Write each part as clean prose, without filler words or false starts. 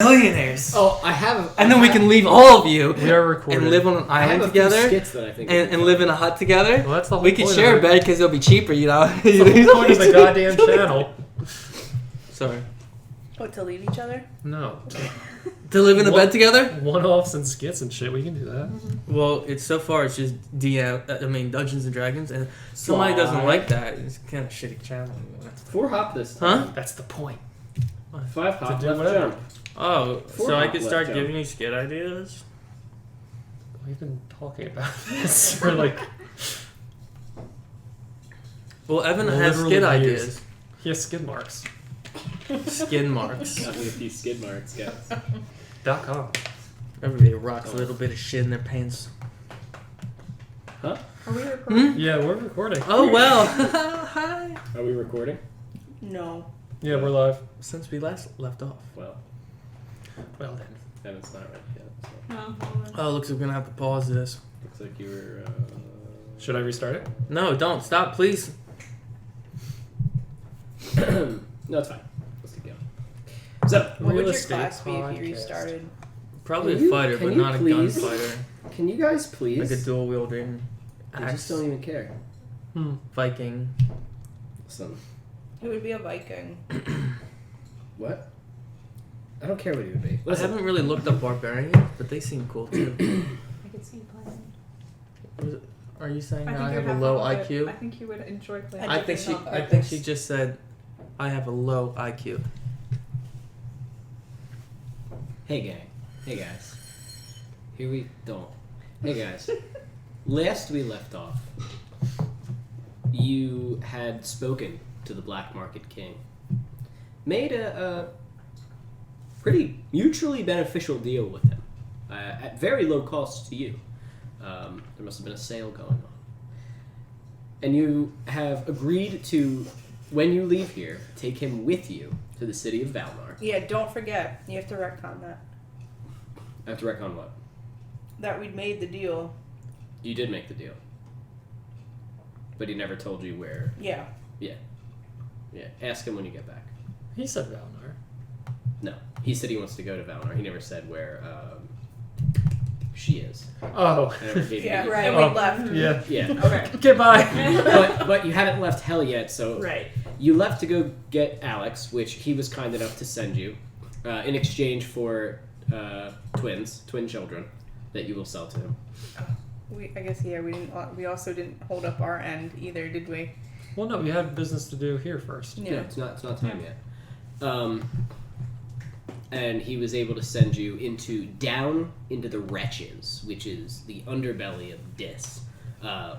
millionaires. Oh, I have. And then we can leave all of you. We are recording. And live on an island together. Skits that I think and live in a hut together. Well, that's the whole we can point share of a bed because it'll be cheaper, you know. That's the whole point of the goddamn channel. Sorry. What, to leave each other? No. To live in a bed together? One-offs and skits and shit. We can do that. Mm-hmm. Well, it's so far it's just Dungeons and Dragons, and somebody doesn't like that. It's kind of shitty channel. 4 hop this time. Huh? That's the point. 5 hop. To do left whatever. jump. Oh, Four so I hop could left start jump. giving you skit ideas? We've been talking about this for like. Well, Evan has Literally skit years. ideas. He has skid marks. Skin marks. Got me a few skid marks, guys. .com. Everybody rocks a little bit of shit in their pants. Huh? Are we recording? Yeah, we're recording. Oh, well. Hi. Are we recording? No. Yeah, we're live. Since we last left off. Well, Well then. and it's not ready yet. So. No. Oh, looks like we're going to have to pause this. Looks like you were. Should I restart it? No, don't. Stop, please. No, it's fine. Let's keep going. So, What would Real your estate class be if you podcast. restarted? Probably Can a you- fighter, can but you not a please? gunfighter. can you guys please? Like a dual wielding I axe just don't even care. Viking. Listen, It would be a Viking. what? I don't care what he would be. I Listen, haven't really looked up barbarians, but they seem cool too. I could see you playing. Are you saying I that think I you'd have a low fun with it. IQ? I think you would enjoy playing. I think different I think she just said I have a low IQ. hey gang, hey guys. Here we don't. Hey guys. Last we left off, you had spoken to the Black Market King. Made a pretty mutually beneficial deal with him at very low cost to you. There must have been a sale going on. And you have agreed to, when you leave here, take him with you to the city of Valmar. Yeah, don't forget. You have to retcon that. I have to reckon on what? That we'd made the deal. You did make the deal. But he never told you where. Yeah. Yeah. Ask him when you get back. He said Valnar. No. He said he wants to go to Valmar. He never said where she is. Oh. I never gave Yeah, you right. Oh. We left. Yeah. Yeah. Okay. Goodbye. but you haven't left hell yet, so Right. you left to go get Alex, which he was kind enough to send you, in exchange for twin children that you will sell to him. I guess we didn't. We also didn't hold up our end either, did we? Well, no, we had business to do here first. Yeah, it's not time yet. And he was able to send you down into the Wretches, which is the underbelly of Dis,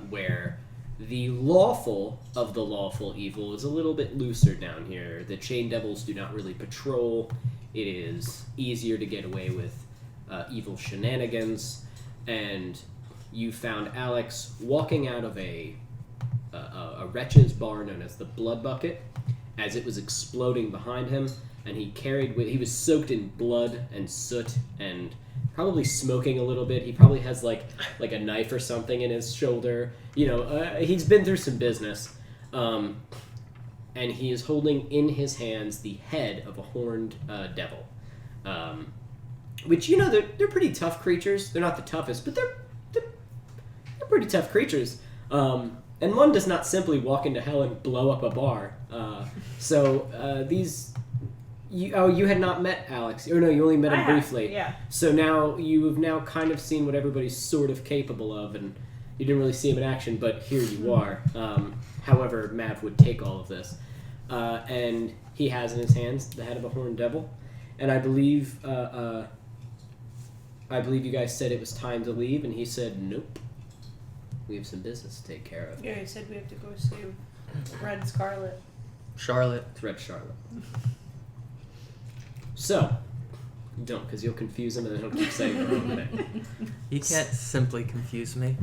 where the lawful of the lawful evil is a little bit looser down here. The Chain Devils do not really patrol. It is easier to get away with evil shenanigans, and you found Alex walking out of a Wretches bar known as the Blood Bucket as it was exploding behind him, and he was soaked in blood and soot and probably smoking a little bit. He probably has like a knife or something in his shoulder. He's been through some business, and he is holding in his hands the head of a horned devil, which they're pretty tough creatures. They're not the toughest, but they're pretty tough creatures. And one does not simply walk into hell and blow up a bar. You had not met Alex. Or no, you only met him briefly. Yeah. So now you've now kind of seen what everybody's sort of capable of, and you didn't really see him in action, but here you are. However, Mav would take all of this. And he has in his hands the head of a horned devil. And I believe you guys said it was time to leave, and he said, nope. We have some business to take care of. Yeah, he said we have to go save Red Scarlet. Charlotte. It's Red Charlotte. So, don't, because you'll confuse him and then he'll keep saying the wrong thing. You can't simply confuse me.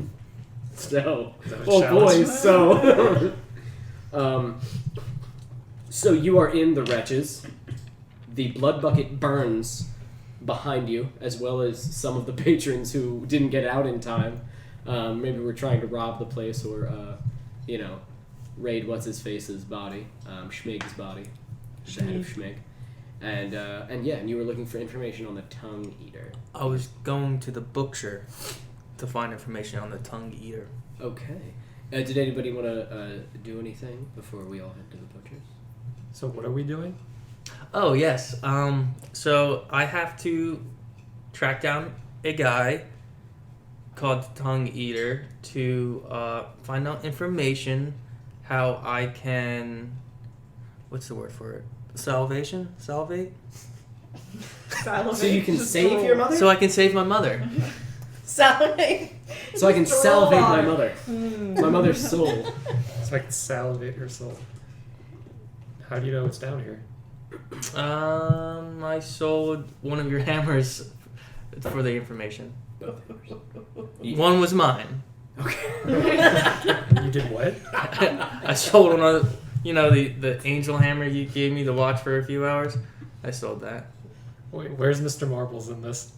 So, Oh boys, so... so you are in the Wretches. The blood bucket burns behind you, as well as some of the patrons who didn't get out in time. Maybe we're trying to rob the place or, raid what's-his-face's body, Schmig's body, the head of Schmig. And you were looking for information on the tongue eater. I was going to the butcher to find information on the tongue eater. Okay. Did anybody want to do anything before we all head to the butcher's? So what are we doing? Oh, yes. So I have to track down a guy called the Tongue Eater to find out information how I can... What's the word for it? Salvate? Salivate. So you can Just save roll. your mother? So I can save my mother. Salivate. So I can Just salivate roll my on. mother. My mother's soul. So I can salivate your soul. How do you know it's down here? I sold one of your hammers for the information. One was mine. Okay. You did what? I sold one of, the angel hammer you gave me to watch for a few hours. I sold that. Wait, where's Mr. Marbles in this?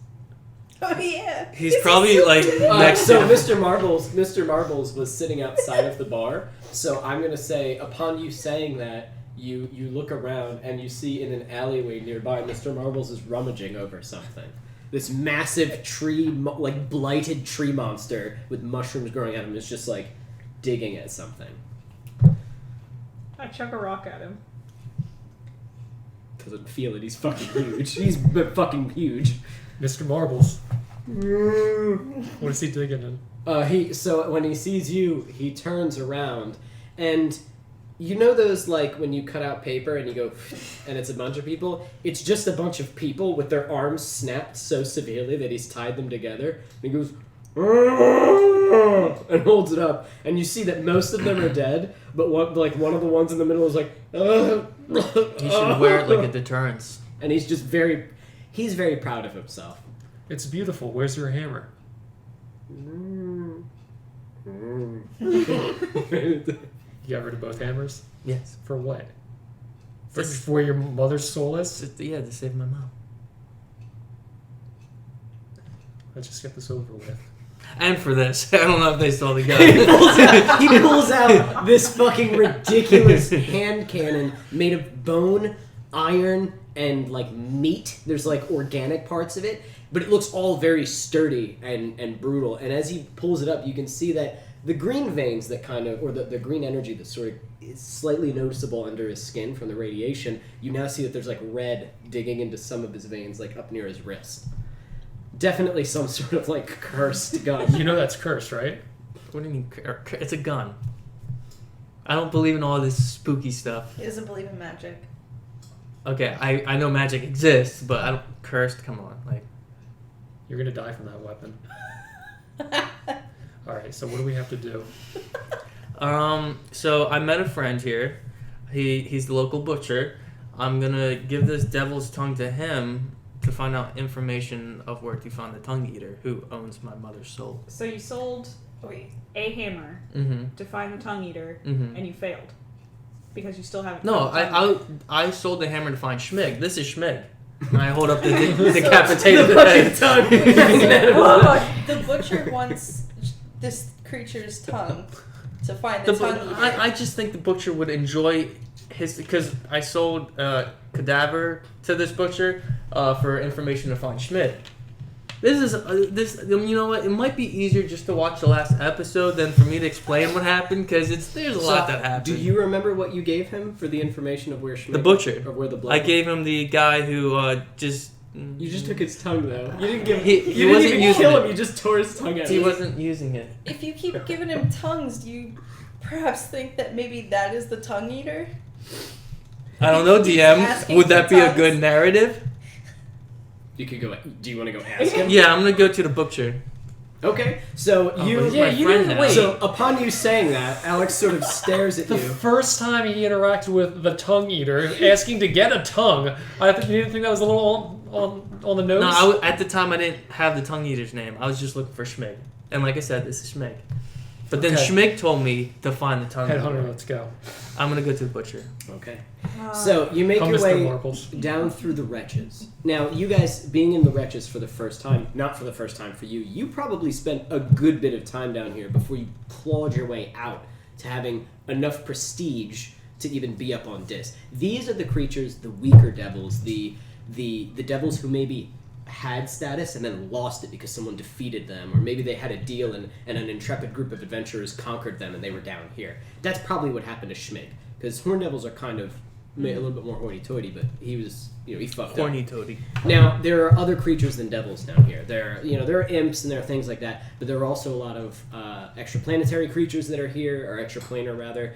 Oh yeah. He's probably like next So to Mr. Marbles was sitting outside of the bar. So I'm gonna say, upon you saying that, you look around and you see in an alleyway nearby, Mr. Marbles is rummaging over something. This massive tree, like blighted tree monster with mushrooms growing out of him is just like digging at something. I chuck a rock at him. Doesn't feel it. He's fucking huge. He's fucking huge. Mr. Marbles. What is he digging in? So when he sees you, he turns around, and you know those, like, when you cut out paper and you go, and it's a bunch of people? It's just a bunch of people with their arms snapped so severely that he's tied them together. And he goes, and holds it up, and you see that most of them are dead, but one of the ones in the middle is like, He should wear it like a deterrence. and he's very proud of himself. It's beautiful. Where's your hammer? You got rid of both hammers? Yes. For what? For This- where your mother's soul is? Yeah, to save my mom. Let's just get this over with. And for this. I don't know if they saw the He gun. pulls out this fucking ridiculous hand cannon made of bone, iron, and like meat. There's like organic parts of it, but it looks all very sturdy and brutal. And as he pulls it up, you can see that the green veins that kind of, or the green energy that sort of is slightly noticeable under his skin from the radiation, you now see that there's like red digging into some of his veins, like up near his wrist. Definitely some sort of like cursed gun. You know that's cursed, right? What do you mean? It's a gun. I don't believe in all this spooky stuff. He doesn't believe in magic. Okay, I know magic exists, but I don't... Cursed? Come on. Like, You're gonna die from that weapon. Alright, so what do we have to do? So I met a friend here. He's the local butcher. I'm gonna give this devil's tongue to him to find out information of where to find the tongue eater who owns my mother's soul. So you sold a hammer Mm-hmm. to find the tongue eater, Mm-hmm. and you failed because you still haven't. No, found the tongue I sold the hammer to find Schmig. This is Schmig. And I hold up the decapitated The fucking head. tongue. The butcher wants this creature's tongue to find the tongue eater. I just think the butcher would enjoy his, because I sold cadaver to this butcher for information to find Schmidt. This is you know what? It might be easier just to watch the last episode than for me to explain what happened, because there's a lot that happened. Do you remember what you gave him for the information of where Schmidt? The butcher. Or where the blood? I gave him the guy who just. You just took his tongue though. You didn't give. He you didn't wasn't even using kill it. him. You just tore his tongue out. He wasn't using it. If you keep giving him tongues, do you perhaps think that maybe that is the tongue eater? I don't know, DM. Asking Would for that be a tongues? good narrative? You could go. Do you want to go ask him? Yeah, I'm gonna go to the butcher. Okay. So Oh, you. but he's my friend now. So upon you saying that, Alex sort of stares at The you. first time he interacted with the tongue eater, asking to get a tongue, I didn't think that was a little on the nose. No, at the time I didn't have the tongue eater's name. I was just looking for Schmig. And like I said, this is Schmig. But then Okay. Schmig told me to find the tongue Headhunter, eater. let's go. I'm gonna go to the butcher. Okay. So you make Come, your Mr. way Marbles. down through the wretches. Now, you guys being in the wretches for the first time, not for the first time for you, you probably spent a good bit of time down here before you clawed your way out to having enough prestige to even be up on Dis. These are the creatures, the weaker devils, the devils who maybe had status and then lost it because someone defeated them, or maybe they had a deal and an intrepid group of adventurers conquered them and they were down here. That's probably what happened to Schmig, because Horn Devils are kind of a little bit more hoity-toity, but he was, he fucked up. Horny-toady. Now, there are other creatures than devils down here. There are imps and there are things like that, but there are also a lot of extraplanetary creatures that are here, or extraplanar rather.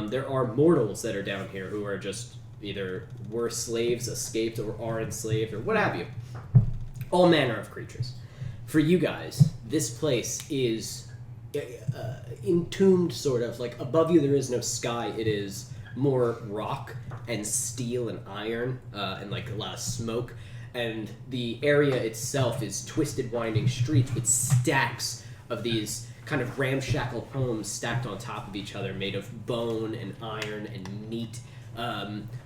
There are mortals that are down here who are just either were slaves, escaped, or are enslaved, or what have you. All manner of creatures. For you guys, this place is entombed, sort of. Like, above you there is no sky. It is more rock and steel and iron, and like a lot of smoke. And the area itself is twisted, winding streets with stacks of these kind of ramshackle homes stacked on top of each other, made of bone and iron and meat.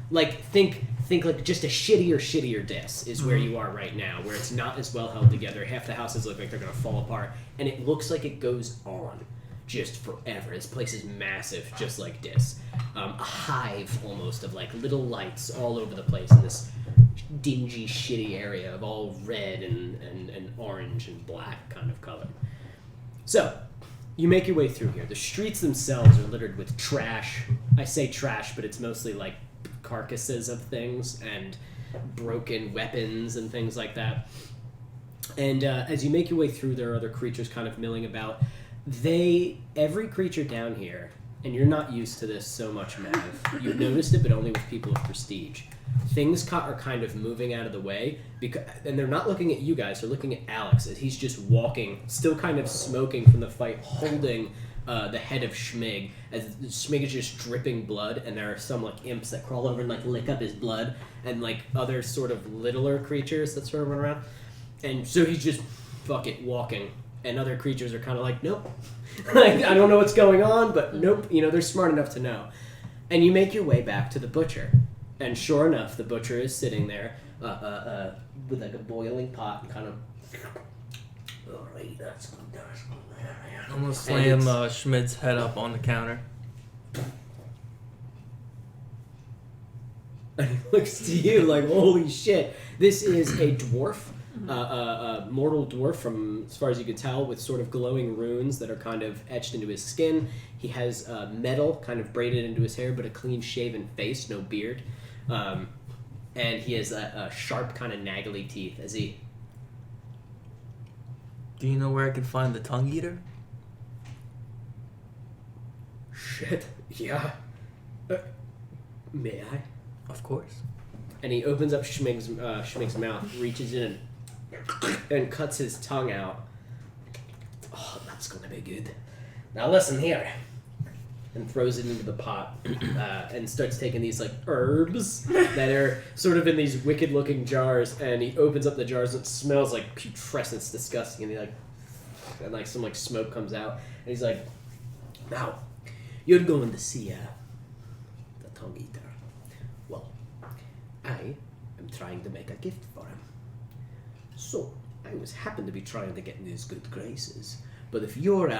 Like, think like just a shittier Dis is where you are right now, where it's not as well held together. Half the houses look like they're going to fall apart, and it looks like it goes on just forever. This place is massive, just like Dis. A hive, almost, of like little lights all over the place in this dingy, shitty area of all red and orange and black kind of color. So, you make your way through here. The streets themselves are littered with trash. I say trash, but it's mostly like carcasses of things and broken weapons and things like that. And as you make your way through, there are other creatures kind of milling about. Every creature down here, and you're not used to this so much, Mav, you've noticed it, but only with people of prestige. Things are kind of moving out of the way, and they're not looking at you guys, they're looking at Alex, as he's just walking, still kind of smoking from the fight, holding the head of Schmig, as Schmig is just dripping blood, and there are some like imps that crawl over and like lick up his blood, and like other sort of littler creatures that sort of run around. And so he's just walking, and other creatures are kind of like, nope. Like, I don't know what's going on, but nope, they're smart enough to know. And you make your way back to the butcher. And sure enough, the butcher is sitting there with like a boiling pot and kind of, all right, that's good. I'm gonna slam Schmidt's head up on the counter. And he looks to you like, holy shit. This is a dwarf, a mortal dwarf from, as far as you can tell, with sort of glowing runes that are kind of etched into his skin. He has metal kind of braided into his hair, but a clean-shaven face, no beard. And he has a sharp kind of naggly teeth as he... Do you know where I can find the tongue eater? Shit, yeah. May I? Of course. And he opens up Schmig's mouth, reaches in and cuts his tongue out. Oh, that's gonna be good. Now listen here. And throws it into the pot and starts taking these like herbs that are sort of in these wicked looking jars, and he opens up the jars and it smells like putrescent. It's disgusting, and he like some like smoke comes out, and he's like, now you're going to see the tongue eater. Well, I am trying to make a gift for him, so I was happen to be trying to get in his good graces. But if you're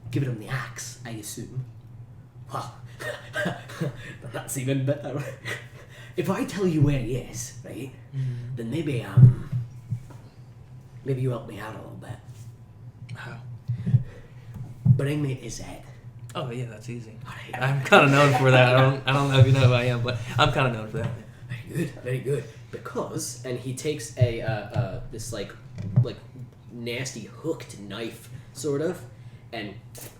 giving him the axe, I assume. Well, that's even better. If I tell you where he is, right, then maybe you help me out a little bit. How? Bring me his head. Oh yeah, that's easy. Right. I'm kind of known for that. I don't know if you know who I am, but I'm kind of known for that. Very good, very good. Because, and he takes this like nasty hooked knife, sort of, and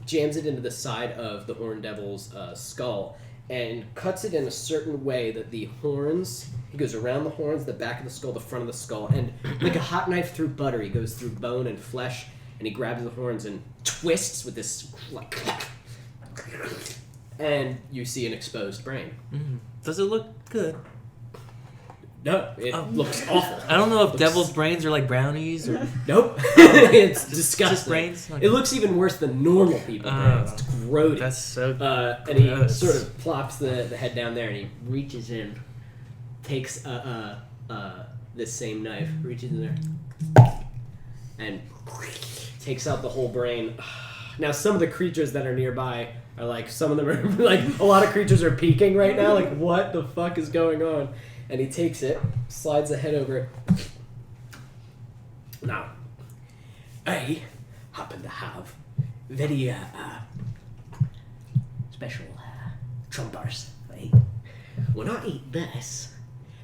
jams it into the side of the Horn Devil's skull, and cuts it in a certain way that the horns, he goes around the horns, the back of the skull, the front of the skull, and like a hot knife through butter, he goes through bone and flesh, and he grabs the horns and twists with this, like, and you see an exposed brain. Does it look good? No, it looks awful. I don't know if devil's brains are like brownies or... Nope. It's disgusting. Just brains? It looks even worse than normal people's brains. It's grody. That's so and he gross. sort of plops the head down there, and he reaches in, takes this same knife, reaches in there, and takes out the whole brain. Now, some of the creatures that are nearby are like, some of them are like, a lot of creatures are peeking right now. Like, what the fuck is going on? And he takes it, slides the head over it. Now, I happen to have very special trumpers, right? When I eat this,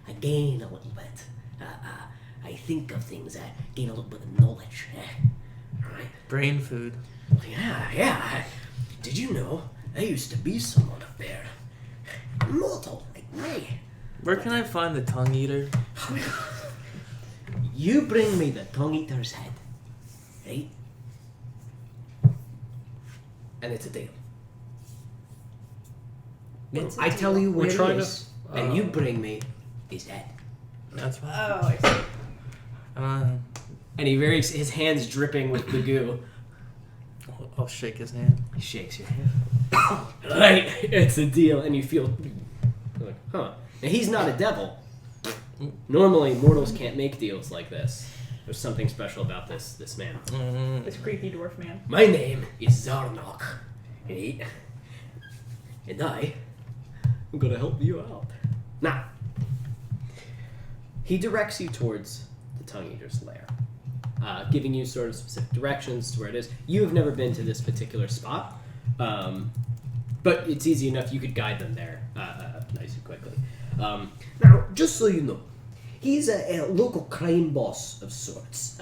I gain a little bit. I think of things, I gain a little bit of knowledge. Right? Brain food. Yeah. Did you know there used to be someone up there? Immortal, like me. Where can I find the tongue eater? You bring me the tongue eater's head, right? And it's a deal. It's a I tell you We're what trying it to- is, and you bring me his head. That's fine. Oh, I see. And his hand's dripping with the goo. I'll shake his hand. He shakes your hand. Right, it's a deal, and you feel like, huh? Now he's not a devil. Normally, mortals can't make deals like this. There's something special about this man. This creepy dwarf man. My name is Zarnok, right? And I'm gonna help you out. Now, he directs you towards the Tongue Eater's lair, giving you sort of specific directions to where it is. You have never been to this particular spot, but it's easy enough. You could guide them there nice and quickly. Now, just so you know, he's a local crime boss of sorts,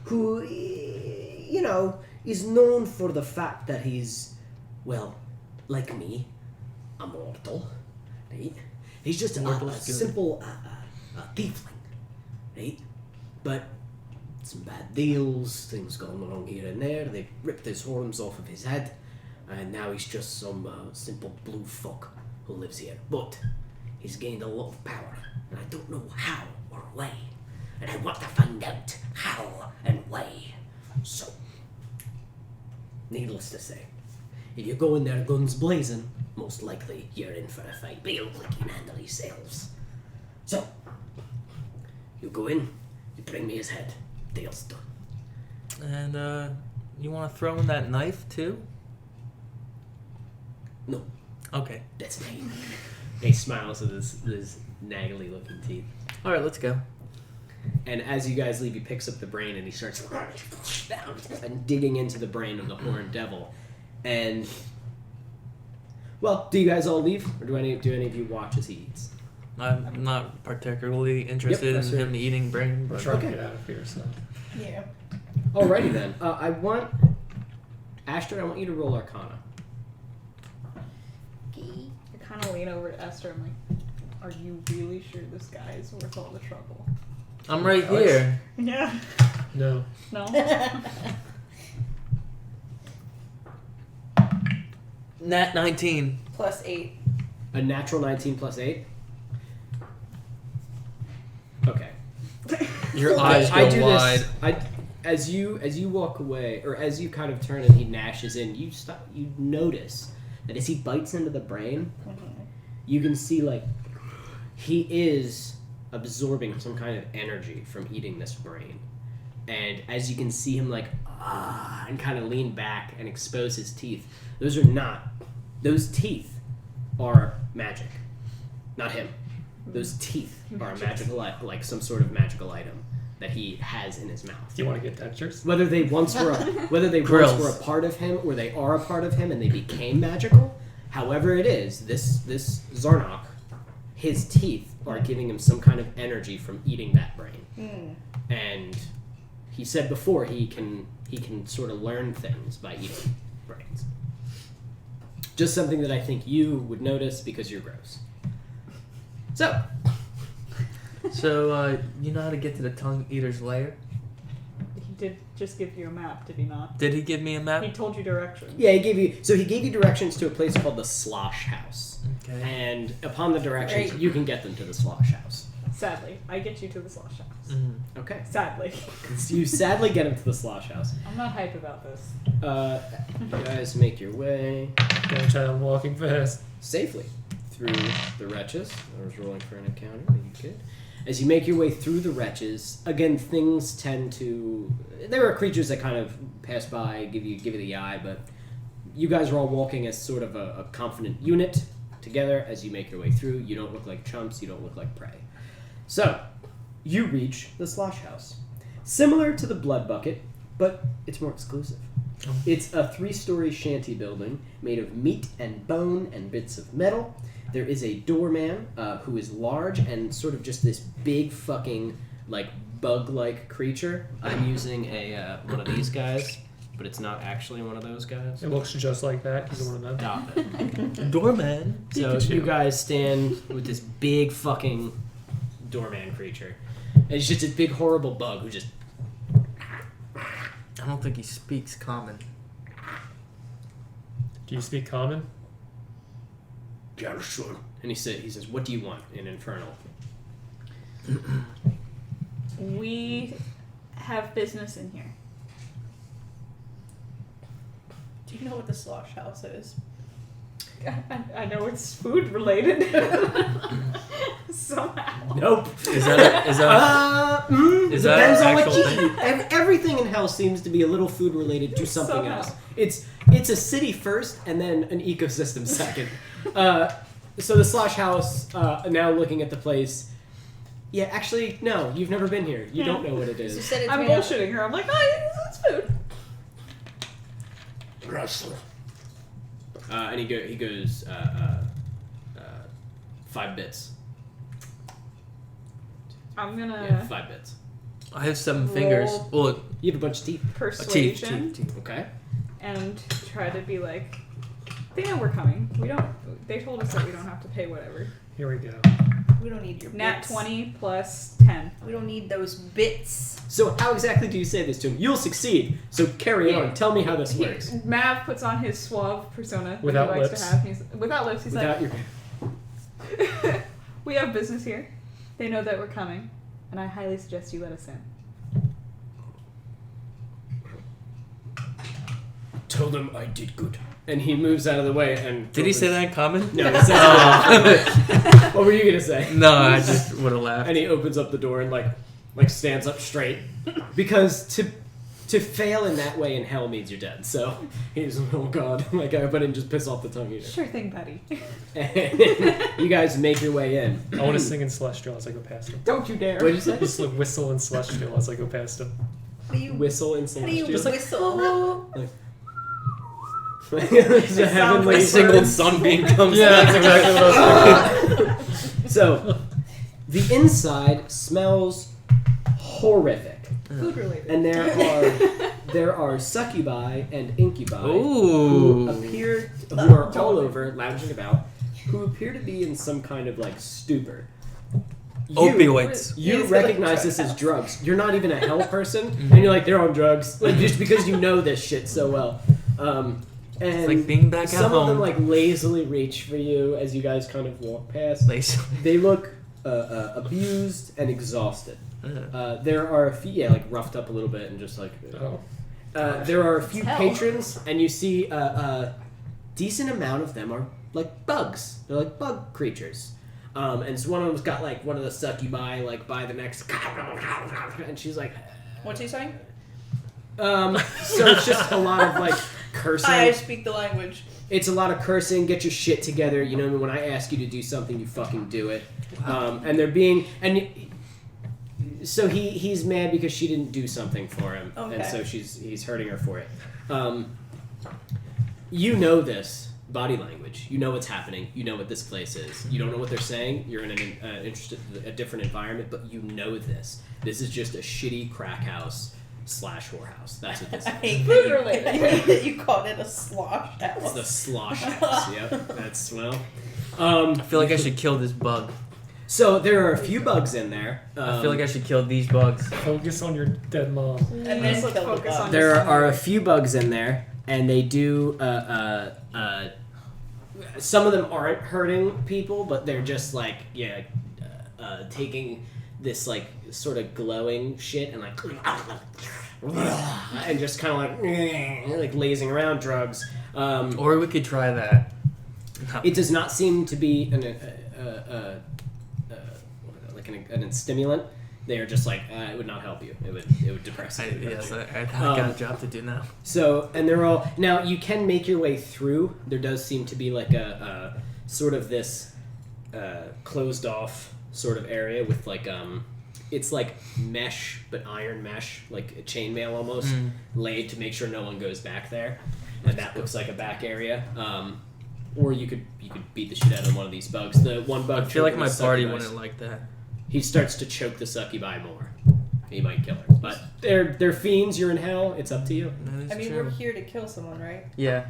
who, you know, is known for the fact that he's, well, like me, a mortal, right? He's just a Mortal's good. simple tiefling, right? But some bad deals, things going wrong here and there. They ripped his horns off of his head, and now he's just some simple blue fuck who lives here. But he's gained a lot of power, and I don't know how or why, and I want to find out how and why. So, needless to say, if you go in there guns blazing, most likely you're in for a fight, but you look like you can handle yourselves. So, you go in, you bring me his head, deal's done. And you want to throw in that knife too? No, Okay. that's mine. He smiles with his naggly looking teeth. All right, let's go. And as you guys leave, he picks up the brain and he starts and digging into the brain of the horned devil. And, well, do you guys all leave? Or do any of you watch as he eats? I'm not particularly interested that's in right. him eating brain, We're but trying to Okay. get out of here, so. Yeah. Alrighty then. I want... Astride, I want you to roll Arcana. I kind of lean over to Esther. I'm like, are you really sure this guy is worth all the trouble? I'm right here. Yeah. No. No? Nat 19. +8. A natural 19 plus 8? Okay. Your eyes I go do wide. this. As you walk away, or as you kind of turn and he gnashes in, you stop. You notice that as he bites into the brain, you can see like he is absorbing some kind of energy from eating this brain, and as you can see him like and kind of lean back and expose his teeth. Those teeth are magic, not him. Those teeth are a magical, like some sort of magical item that he has in his mouth. Do you want to get dentures? Whether they once were Grills. a part of him, or they are a part of him and they became magical. However it is, this Zarnok, his teeth are giving him some kind of energy from eating that brain. And he said before he can sort of learn things by eating brains. Just something that I think you would notice because you're gross. So, So, you know how to get to the tongue eater's lair? He did just give you a map, did he not? Did he give me a map? He told you directions. yeah, he gave you directions to a place called the Slosh House. Okay. And upon the directions, Great. you can get them to the Slosh House. Sadly, I get you to the slosh house. Mhm. Okay. Sadly. You sadly get him to the Slosh House. I'm not hype about this. You guys make your way Don't try I'm walking fast. safely through the wretches. I was rolling for an encounter. You good? As you make your way through the wretches, again, things tend to... There are creatures that kind of pass by, give you the eye, but you guys are all walking as sort of a confident unit together as you make your way through. You don't look like chumps, you don't look like prey. So, you reach the Slosh House. Similar to the Blood Bucket, but it's more exclusive. It's a 3-story shanty building made of meat and bone and bits of metal. There is a doorman who is large and sort of just this big fucking like bug-like creature. I'm using a one of these guys, but it's not actually one of those guys. It looks just like that. He's one of them. Stop it. Doorman. So Pikachu. you guys stand with this big fucking doorman creature. And it's just a big horrible bug who just... I don't think he speaks common. Do you speak common? Yeah, sure. And he says, what do you want in Infernal? We have business in here. Do you know what the slosh house is? I know it's food related. Somehow. Nope. Is that Depends an on what actual you thing? eat. Everything in hell seems to be a little food related to something Somehow. else. It's a city first and then an ecosystem second. So the Slosh House, now looking at the place, yeah, actually, no, you've never been here. You don't know what it You is. said it's I'm made out- bullshitting her. I'm like, oh, it's food. And he goes 5 bits. I'm gonna Yeah, 5 bits. I have 7 fingers. Well, You have a bunch of teeth. a persuasion teeth. Okay. and try to be like, they know we're coming. They told us that we don't have to pay whatever. Here we go. We don't need your Nat bits. 20 plus 10. We don't need those bits. So how exactly do you say this to him? You'll succeed. So carry Yeah. on. Tell me how this works. Mav puts on his suave persona Without that he likes lips. to have. Without lips, he's Without your... like, we have business here. They know that we're coming, and I highly suggest you let us in. Tell them I did good. And he moves out of the way and... Did he say that in common? No, he says Oh. What were you gonna say? No, I just would have laughed. And he opens up the door and like stands up straight. Because to fail in that way in hell means you're dead. So he's, oh god, like I didn't just piss off the tongue eater. Sure thing, buddy. And you guys make your way in. I want to sing in Celestial as I go past him. Don't you dare. What did you say? Just like whistle in Celestial as I go past him. How do you, Whistle in how do you Celestial. whistle? It's a heavenly A single bird. sunbeam comes Yeah, down. that's exactly what I was thinking. So, the inside smells horrific. Food related. And there are succubi and incubi Ooh. who are all over, lounging about, who appear to be in some kind of like stupor. Opioids. You Yes, recognize but- this as drugs. You're not even a hell person, and you're like, they're on drugs, like just because you know this shit so well. And It's like being back at some of them home. like lazily reach for you as you guys kind of walk past. They look abused and exhausted. There are a few, like roughed up a little bit and just like. Oh. There are a few Hell. patrons, and you see a decent amount of them are like bugs. They're like bug creatures. And so one of them's got like one of the succubi like by the next, and she's like, What's he saying? so it's just a lot of like cursing. I speak the language. It's a lot of cursing. Get your shit together. You know, when I ask you to do something, you fucking do it. And they're being so he's mad because she didn't do something for him, Okay. and so he's hurting her for it. You know this body language. You know what's happening. You know what this place is. You don't know what they're saying. You're in a different environment, but you know this. This is just a shitty crack house / whorehouse. That's what this I is. hate Food that you- related. I hate that you called it a slosh It's house. the slosh house. Yep. That's well. I feel like I should kill this bug. So there are a few bugs in there. I feel like I should kill these bugs. Focus on your dead mom. And then Let's kill the focus bug. on There your are a few bugs in there, and they do. Some of them aren't hurting people, but they're just like taking this like sort of glowing shit and like and just kind of like lazing around drugs. Or we could try that. It does not seem to be like an stimulant, they are just like it would not help you. It would depress you. Yes, I got a job to do now. So, and they're all now. You can make your way through. There does seem to be like a sort of this closed off sort of area with like it's like mesh, but iron mesh, like a chainmail almost, laid to make sure no one goes back there, and that looks like a back area. Or you could beat the shit out of one of these bugs. The one bug. I feel like my party succubi, wouldn't like that. He starts to choke the succubi more. He might kill her, but they're fiends. You're in hell. It's up to you. That is I mean, true. we're here to kill someone, right? Yeah.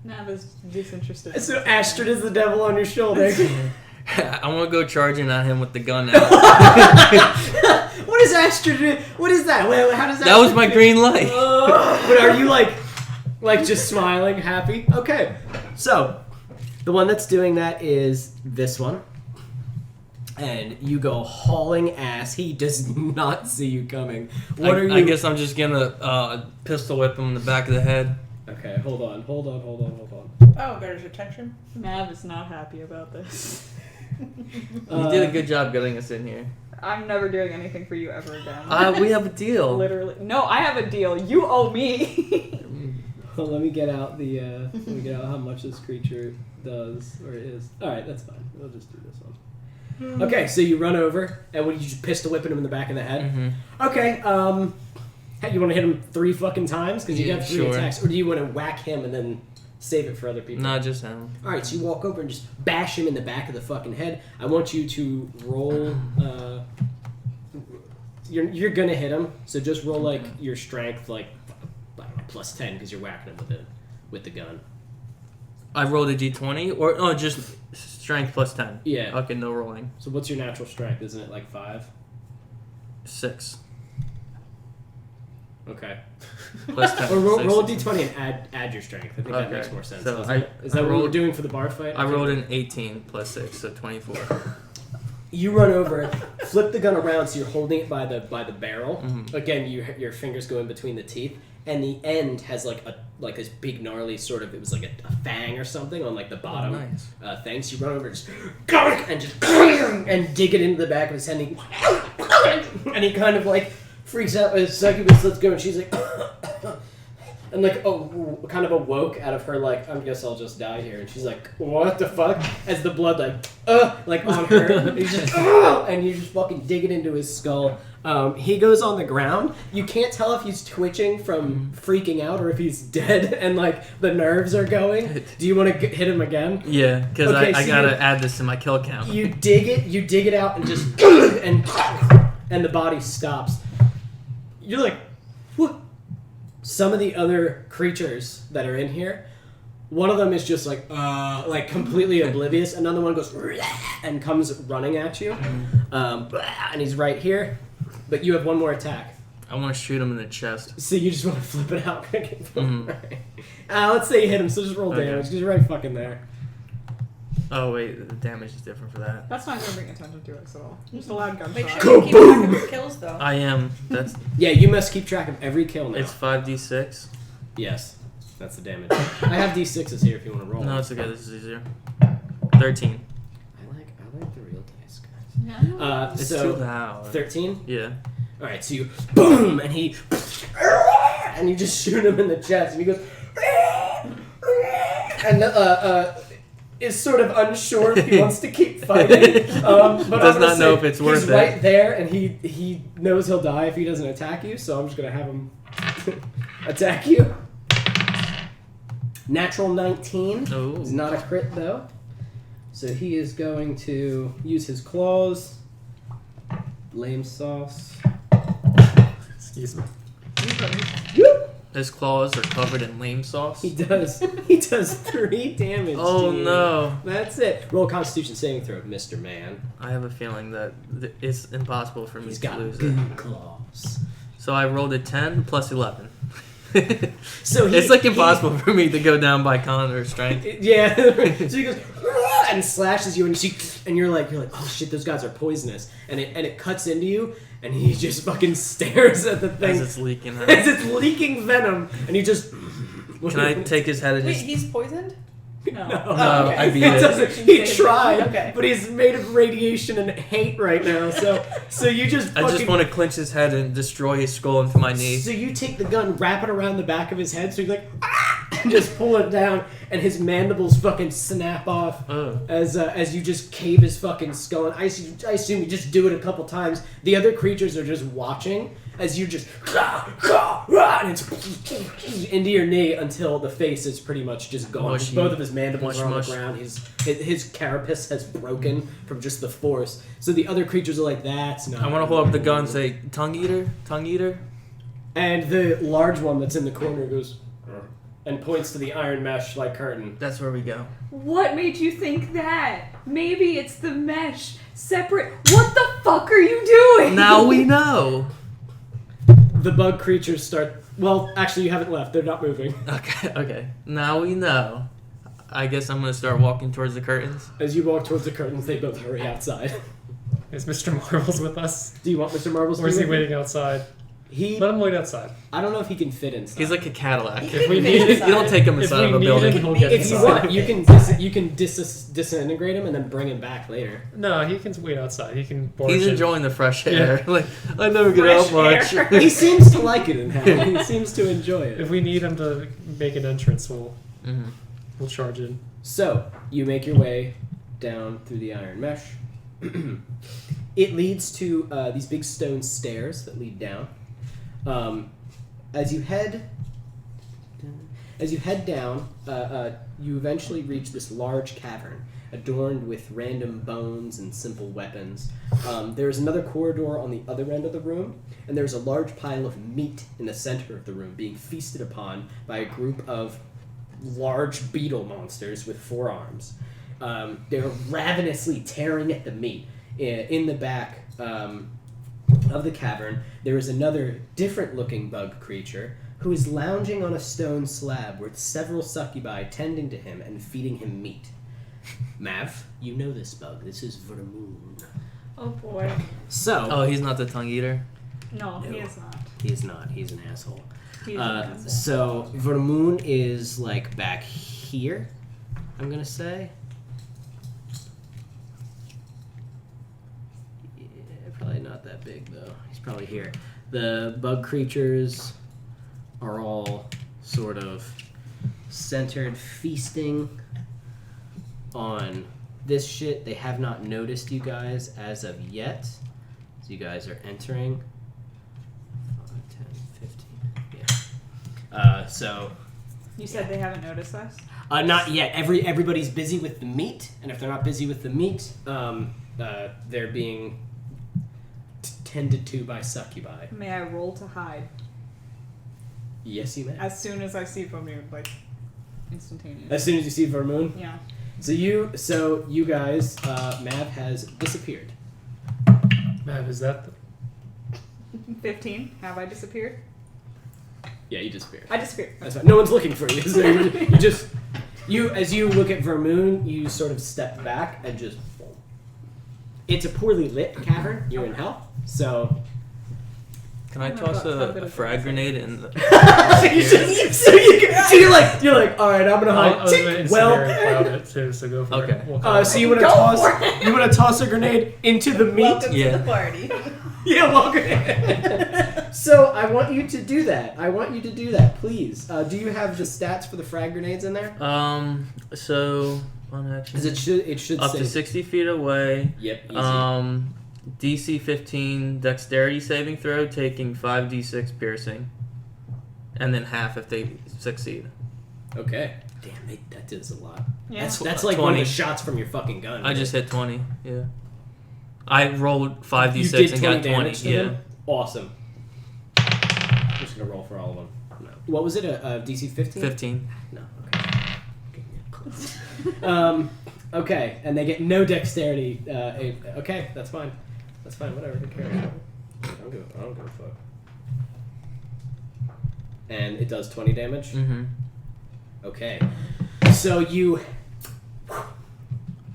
Nav is disinterested. So Astride is the devil on your shoulder. I want to go charging at him with the gun now. What is Astride? What is that? Wait, how does that? That was my green light. But are you like just smiling, happy? Okay. So the one that's doing that is this one. And you go hauling ass. He does not see you coming. What are you? I guess I'm just gonna pistol whip him in the back of the head. Okay, hold on. Oh, there's attention. Nav is not happy about this. You did a good job getting us in here. I'm never doing anything for you ever again. We have a deal. Literally. No, I have a deal. You owe me. Well, let me get out how much this creature does or is. All right, that's fine. We'll just do this one. Okay, so you run over, and what, you just pistol whipping him in the back of the head? Mm-hmm. Okay, you want to hit him 3 fucking times? Because you Yeah, got 3 sure. attacks. Or do you want to whack him and then save it for other people? Not just him. Alright, so you walk over and just bash him in the back of the fucking head. I want you to roll, you're gonna hit him, so just roll, like, your strength, like, I don't know, plus 10, because you're whacking him with the gun. I rolled a d20, or no, just strength plus 10. Yeah. Okay, no rolling. So what's your natural strength? Isn't it like 5? 6 Okay. plus 10. Or roll a Six. d20 and add your strength. I think that Okay. makes more sense. So doesn't it? Is that I what we're rolled- doing for the bar fight? I rolled an 18 plus 6, so 24. You run over, flip the gun around so you're holding it by the barrel. Mhm. Again, your fingers go in between the teeth, and the end has like this big gnarly sort of, it was like a fang or something on like the bottom. Oh, nice. Thing. So you run over and just and dig it into the back of his head. And he kind of like freaks out. His succubus lets go, and she's like, and like kind of awoke out of her like, I guess I'll just die here. And she's like, what the fuck? As the blood like on her, and he's just and you just fucking dig it into his skull. He goes on the ground. You can't tell if he's twitching from freaking out or if he's dead and like the nerves are going. Do you want to hit him again? Yeah, because Okay, I so gotta add this to my kill count. You dig it out and just and the body stops. You're like, what? Some of the other creatures that are in here, one of them is just like completely oblivious. Another one goes and comes running at you, and he's right here. But you have one more attack, I want to shoot him in the chest. so you just want to flip it out. Mhm. Right. Let's say you hit him, so just roll Okay. damage because you're right fucking there. Oh wait, the damage is different for that. That's not going to bring attention to us at all. Just a loud gunshot. Make sure you keep track of your kills, though. I am. That's Yeah, you must keep track of every kill now. it's 5d6. Yes, that's the damage. I have d6s here if you want to roll. No, it's okay. This is easier. 13. I like the real dice, guys. Yeah. It's So too loud. 13. Yeah. All right, so you boom, and you just shoot him in the chest, and he goes, and is sort of unsure if he wants to keep fighting. But Does I'm not gonna know say if it's worth he's it. right there, and he knows he'll die if he doesn't attack you. So I'm just gonna have him attack you. Natural 19. Oh. It's not a crit though. So he is going to use his claws. Lame sauce. Excuse me. His claws are covered in lame sauce. He does 3 damage. Oh dude. no! That's it. Roll Constitution saving throw, Mr. Man. I have a feeling that it's impossible for me He's to got lose good it. claws. So I rolled a 10 plus 11. So It's like impossible for me to go down by con or strength. Yeah. So he goes and slashes you, and you're like, oh shit, those guys are poisonous, and it cuts into you, and he just fucking stares at the thing As it's leaking out. as it's leaking venom, and he just. Can I take his head and Wait, just... he's poisoned? No. No, okay. I beat It it. doesn't- Shouldn't he say that. tried, Okay. but he's made of radiation and hate right now. So you just I just fucking- want to clinch his head and destroy his skull into my knee. So you take the gun, wrap it around the back of his head, so you're like, ah! And just pull it down, and his mandibles fucking snap off Oh. as you just cave his fucking skull. And I assume you just do it a couple times. The other creatures are just watching as you just and it's into your knee until the face is pretty much just gone. Mushy. Both of his mandibles are on Mush. the ground. His carapace has broken from just the force. So the other creatures are like, that's not. I want to hold up the gun and say, tongue eater, tongue eater. And the large one that's in the corner goes and points to the iron mesh like curtain. That's where we go. What made you think that? Maybe it's the mesh. Separate. What the fuck are you doing? Now we know. The bug creatures start. Well, actually, you haven't left. They're not moving. Okay. Now we know. I guess I'm gonna start walking towards the curtains. As you walk towards the curtains, they both hurry outside. Is Mr. Marbles with us? Do you want Mr. Marbles to Or is be he with you? waiting outside? He. Let him wait outside. I don't know if he can fit inside. He's like a Cadillac. If we Fit need inside. You don't take him If inside we of a need building. him, he'll get If you inside. want, you can disintegrate him and then bring him back later. No, he can wait outside. He can barge He's in. enjoying the fresh Yeah. air. Like I never get out Fresh much. He seems to like it in hell. He seems to enjoy it. If we need him to make an entrance, we'll charge in. So, you make your way down through the iron mesh. It leads to these big stone stairs that lead down. As you head down, you eventually reach this large cavern adorned with random bones and simple weapons. There's another corridor on the other end of the room, and there's a large pile of meat in the center of the room being feasted upon by a group of large beetle monsters with 4 arms. They're ravenously tearing at the meat. In the back of the cavern, there is another different-looking bug creature who is lounging on a stone slab with several succubi tending to him and feeding him meat. Mav, you know this bug. This is Vermoon. Oh boy. So, Oh, he's not the tongue eater. No, he No. is not. he's not. He's an asshole. He's an asshole. So Vermoon is like back here, I'm gonna say. Yeah, probably not that big though. He's probably here. The bug creatures are all sort of centered, feasting on this shit. They have not noticed you guys as of yet. So you guys are entering. 5, 10, 15. Yeah. So You said they haven't noticed us? not yet. Everybody's busy with the meat, and if they're not busy with the meat, they're being tended to by succubi. May I roll to hide? Yes, you may. As soon as I see Vermoon, like, instantaneous. As soon as you see Vermoon, Yeah. so you guys, Mav has disappeared. Mav, is that the... 15. Have I disappeared? Yeah, you disappeared. I disappeared. That's fine. No one's looking for you. So as you look at Vermoon, you sort of step back and just. It's a poorly lit cavern. You're in hell, so. Can I Oh my toss God, how good a is frag that? grenade in the... So you're like, all right, I'm gonna I hide. was going to Tick. incendiary cloud it too, so go for Okay. it. We'll come So you want to toss a grenade into the meat? Welcome Yeah. to the party. Yeah, welcome. So I want you to do that. Please. Do you have the stats for the frag grenades in there? So one action. Because it should Up say to 60 feet away. Yep. Easy. DC 15 dexterity saving throw, taking 5d6 piercing, and then half if they succeed. Okay. Damn, that does a lot. Yeah. That's like one of 20. the shots from your fucking gun. I just hit 20. Yeah. I rolled you 5d6 did and 20 got 20. damage to Yeah. them? Awesome. I'm just gonna roll for all of them. No. What was it? A DC 15? 15. No. Okay. Okay, and they get no dexterity. Okay, that's fine. That's fine. Whatever. Who cares? I don't give a fuck. And it does 20 damage. Mm-hmm. Okay. So you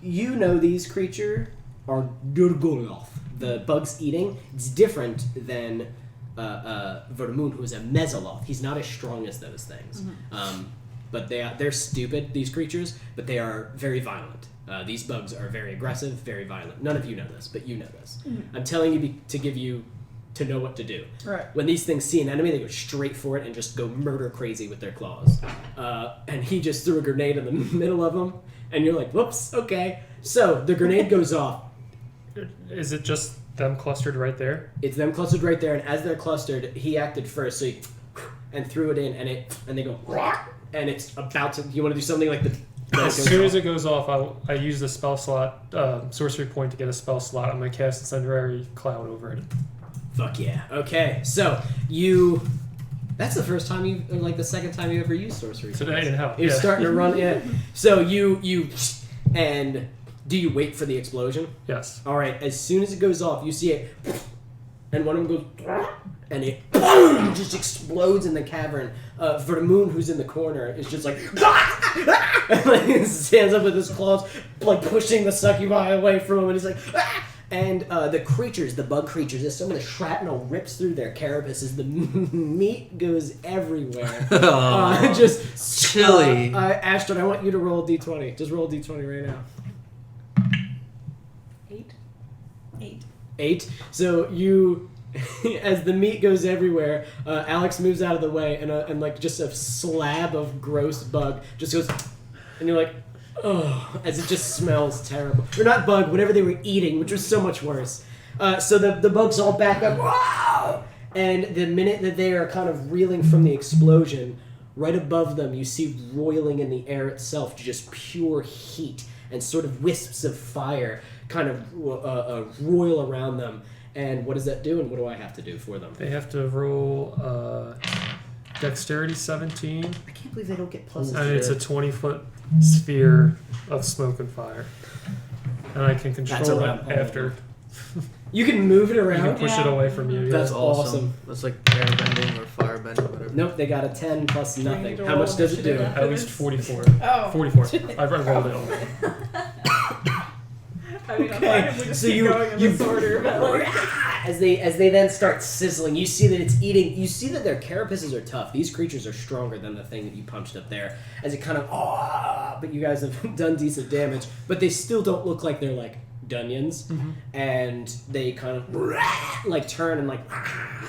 know these creatures are Durgoloth. The bugs eating. It's different than Vermoon, who is a Mesoloth. He's not as strong as those things. but they're stupid, these creatures, but they are very violent. These bugs are very aggressive, very violent. None of you know this, but you know this. I'm telling you to know what to do. Right. When these things see an enemy, they go straight for it and just go murder crazy with their claws. And he just threw a grenade in the middle of them, and you're like, whoops, okay. So the grenade goes off. Is it just them clustered right there? It's them clustered right there, and as they're clustered, he acted first, so he and threw it in, and they go, and it's about to. You want to do something like the. As soon as it goes off, I use the spell slot, sorcery point to get a spell slot. I'm going to cast Incendiary Cloud over it. Fuck yeah. Okay, so you. That's the first time or like the second time you ever used sorcery. Today in hell. You're starting to run in. So you. And do you wait for the explosion? Yes. Alright, as soon as it goes off, you see it. And one of them goes. And it just explodes in the cavern. Vermoon, who's in the corner, is just like, and like stands up with his claws, like pushing the succubi away from him, and he's like, and the creatures, the bug creatures, as some of the shrapnel rips through their carapaces, the meat goes everywhere. Just chilly. Astride, I want you to roll a d20. Just roll a d20 right now. 8. 8. So you. As the meat goes everywhere, Alex moves out of the way, and like just a slab of gross bug just goes, and you're like, oh, as it just smells terrible. Or not bug, whatever they were eating, which was so much worse. So the bugs all back up, wow! And the minute that they are kind of reeling from the explosion, right above them you see roiling in the air itself just pure heat and sort of wisps of fire kind of roil around them. And what does that do, and what do I have to do for them? They have to roll Dexterity 17. I can't believe they don't get pluses. And it's a 20-foot sphere of smoke and fire. And I can control around it all of after. You can move it You around? can push it away from you. That's yeah. awesome. That's like airbending or firebending, whatever. Nope, they got a 10 plus need nothing. to How roll much does it do? initiative. At least 44. Oh. 44. I've rolled it all. I mean, Okay, I'm fine if we just so keep going in this order, but like... As they then start sizzling, you see that it's eating. You see that their carapaces are tough. These creatures are stronger than the thing that you punched up there. As it kind of but you guys have done decent damage. But they still don't look like they're like Dunions, and they kind of like turn and like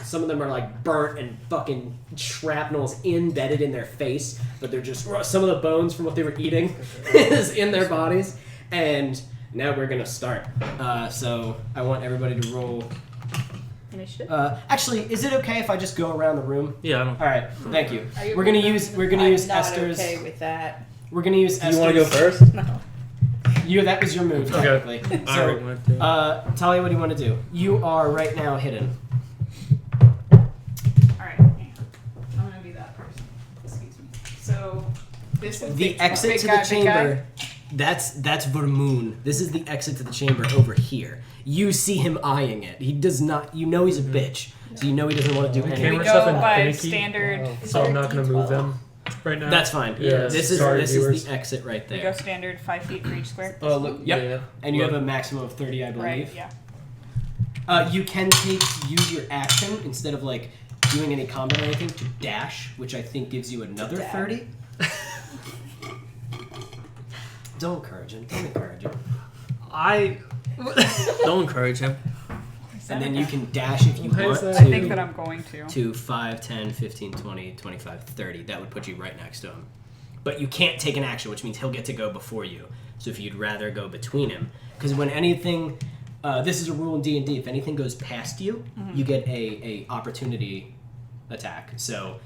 some of them are like burnt and fucking shrapnel's embedded in their face. But they're just some of the bones from what they were eating is in their bodies. And now we're gonna start. So I want everybody to roll. Initiative? Actually, is it okay if I just go around the room? Yeah, I don't. All right, thank you. Are you We're gonna okay use I'm not Esther's. okay with that. We're gonna use Esther's. You want to go first? No. That was your move, Okay. technically. I So, already went through. Talia, what do you want to do? You are right now hidden. Alright, hang on. I'm gonna be that person. Excuse me. So, this is The exit to the chamber. That's Vermoon. This is the exit to the chamber over here. You see him eyeing it. He does not. You know he's a bitch, so you know he doesn't want to do anything. Camera go stuff and by finicky. standard- Wow. So I'm not going to move them right now. That's fine. Yeah, This sorry, is viewers. the exit right We go there. standard 5 feet for each square. Oh, look. Yep. Yeah. And you have a maximum of 30, I believe. Right, yeah. You can use your action instead of like doing any combat or anything to dash, which I think gives you another Dab. 30. Don't encourage him. Don't encourage him. Don't encourage him. And then you can dash if you Why want is that? I think that I'm going to. to 5, 10, 15, 20, 25, 30. That would put you right next to him. But you can't take an action, which means he'll get to go before you. So if you'd rather go between him. Because when anything... this is a rule in D&D. If anything goes past you, you get a opportunity attack. So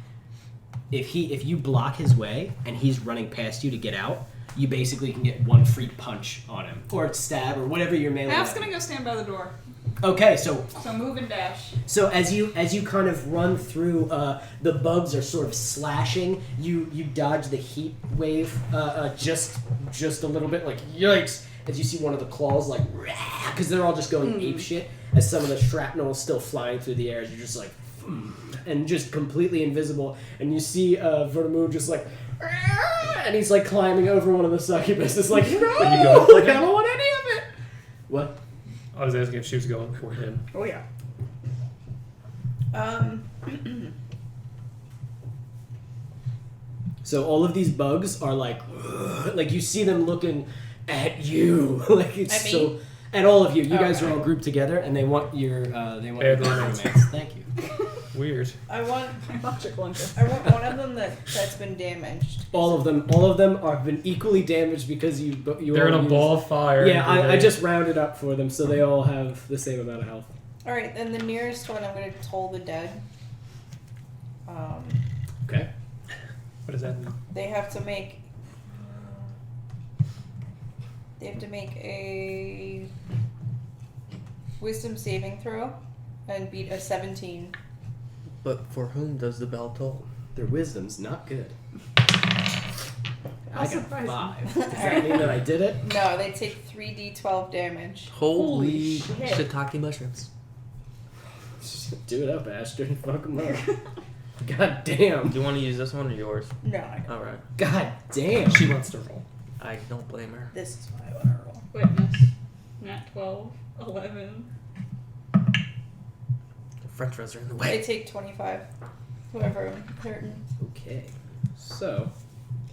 if you block his way and he's running past you to get out, you basically can get one free punch on him. Or stab, or whatever your melee Half's weapon. gonna go stand by the door. Okay, so So move and dash. So as you kind of run through, the bugs are sort of slashing. You dodge the heat wave just a little bit, like yikes! As you see one of the claws like, because they're all just going ape shit. As some of the shrapnel is still flying through the air, as you're just like, and just completely invisible. And you see Vermoon just like, and he's like climbing over one of the succubus. It's like, no, you go like, I don't want any of it. What? I was asking if she was going for him. Oh yeah. So all of these bugs are like you see them looking at you, like it's At me? so. At all of you, you Oh, guys okay. are all grouped together, and they want your Bad romance. Thank you. Weird. I want Logical interest. I want one of them that's been damaged. All of them have been equally damaged because you They're in all a used- ball of fire. Yeah, I They- just rounded up for them, so they all have the same amount of health. All right, then the nearest one I'm gonna toll the dead. Okay. What does that mean? They have to make. They have to make a wisdom saving throw and beat a 17. But for whom does the bell toll? Their wisdom's not good. I'll I got surprise 5. Does that mean that I did it? No, they take 3d12 damage. Holy shit. shiitake mushrooms. Do it up, Astride. Fuck 'em up. God damn. Do you want to use this one or yours? No, I don't. Alright. God damn. She wants to roll. I don't blame her. This is what I want to roll. Witness. Nat 12. 11. The French fries are in the They way. take 25. Whoever I'm hurting. Okay. So,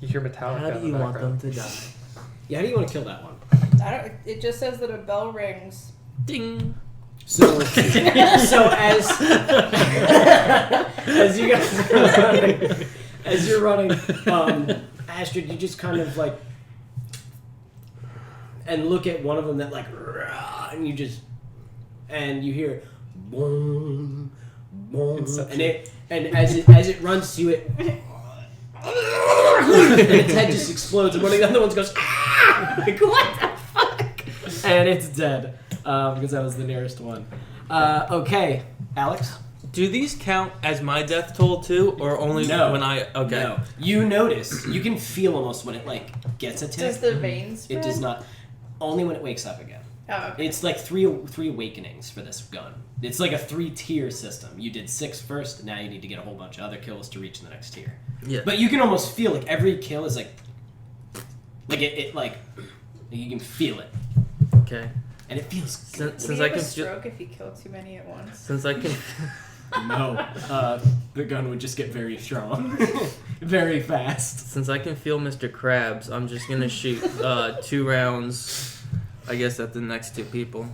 You hear metallic. How do you want them to die? yeah, how do you want to kill that one? I don't. It just says that a bell rings. Ding! So, as you guys are running, Astride, you just kind of like and look at one of them that like, and you hear boom, boom, Inception. and as it runs to it, and its head just explodes, and one of the other ones goes, like what the fuck, and it's dead because that was the nearest one. Okay, Alex. Do these count as my death toll too, or only No. when I? Okay. No. You notice, you can feel almost when it like gets a tick. Does the veins spread? It does not. Only when it wakes up again. Oh, okay. It's like three awakenings for this gun. It's like a 3-tier system. You did 6 first, now you need to get a whole bunch of other kills to reach the next tier. Yeah. But you can almost feel like every kill is like it like you can feel it, Okay. and it feels good. Would Since he I have can a feel, stroke if you kill too many at once? since I can, No, the gun would just get very strong, very fast. since I can feel Mr. Krabs, I'm just gonna shoot 2 rounds. I guess at the next 2 people.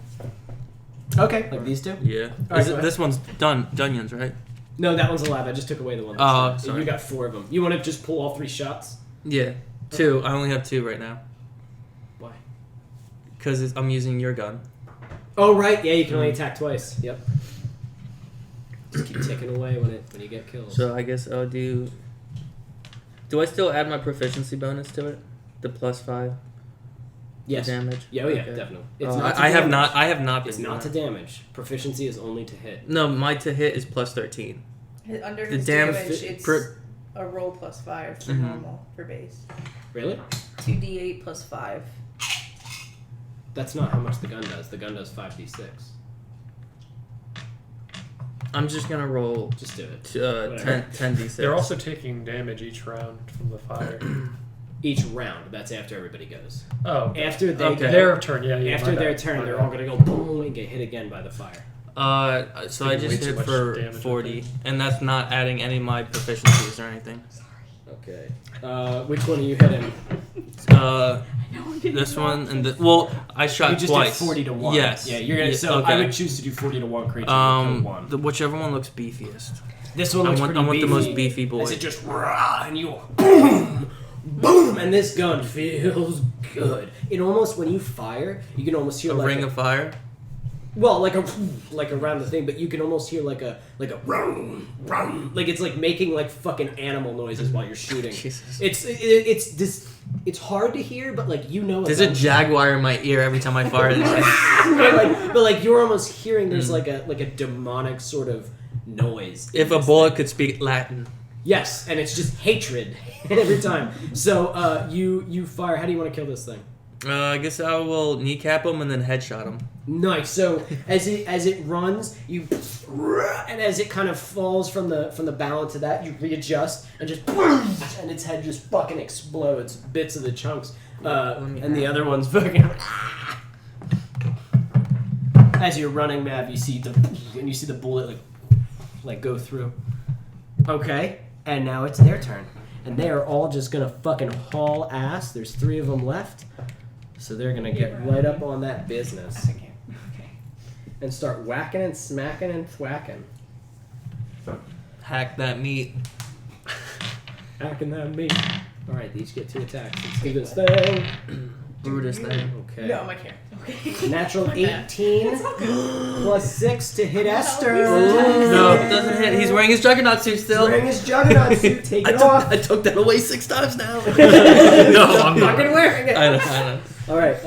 Okay, like these two. Yeah. All right, Is go it, this one's done. Dungeons, right? No, that one's alive. I just took away the one. Oh, That's dead. sorry. You got 4 of them. You want to just pull all 3 shots? Yeah. 2. I only have 2 right now. Why? Because I'm using your gun. Oh right, yeah, you can only attack twice. Yep. Just keep ticking away when you get kills. So I guess I'll do. Do I still add my proficiency bonus to it? The +5 yes. to damage. Yeah, oh yeah, Okay. definitely. It's not. To I have damage. not. I have not been. It's doing not to that. damage. Proficiency is only to hit. No, my to hit is +13. Under The his damn damage, fi- it's per- a roll +5 for Mhm. normal for base. Really? 2d8 +5. That's not how much the gun does. The gun does 5d6. I'm just gonna roll Just do it. 10d6. They're also taking damage each round from the fire. Each round. That's after everybody goes. Oh, After they Okay. go, their turn. Yeah, yeah. after my their bad, turn, my they're bad. all gonna go boom and get hit again by the fire. So I Taking way just too hit much for damage, I 40, think. and that's not adding any of my proficiencies or anything. Okay. Which one are you hitting? This one and I shot You just twice. did 40 to 1. Yes. Yeah, you're gonna. Yeah, So okay. I would choose to do 40 to 1 creature. Kill one. Whichever one looks beefiest. This one looks pretty I want beefy. the most beefy boy. As it just and you boom, boom, and this gun feels good. It almost when you fire, you can almost hear A like ring of fire. well, like around the thing, but you can almost hear like a rum, rum, like it's like making like fucking animal noises while you're shooting. Jesus. It's this. It's hard to hear, but like you know. There's a jaguar in my ear every time I fire. but like you're almost hearing. There's like a demonic sort of noise. in If a this bullet thing. could speak Latin. Yes, and it's just hatred every time. So you fire. How do you want to kill this thing? I guess I will kneecap him and then headshot him. Nice. So as it runs, you and as it kind of falls from the balance of that, you readjust and just and its head just fucking explodes, bits of the chunks, and the other one's fucking. As you're running, Mav, you see the bullet like go through. Okay, and now it's their turn. and they are all just gonna fucking haul ass. There's 3 of them left, so they're gonna get right up on that business Okay. and start whacking and smacking and thwacking. Hack that meat. Hacking that meat. All right, these get 2 attacks. Let's do this thing. Brutus thing. Okay. No, I can't. Okay. Natural My bad. 18 plus 6 to hit Esther. No, it doesn't hit. He's wearing his juggernaut suit still. Wearing his juggernaut suit. Take it off. I took that away 6 times now. No, I'm not. Fucking wearing it. I know. All right.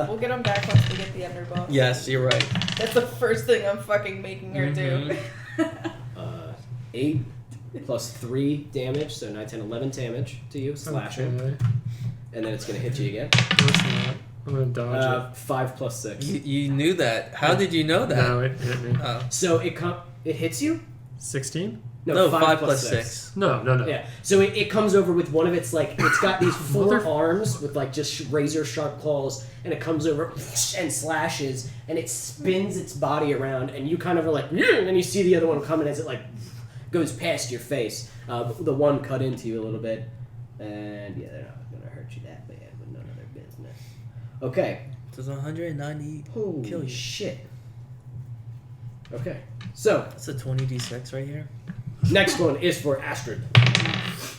We'll get him back once we get the underboss. Yes, you're right. That's the first thing I'm fucking making her do. 8 plus 3 damage, so 9, 10, 11 damage to you, slashing. Okay. And then it's going to hit you again. It's not. I'm gonna dodge 5 plus 6. You knew that. How did you know it. that? No, it hit me. Oh. So it hits you? 16? No, 5 plus 6. No. Yeah. So it comes over with one of its, like, it's got these 4 arms with, like, just razor sharp claws, and it comes over and slashes, and it spins its body around, and you kind of are like, and then you see the other one coming as it, like, goes past your face. The one cut into you a little bit, and yeah, they're not going to hurt you that bad with none of their business. Okay. Does 190 Holy kill you? shit. Okay. So, That's a 20d6 right here. next one is for Astride.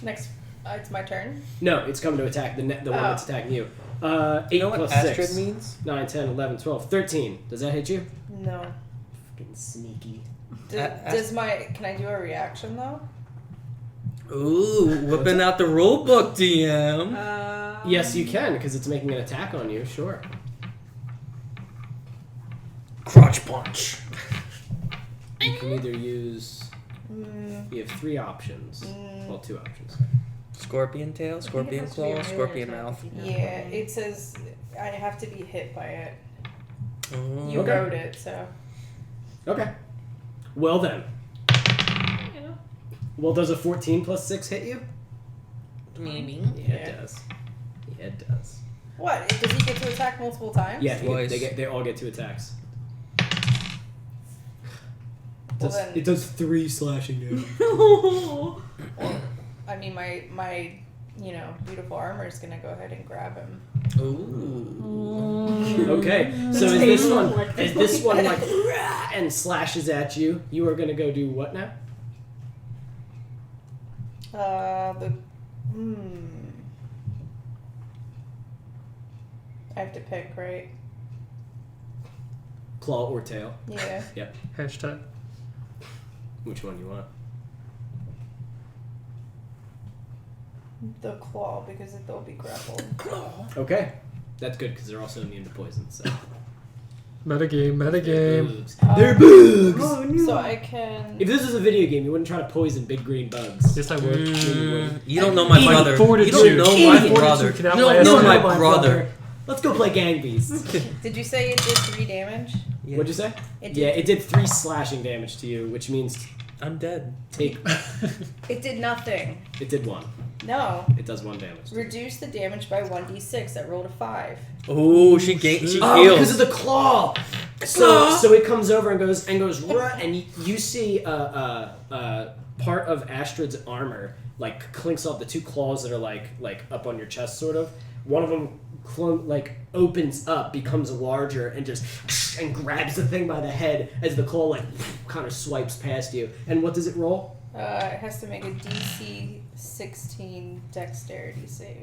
Next, it's my turn. No, it's coming to attack the one that's attacking you. 8 You know what plus Astride 6. means? 9, 10, 11, 12, 13. Does that hit you? No. Fucking sneaky. Can I do a reaction though? Ooh, whipping out the rule book, DM. Yes, you can, because it's making an attack on you, sure. Crotch punch. You can either use... You have 3 options. Well, 2 options. Scorpion tail, scorpion claw, scorpion mouth. Yeah, it says I have to be hit by it. Ooh. You Okay. wrote it, so. Okay. Well then. Well, does a 14 plus 6 hit you? Maybe. Yeah, Yeah. it does. Yeah, it does. What? Does he get to attack multiple times? Yeah, Twice. they all get 2 attacks. Well, then, It does 3 slashing damage. I mean, my beautiful armor is gonna go ahead and grab him. Ooh. Okay, so as this one like and slashes at you, you are gonna go do what now? I have to pick, right? Claw or tail? Yeah. Yep. Hashtag. Which one you want? The claw, because they'll be grappled. Okay, that's good because they're also immune to poison. So Metagame. bugs. They're bugs. So I can. If this was a video game, you wouldn't try to poison big green bugs. Yes, I would. You don't know my Idiot. brother. You Fortitude. don't know my Fortitude brother. can You outlast don't know you. my brother. Let's go play Gang Beasts. Did you say it did 3 damage? Yeah. What'd you say? It did. Yeah, it did 3 slashing damage to you, which means I'm dead. take. It did nothing. It did 1. No. It does 1 damage. Reduce the damage by 1d6. I rolled a 5. Oh, she because heals. of the claw. So it comes over and goes right, and you see part of Astride's armor like clinks off the 2 claws that are like up on your chest, sort of. One of them opens up, becomes larger, and just and grabs the thing by the head as the claw kind of swipes past you. And what does it roll? It has to make a DC 16 dexterity save.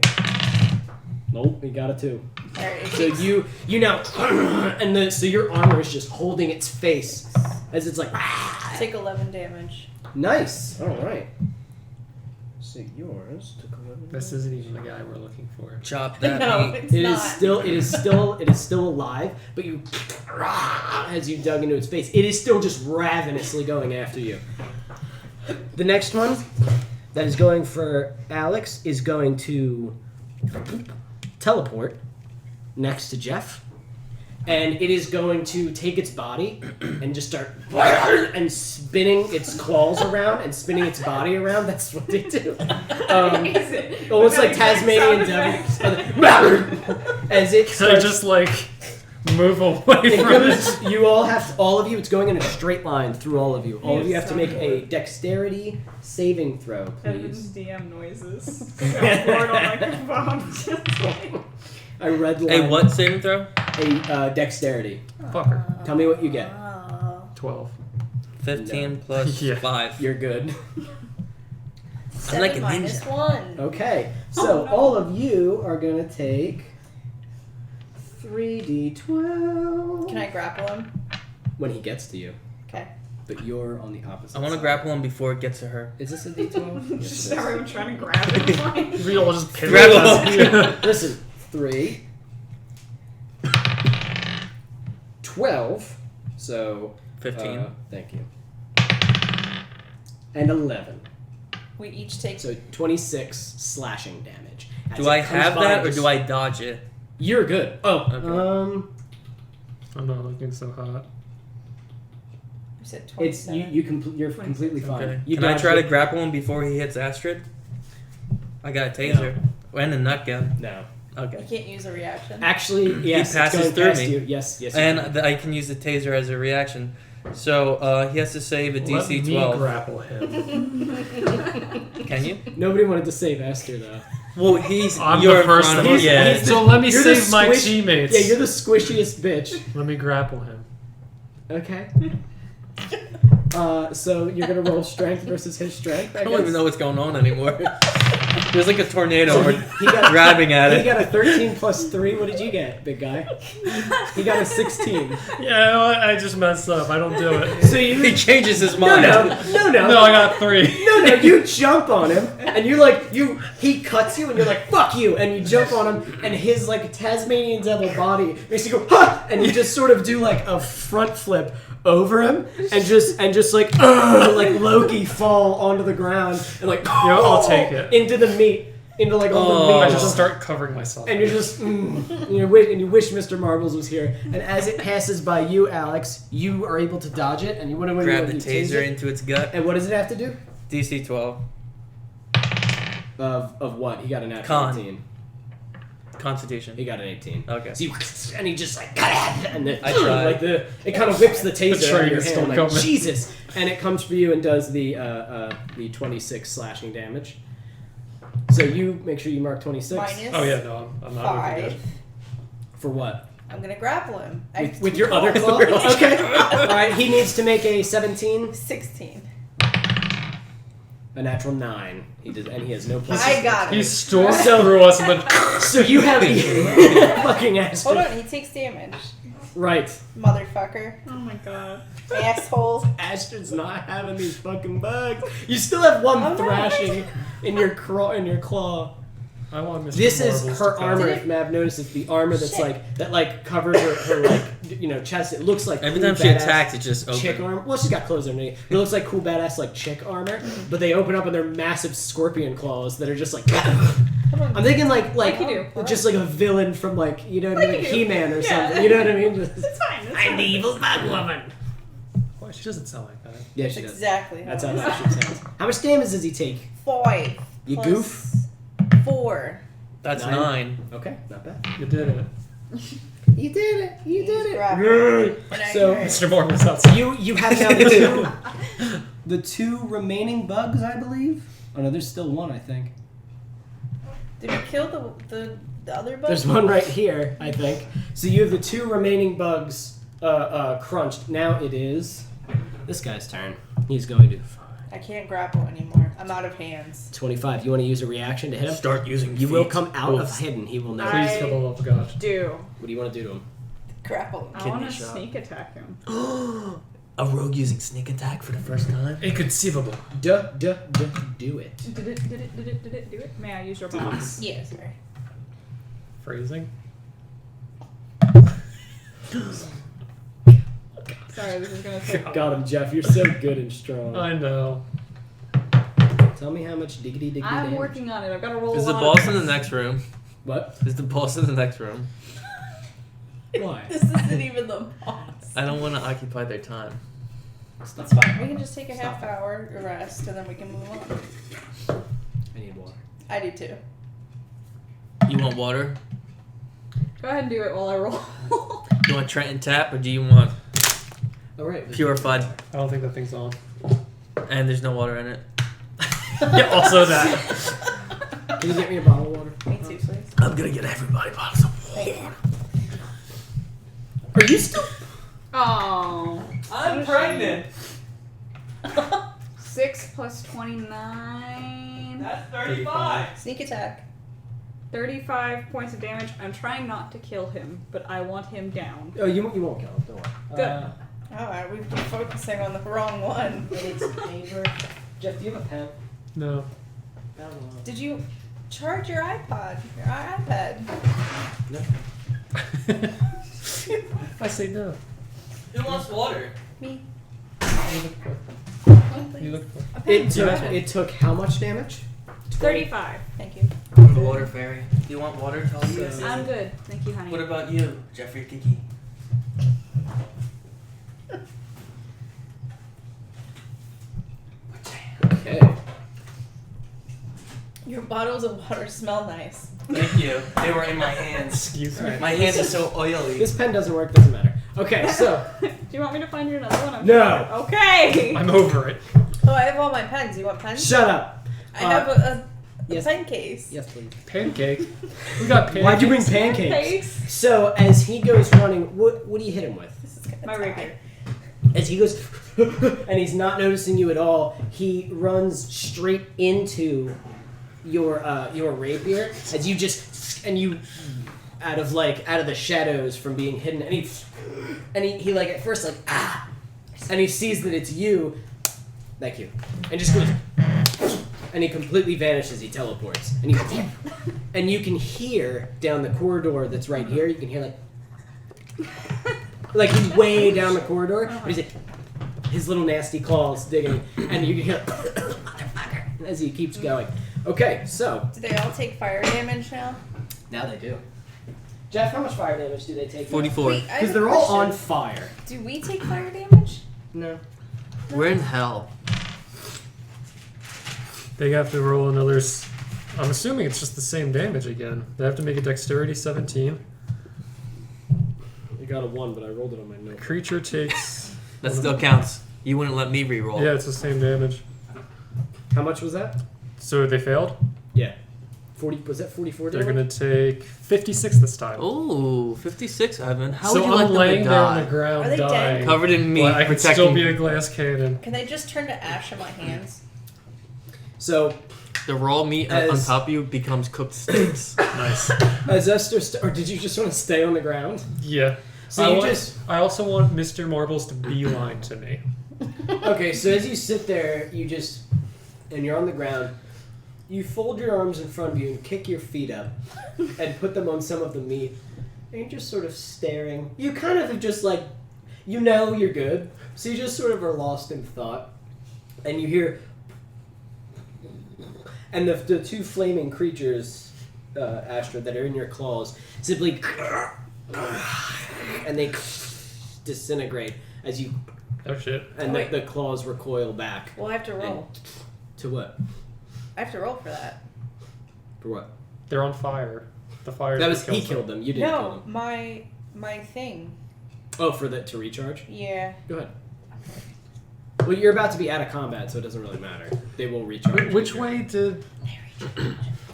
Nope, you got a 2. Alright, So you now, so your armor is just holding its face as it's like. take 11 damage. Nice. All right. So yours took 11. This isn't even the guy we're looking for. Chop that No, meat. it's It not. is still alive, but you, as you dug into its face, it is still just ravenously going after you. The next one that is going for Alex is going to teleport next to Jeff, and it is going to take its body and just start and spinning its claws around and spinning its body around. That's what they do. Almost like Tasmanian devil. As it So starts, just like Move away It from goes, it. you all of you, it's going in a straight line through all of you. All of you have to make a dexterity saving throw, Evan's please. DM noises. Soundboard on microphone. Just like- A red line. Hey, what saving throw? A dexterity. Fucker. Tell me what you get. 12. 15 No. plus Yeah. 5. You're good. I'm like a 7 minus ninja. 1. Okay, so Oh, no. all of you are gonna take 3d12 Can I grapple him? when he gets to you, Okay. but you're on the opposite. I want to side. grapple him before it gets to her. Is this a d12? Yes, Just it is. everyone trying to grab it. We all just pin Grab it. Listen, 3, 12. So 15. thank you. And 11. We each take. So 26 slashing damage. As Do it I comes have by, that or just- do I dodge it? You're good. Oh, Okay. I'm not looking so hot. You said it's 27. you're completely fine. Okay. You Can I dodged try it. to grapple him before he hits Astride? I got a taser. And a nut gun. No. You Okay. can't use a reaction. Actually, yes, passes it's going through past me. you. Yes, yes. you And can. I can use the taser as a reaction. So he has to save a Let DC me 12. grapple him. Can you? Nobody wanted to save Esther though. Well, he's I'm you're the in first front of one. him. Yeah. he's- So let me You're the save my squish- teammates. Yeah, you're the squishiest bitch. Let me grapple him. Okay. So you're gonna roll strength versus his strength. I don't even know what's going on anymore. There's like a tornado. So We're he got grabbing at He it. got a 13 plus 3. What did you get, big guy? He got a 16. Yeah, you know what? I just messed up. I don't do it. So you He changes his no mind. no. No, I got 3. No, you jump on him, and you're like, he cuts you, and you're like, fuck you, and you jump on him, and his, like, Tasmanian devil body makes you go, ha! And you just sort of do, like, a front flip over him, and just like Loki fall onto the ground, and like, I'll take it. into the meat, into, like, all the Oh. meat. I just start covering myself. And you're just, you wish Mr. Marbles was here. And as it passes by you, Alex, you are able to dodge it, and you want to Grab the taser into its gut. And what does it have to do? DC 12. Of what? He got an natural Con. 18. Constitution. He got an 18. Okay. So you, and he just like, and the, I tried. like it kind of whips the taser train out of your is hand, still like coming. Jesus, and it comes for you and does the 26 slashing damage. So you make sure you mark 26 Minus Oh yeah, no, I'm not looking 5. good. for what? I'm gonna grapple him. With your other claw? Okay. All right. He needs to make a 17, 16. a natural 9. He does, and he has no plus. I got He it. stormed So- through us and then So you have fucking ass. Hold on, he takes damage. Right. Motherfucker. Oh my god. Asshole. Astrid's not having these fucking bugs. You still have one I'm not. thrashing in your claw. I want Mr. This is Marbles her to come. armor. Did If Mav notices, the armor that's Shit. like covers her like chest. It looks like Every cool, time she badass attacks, it just chick opens. armor. Well, she's got clothes underneath. It looks like cool badass like chick armor, but they open up and they're massive scorpion claws that are just like. I'm thinking like Like you do. just like a villain from like what I mean, Like like you do. He-Man or Yeah. something. You know what I mean? Just, It's fine. It's I'm fine. the evil bug woman. Why, she doesn't sound like that. Yeah, That's she does. exactly That's how how it that shit sounds. How much damage does he take? 5. You plus goof? 4. That's 9. 9. Okay, not bad. You did it. You did it. You did it. grappled. Yay. And I So hurt. Mr. Marbles outside. you have now the two remaining bugs, I believe. Oh no, there's still one, I think. Did we kill the other bug? There's one right here, I think. So you have the 2 remaining bugs crunched. Now it is this guy's turn. He's going to I can't grapple anymore. I'm out of hands. 25. You want to use a reaction to hit him? Start using You will feet. come out of Oof. hidden. He will know. Please, for the love of God. Do. What do you want to do to him? Grapple. I Kidney want to shot. sneak attack him. A rogue using sneak attack for the first time? Inconceivable. Do it. Did it? Do it? May I use your box? Yeah, sorry. Phrasing. Sorry, this is gonna take. Got him, Jeff. You're so good and strong. I know. Tell me how much diggity I'm damage. working on it. I've got to roll. Is a the lot boss of in the next room? What? Is the boss in the next room? Why? This isn't even the boss. I don't want to occupy their time. That's fine. We can just take a half hour rest and then we can move on. I need water. I do too. You want water? Go ahead and do it while I roll. You want Trent and Tap, or do you want All right. Purified? I don't think that thing's on. And there's no water in it. Yeah, also that. Can you get me a bottle of water? Me too, please. I'm gonna get everybody bottles of Thank you. water. Are you still? Oh. I'm pregnant. 6 plus 29. That's 35. Sneak attack. 35 points of damage. I'm trying not to kill him, but I want him down. Oh, you won't kill him. Don't worry. Good. Alright, we've been focusing on the wrong one. It's paper. Jeff, do you have a pen? No. Did you charge your iPod? Your iPad? No. I say no. Who wants water? Me. You look for. A pen. It took how much damage? 35. Thank you. I'm the water fairy. Do you want water, Talia? So- I'm good. Thank you, honey. What about you, Jeffrey Kiki? Okay. Your bottles of water smell nice. Thank you. They were in my hands. Excuse me. My hands are so oily. This pen doesn't work. Doesn't matter. Okay, so Do you want me to find you another one? I'm No. sure. Okay. I'm over it. Oh, I have all my pens. You want pens? shut up. I have a yes. pen case. Yes, please. Pancake. We got pancakes. Why'd you bring pancakes? Pancakes. So as he goes running, what do you hit him with? This is gonna My die. rapier. As he goes, and he's not noticing you at all, he runs straight into your rapier as you just out of the shadows from being hidden, and he like at first and he sees that it's you. Thank you, and just goes, and he completely vanishes. He teleports, and you can hear down the corridor that's right here. You can hear like he's way down the corridor. But he's like, his little nasty claws digging, and you can hear motherfucker as he keeps going. Okay, so Do they all take fire damage now? now they do. Jeff, how much fire damage do they take? 44. Wait, I have Because a they're all on question. fire. Do we take fire damage? No. We're in hell. They have to roll another. I'm assuming it's just the same damage again. They have to make a dexterity 17. I got a 1, but I rolled it on my note. Creature takes. That still counts. You wouldn't let me re-roll. Yeah, it's the same damage. How much was that? So they failed. Yeah. 40. Was that 44 They're damage? gonna take 56 this time. Ooh, 56, Ivan. How so would you I'm like them laying to there on die? the ground Are they dead? dying. Covered in meat, But I could protecting. still be a glass cannon. Can they just turn to ash in my hands? So, The raw meat on As- top of you becomes cooked steaks. Nice. as Esther, or did you just want to stay on the ground? Yeah. So I you want- just I also want Mr. Marbles to beeline to me. okay. So as you sit there, and you're on the ground. You fold your arms in front of you and kick your feet up, and put them on some of the meat, and you're just sort of staring. You kind of have just you're good, so you just sort of are lost in thought, and you hear, and the two flaming creatures, Astride, that are in your claws, simply, and they disintegrate as you, Oh shit. and Oh, wait. the claws recoil back. Well, I have to roll. To what? I have to roll for that. For what? They're on fire. The fire. That was he killed them. You didn't kill No, them. my thing. Oh, for that to recharge? Yeah. Go ahead. Well, you're about to be out of combat, so it doesn't really matter. They will recharge. Which way did?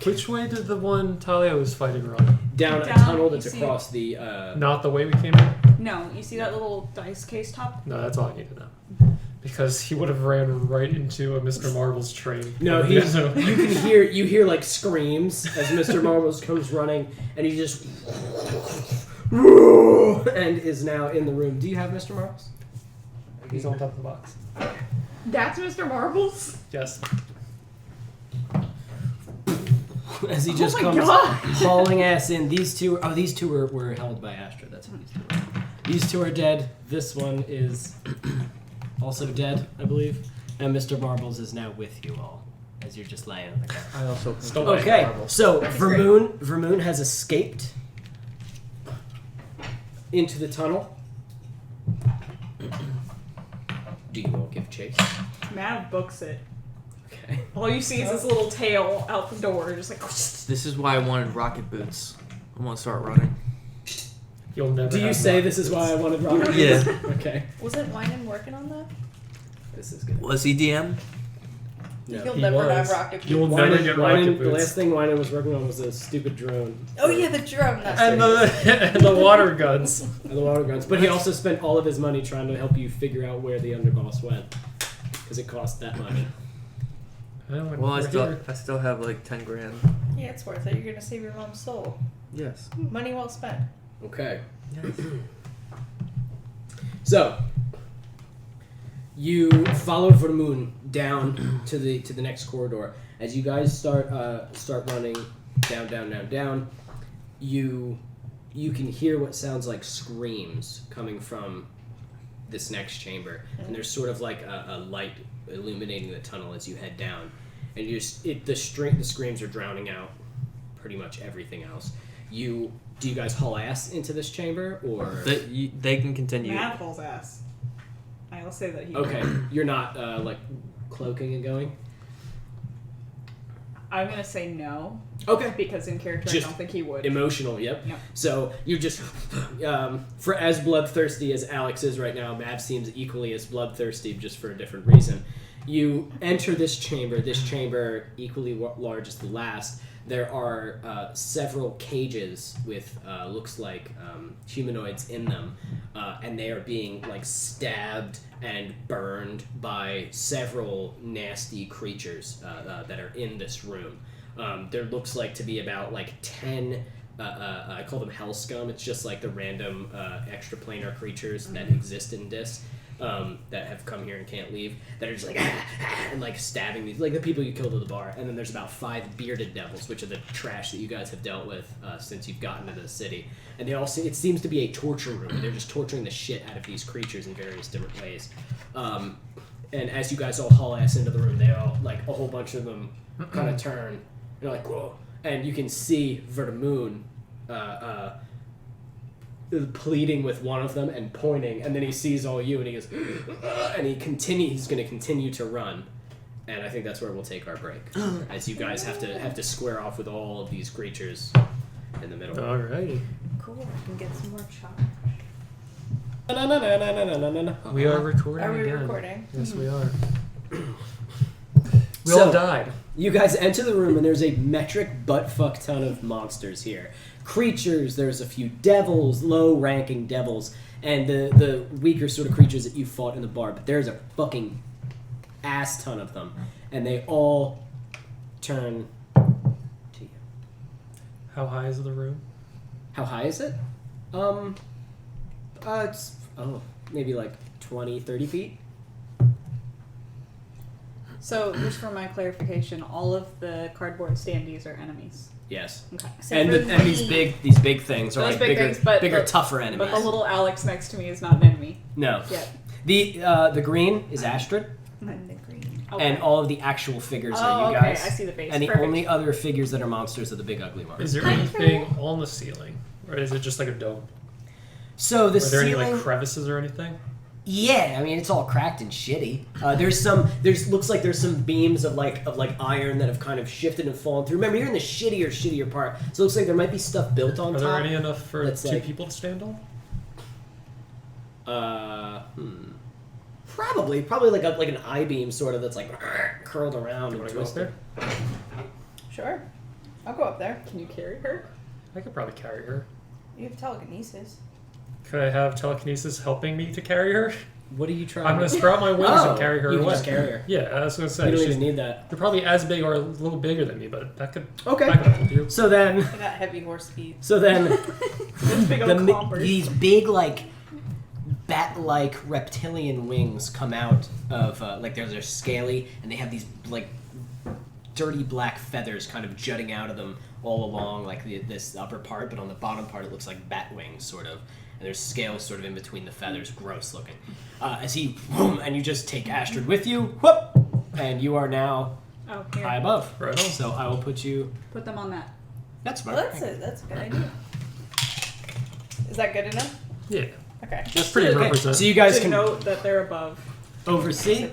Which way did the one Talia was fighting run? Down a Down, tunnel that's you see- across the. Not the way we came in. No, you see that little dice case top? No, that's all I need to know. Because he would have ran right into a Mr. Marbles train. No, Yeah, he's. so- You hear like screams as Mr. Marbles comes running, and he just. And is now in the room. Do you have Mr. Marbles? He's on top of the box. That's Mr. Marbles? Yes. As he just my comes God. hauling ass in. These two were held by Astride. That's what these two were. These two are dead. This one is also dead, I believe. And Mr. Marbles is now with you all as you're just laying on the ground. I also Stole Okay, so That's Vermoon has escaped into the tunnel. Do you all give chase? Mav books it. Okay. All you see is this little tail out the door, just like. This is why I wanted rocket boots. I want to start running. You'll never. Do you have say rocket this is boots. why I wanted rocket Yeah. boots? Okay. Wasn't Wyman working on that? This is good. Was he DM? No. You'll He never was. have rocket boots. You'll never get rocket The boots. last thing Wyman was working on was a stupid drone. Oh yeah, the drone. That's And right. and the water guns. And the water guns. But he also spent all of his money trying to help you figure out where the underboss went. Because it cost that much. Well, I still have like 10 grand. Yeah, it's worth it. You're gonna save your mom's soul. Yes. Money well spent. Okay. Yes. So, you follow Vermoon down to the next corridor. As you guys start running down, you can hear what sounds like screams coming from this next chamber, and there's sort of like a light illuminating the tunnel as you head down, and the screams are drowning out pretty much everything else. Do you guys haul ass into this chamber, or They can continue. Matt hauls ass. I'll say that he. okay? You're not like cloaking and going. I'm gonna say no Okay. because in character Just I don't think he would. Emotional, yep. Yep. So you just, for as bloodthirsty as Alex is right now, Mab seems equally as bloodthirsty, just for a different reason. You enter this chamber equally large as the last. There are several cages with looks like humanoids in them, and they are being like stabbed and burned by several nasty creatures that are in this room. There looks like to be about like 10, I call them hell scum. It's just like the random extraplanar creatures that exist in Dis that have come here and can't leave, that are just like and like stabbing these, like the people you killed at the bar. And then there's about 5 bearded devils, which are the trash that you guys have dealt with since you've gotten into the city. And they all it seems to be a torture room, and they're just torturing the shit out of these creatures in various different ways. And as you guys all haul ass into the room, they all, like a whole bunch of them kind of turn. You're like, whoa. And you can see Vermoon pleading with one of them and pointing, and then he sees all you and he goes, and he's going to continue to run. And I think that's where we'll take our break, as you guys have to square off with all of these creatures in the middle. Alrighty. Cool. I can get some more chop. We are recording Are we again. recording? Yes, we are. We So- all died. You guys enter the room, and there's a metric butt-fuck ton of monsters here. Creatures, there's a few devils, low-ranking devils, and the weaker sort of creatures that you fought in the bar. But there's a fucking ass ton of them, and they all turn to you. How high is the room? How high is it? It's maybe like 20, 30 feet. So, just for my clarification, all of the cardboard standees are enemies. Yes. Okay. And, Except for and these big things are Those like big bigger, things, but bigger, the- tougher enemies. But the little Alex next to me is not an enemy No. yet. The green is Astride, I'm the green. Okay. and all of the actual figures Oh, are you okay. guys. I see the face. And the Perfect. only other figures that are monsters are the big ugly ones. Is there anything on the ceiling, or is it just like a dome? So the Are there ceiling, any like crevices or anything? yeah, I mean it's all cracked and shitty. Looks like there's some beams of iron that have kind of shifted and fallen through. Remember, you're in the shittier part, so it looks like there might be stuff built on Are top. there any enough for that's 2 like- people to stand on? Probably like an I-beam sort of that's like curled around Do you and want to go up twisted. there? Sure. I'll go up there. Can you carry her? I could probably carry her. You have telekinesis. Could I have telekinesis helping me to carry her? What are you trying? I'm gonna sprout my wings and carry her you away. can just carry her. Yeah, I was gonna You say don't she's, even need that. they're probably as big or a little bigger than me, but that could. Okay. I could help you. So then, I got heavy horse speed. Those big old clompers. these big like bat-like reptilian wings come out of they're scaly, and they have these like dirty black feathers kind of jutting out of them all along this upper part, but on the bottom part it looks like bat wings sort of, and there's scales sort of in between the feathers, gross looking. As he whoom, and you just take Astride with you, whoop, and you are now Oh, here. high above. Right on. So I will put you. Put them on that. That's smart. Well, that's a good idea. Is that good enough? Yeah, Okay. that's pretty Okay, representative. so you guys to can note that they're above. oversee.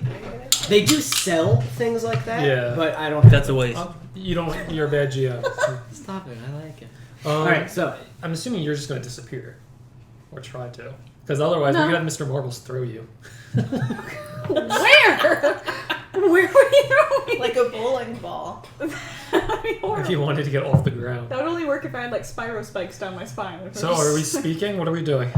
They do sell things like that, Yeah. but I don't. That's a waste. You don't. You're a bad GM. Stop it! I like it. All All right, so I'm assuming you're just gonna disappear. Or try to. Because otherwise, No. we could have Mr. Marbles throw you. Where? Where were you throwing? Like a bowling ball. That'd be horrible. If you wanted to get off the ground. That would only work if I had like Spyro spikes down my spine. So, are we speaking? What are we doing?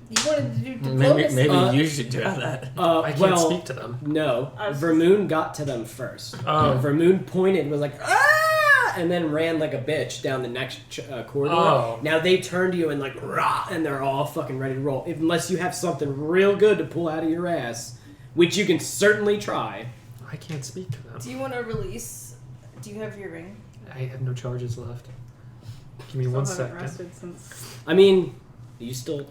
You wanted to do Maybe, diplomacy. you should do that. I can't speak to them. No. I was- Vermoon got to them first. Oh. Vermoon pointed, was like, ah! And then ran like a bitch down the next corridor. Oh. Now they turn to you and like, rah! And they're all fucking ready to roll. Unless you have something real good to pull out of your ass, which you can certainly try. I can't speak to them. Do you want to release? Do you have your ring? I have no charges left. Give me Still 1 haven't second. rested since. I mean, you still...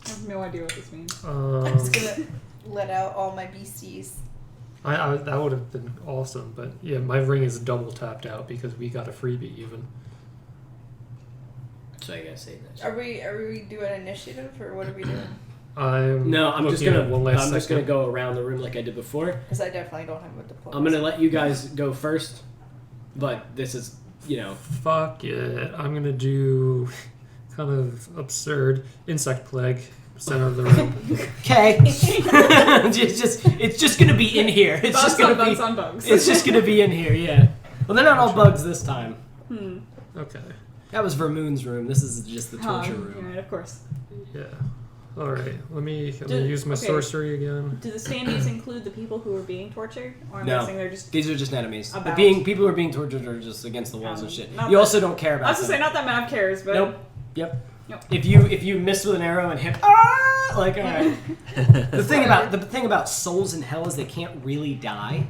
I have no idea what this means. I was gonna let out all my beasties. That would have been awesome, but yeah, my ring is double tapped out because we got a freebie even. So I gotta say that. Are we doing initiative or what are we doing? I'm I'm just looking gonna at one last I'm just gonna second. go around the room like I did before. Because I definitely don't have a diplomacy. I'm gonna let you guys go first, but this is, Fuck it. I'm gonna do kind of absurd insect plague, center of the room. okay. It's just gonna be in here. It's Bugs just gonna on bugs be on bugs. it's just gonna be in here. Yeah. Well, they're not all bugs this time. Okay. That was Vermoon's room. This is just the torture room. Right, of course. Yeah. All right. Let me Do- use my okay. sorcery again. Do the standees include the people who are being tortured, or am I No. guessing they're just? These are just enemies. About. People who are being tortured are just against the walls and shit. Not You that- also don't care I about was gonna say them. not that Mav cares, but Nope. Yep. Nope. If you miss with an arrow and hit, like all right. The thing about souls in hell is they can't really die.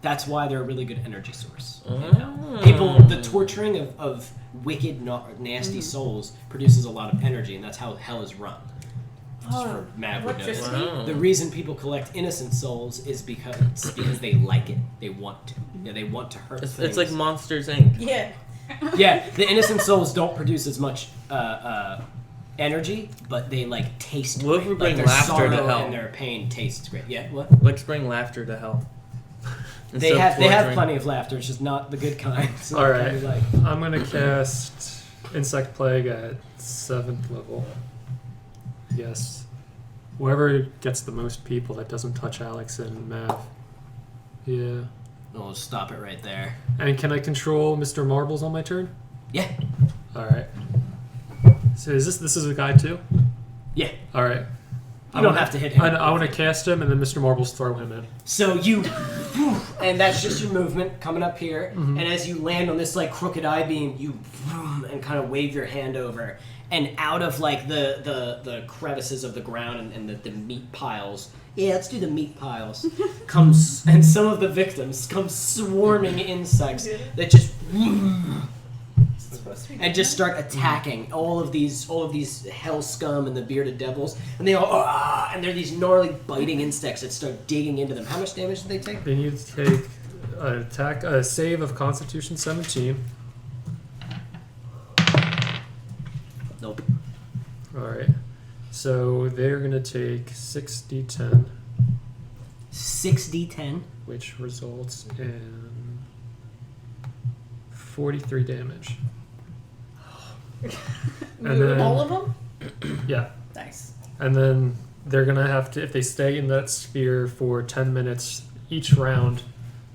That's why they're a really good energy source. In hell. People, the torturing of wicked, nasty souls produces a lot of energy, and that's how hell is run. Just for Mav would know this. Wow. The reason people collect innocent souls is because they like it. They want to. Yeah, they want to hurt It's things. like Monsters Inc. Yeah. Yeah, the innocent souls don't produce as much energy, but they like taste. What if great. we bring like, their laughter to sorrow hell? and their pain tastes great. Yeah, what? Let's bring laughter to hell. They have plenty of laughter. It's just not the good kind. So All right. we like. I'm gonna cast insect plague at 7th level. Yes. Whoever gets the most people that doesn't touch Alex and Mav. Yeah. We'll stop it right there. And can I control Mr. Marbles on my turn? Yeah. All right. So this is a guy too? Yeah. All right. You don't have to hit him. I want to cast him, and then Mr. Marbles throw him in. So you, and that's just your movement coming up here. And as you land on this like crooked eye beam, you and kind of wave your hand over, and out of like the crevices of the ground and the meat piles. Yeah, let's do the meat piles. Comes and some of the victims come swarming insects that just. And just start attacking all of these hell scum and the bearded devils, and they all and they're these gnarly biting insects that start digging into them. How much damage do they take? They need to take a save of Constitution 17. Nope. All right. So they're gonna take 6d10, 6d10. which results in 43 damage. And then All of them? yeah, Nice. and then they're gonna have to, if they stay in that sphere for 10 minutes each round,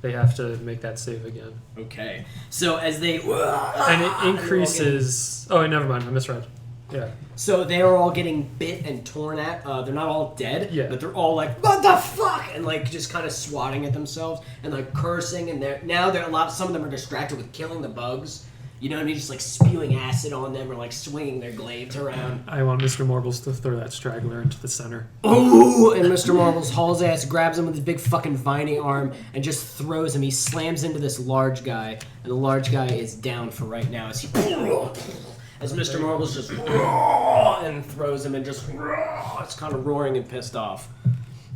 they have to make that save again. Okay. So as they And it increases. Oh, never mind. I misread. Yeah. So they are all getting bit and torn at. They're not all dead, Yeah. but they're all like, "What the fuck?" and like just kind of swatting at themselves and like cursing. And some of them are distracted with killing the bugs. You know what I mean? Just like spewing acid on them or like swinging their glaives around. I want Mr. Marbles to throw that straggler into the center. Ooh! And Mr. Marbles hauls ass, grabs him with his big fucking viney arm, and just throws him. He slams into this large guy, and the large guy is down for right now as Mr. Marbles just and throws him and just it's kind of roaring and pissed off.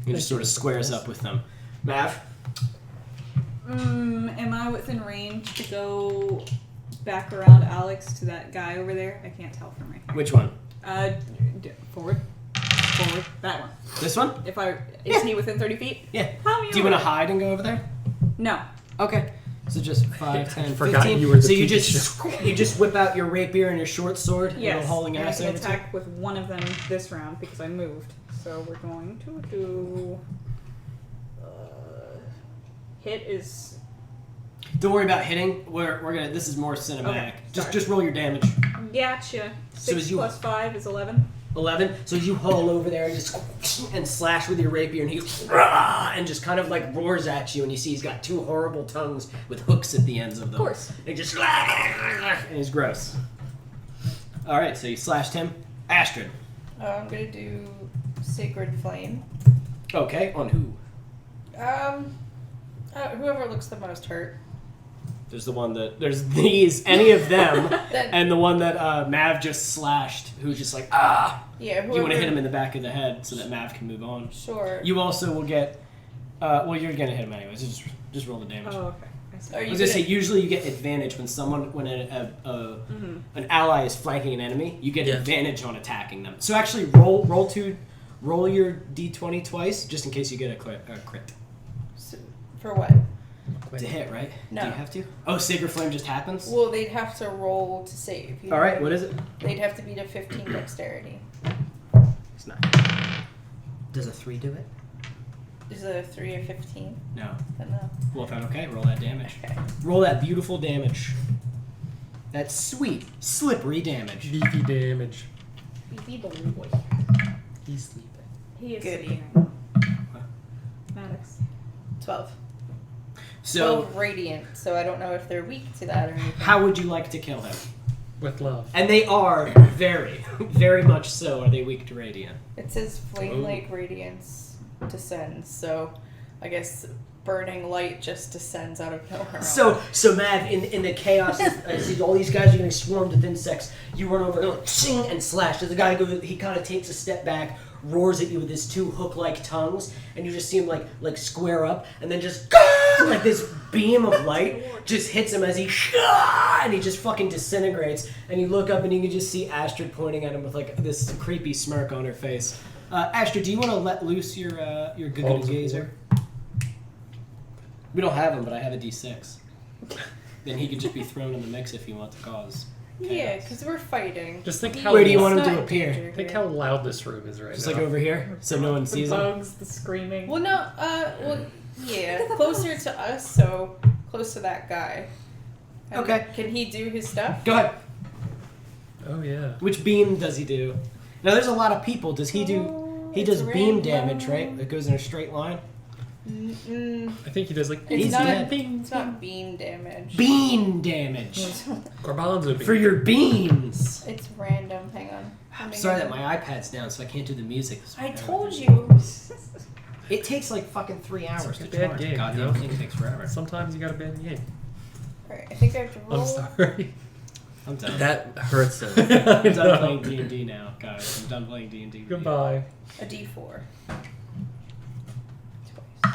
He just sort of squares up with them. Mav? Am I within range to go back around Alex to that guy over there? I can't tell from right here. Which one? Forward, that one. This one? Is he within 30 feet? Yeah. How many? Do you want to hide and go over there? No. Okay. So just 5, 10, Forgot 15. you were the so you teacher. just whip out your rapier and your short sword. Yes. Little hauling And I ass can over to- attack with one of them this round because I moved. So we're going to do. Hit is. Don't worry about hitting. We're gonna. This is more cinematic. Okay, just sorry. roll your damage. Gotcha. So 6 as you- plus 5 is 11. 11. So as you haul over there and just and slash with your rapier, and he "Rah!" and just kind of like roars at you, and you see he's got 2 horrible tongues with hooks at the ends of them. Of course. And he just and he's gross. All right, so you slashed him. Astride. I'm gonna do Sacred Flame. Okay, on who? Whoever looks the most hurt. There's the one that there's these any of them, Then- and the one that Mav just slashed, who's just like Yeah, whoever. You want to hit him in the back of the head so that Mav can move on. Sure. You also will get. Well, you're gonna hit him anyways. So just roll the damage. Oh, okay. I see. Are I you was gonna say gonna- usually you get advantage when an ally is flanking an enemy. You get Yeah. advantage on attacking them. So actually roll your d20 twice just in case you get a crit. For what? To hit, right? No. Do you have to? Oh, Sacred Flame just happens? Well, they'd have to roll to save. All right, what is it? They'd have to beat a 15 dexterity. It's not. Does a 3 do it? Is it a 3 or 15? No. Then no. Well, then okay, roll that damage. Okay. Roll that beautiful damage. That sweet, slippery damage. Beefy damage. Beefy boy. He's sleeping. He is Goody. sleeping. Maddox. 12. So, 12 radiant, so I don't know if they're weak to that or anything. how would you like to kill him? With love. And they are very, very much so. Are they weak to radiant? It says flame like radiance descends, so I guess burning light just descends out of nowhere. So Mav, in the chaos, as all these guys are getting swarmed with insects, you run over, like, ching, and slash. As the guy goes, he kind of takes a step back, roars at you with his 2 hook-like tongues, and you just see him like square up, and then just like this beam of light just hits him as he and he just fucking disintegrates. And you look up and you can just see Astride pointing at him with like this creepy smirk on her face. Astride, do you want to let loose your good gazer? We don't have him, but I have a D6. Then he could just be thrown in the mix if you want to cause chaos. Yeah, because we're fighting. Just think how Where do you want him It's to not appear? danger Think here. how loud this room is right Just now. like over here, so no one The sees him. bugs, the screaming. Well, no, yeah, closer to us, so close to that guy. And Okay. Can he do his stuff? Go ahead. Oh yeah. Which beam does he do? Now there's a lot of people. Does he do? He does It's beam rainbow. damage, right? That goes in a straight line. Mm-mm. I think he does like It's He's not. dead. It's not beam damage. Beam damage Garbanzo beam. for your beams. It's random. Hang on. I'm sorry that my iPad's down, so I can't do the music. I told you. It takes like fucking 3 hours to a bad charge. game, Goddamn you know? thing takes forever. Sometimes you got a bad game. Alright, I think I have to roll. I'm sorry. I'm done. That hurts him. I'm done playing D&D now, guys. I'm done playing D&D. Goodbye. A D4.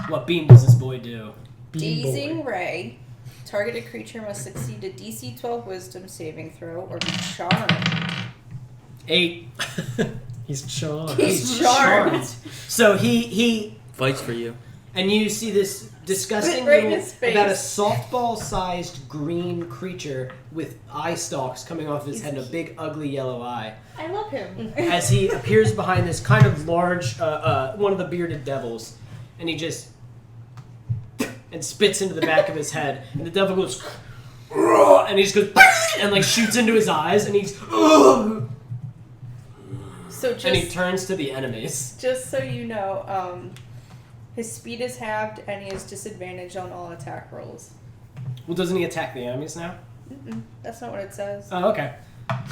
What beam does this boy do? Beam Dazing boy. Ray. Targeted creature must succeed a DC 12 Wisdom saving throw or be charmed. 8. He's charmed. He's charmed. So he Fights for you. and you see this disgusting Spit right in little, his face. about a softball-sized green creature with eye stalks coming off his head and a big ugly yellow eye. I love him. As he appears behind this kind of large, one of the bearded devils, and he just and spits into the back of his head, and the devil goes, and he just goes and like shoots into his eyes, and he's So and he just turns to the enemies. so you know, his speed is halved and he has disadvantage on all attack rolls. Well, doesn't he attack the enemies now? That's not what it says. Oh, okay.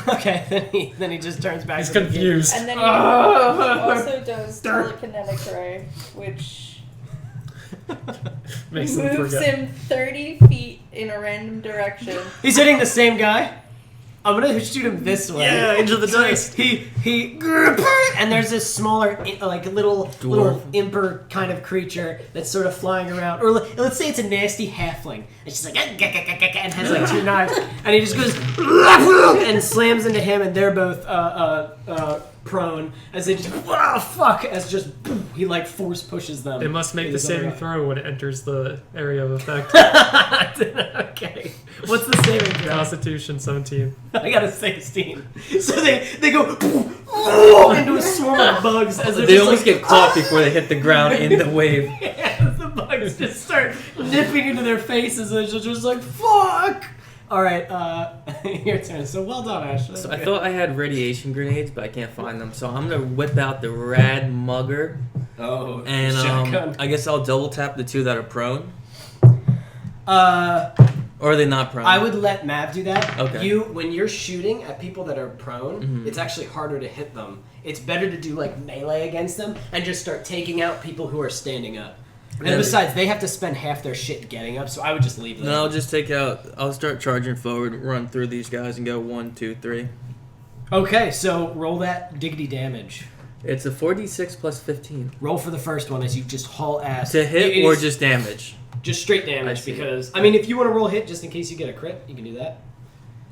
Okay, then he just turns back. He's to the game. confused. And then he also does telekinetic ray, which Makes him moves forget. him 30 feet in a random direction. He's hitting the same guy. I'm gonna shoot him this way. Yeah, into the So dice. He and there's this smaller, like little imper kind of creature that's sort of flying around. Or let's say it's a nasty halfling. It's just like and has like 2 knives, and he just goes and slams into him, and they're both prone as they just fuck as just boom, he like force pushes them. It must make the saving throw when it enters the area of effect. Okay, what's the saving throw? Constitution 17. I got a 16. So they go into a swarm of bugs as They almost get caught before they hit the ground in the wave. Yeah, the bugs just start nipping into their faces and they're just like, fuck! Alright, your turn. So well done, Ashley. So I thought I had radiation grenades, but I can't find them. So I'm gonna whip out the rad mugger, Oh, and shotgun. I guess I'll double tap the two that are prone. Or are they not prone? I would let Mav do that. Okay. When you're shooting at people that are prone, it's actually harder to hit them. It's better to do like melee against them and just start taking out people who are standing up. And besides, they have to spend half their shit getting up, so I would just leave them. Then I'll just I'll start charging forward, run through these guys, and go 1, 2, 3. Okay, so roll that diggity damage. It's a 4d6 plus 15. Roll for the first one as you just haul ass. To hit It or is just damage? just straight I damage see. because, I mean, if you want to roll hit just in case you get a crit, you can do that.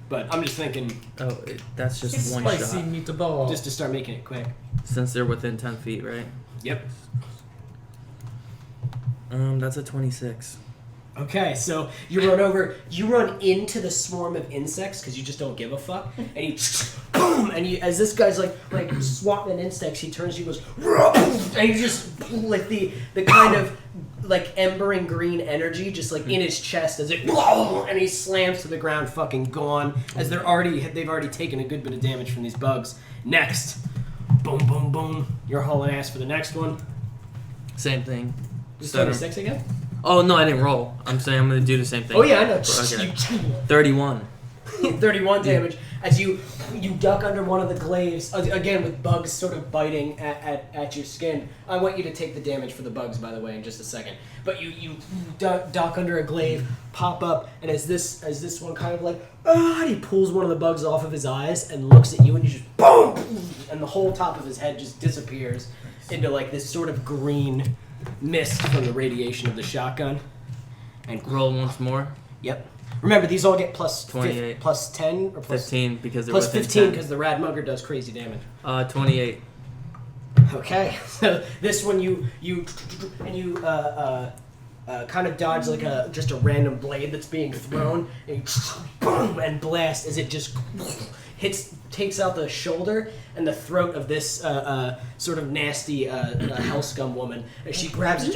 But I'm just thinking Oh, that's just one Spicy shot. meatball. just to start making it quick. Since they're within 10 feet, right? Yep. That's a 26. Okay, so you run into the swarm of insects because you just don't give a fuck, and you, boom, and you, as this guy's like swatting at insects, he turns, he goes, and you just like the kind of like embering green energy just like in his chest as it, and he slams to the ground, fucking gone. As they've already taken a good bit of damage from these bugs. Next, boom, boom, boom. You're hauling ass for the next one. Same thing. Just Seven. 26 again. Oh, no, I didn't roll. I'm saying I'm going to do the same thing. Oh yeah, I know. Okay. 31. 31 damage as you duck under one of the glaives, again with bugs sort of biting at your skin. I want you to take the damage for the bugs, by the way, in just a second. But you duck under a glaive, pop up, and as this one kind of like, he pulls one of the bugs off of his eyes and looks at you, and you just boom, and the whole top of his head just disappears into like this sort of green mist from the radiation of the shotgun. And Roll once more. Yep. Remember, these all get plus 28. plus 10 or plus 15 because they're plus within 15 10. because the rad mugger does crazy damage. 28. Okay, so this one you kind of dodge like just a random blade that's being thrown, and you boom, and blast as it just takes out the shoulder and the throat of this sort of nasty hell scum woman. And she grabs it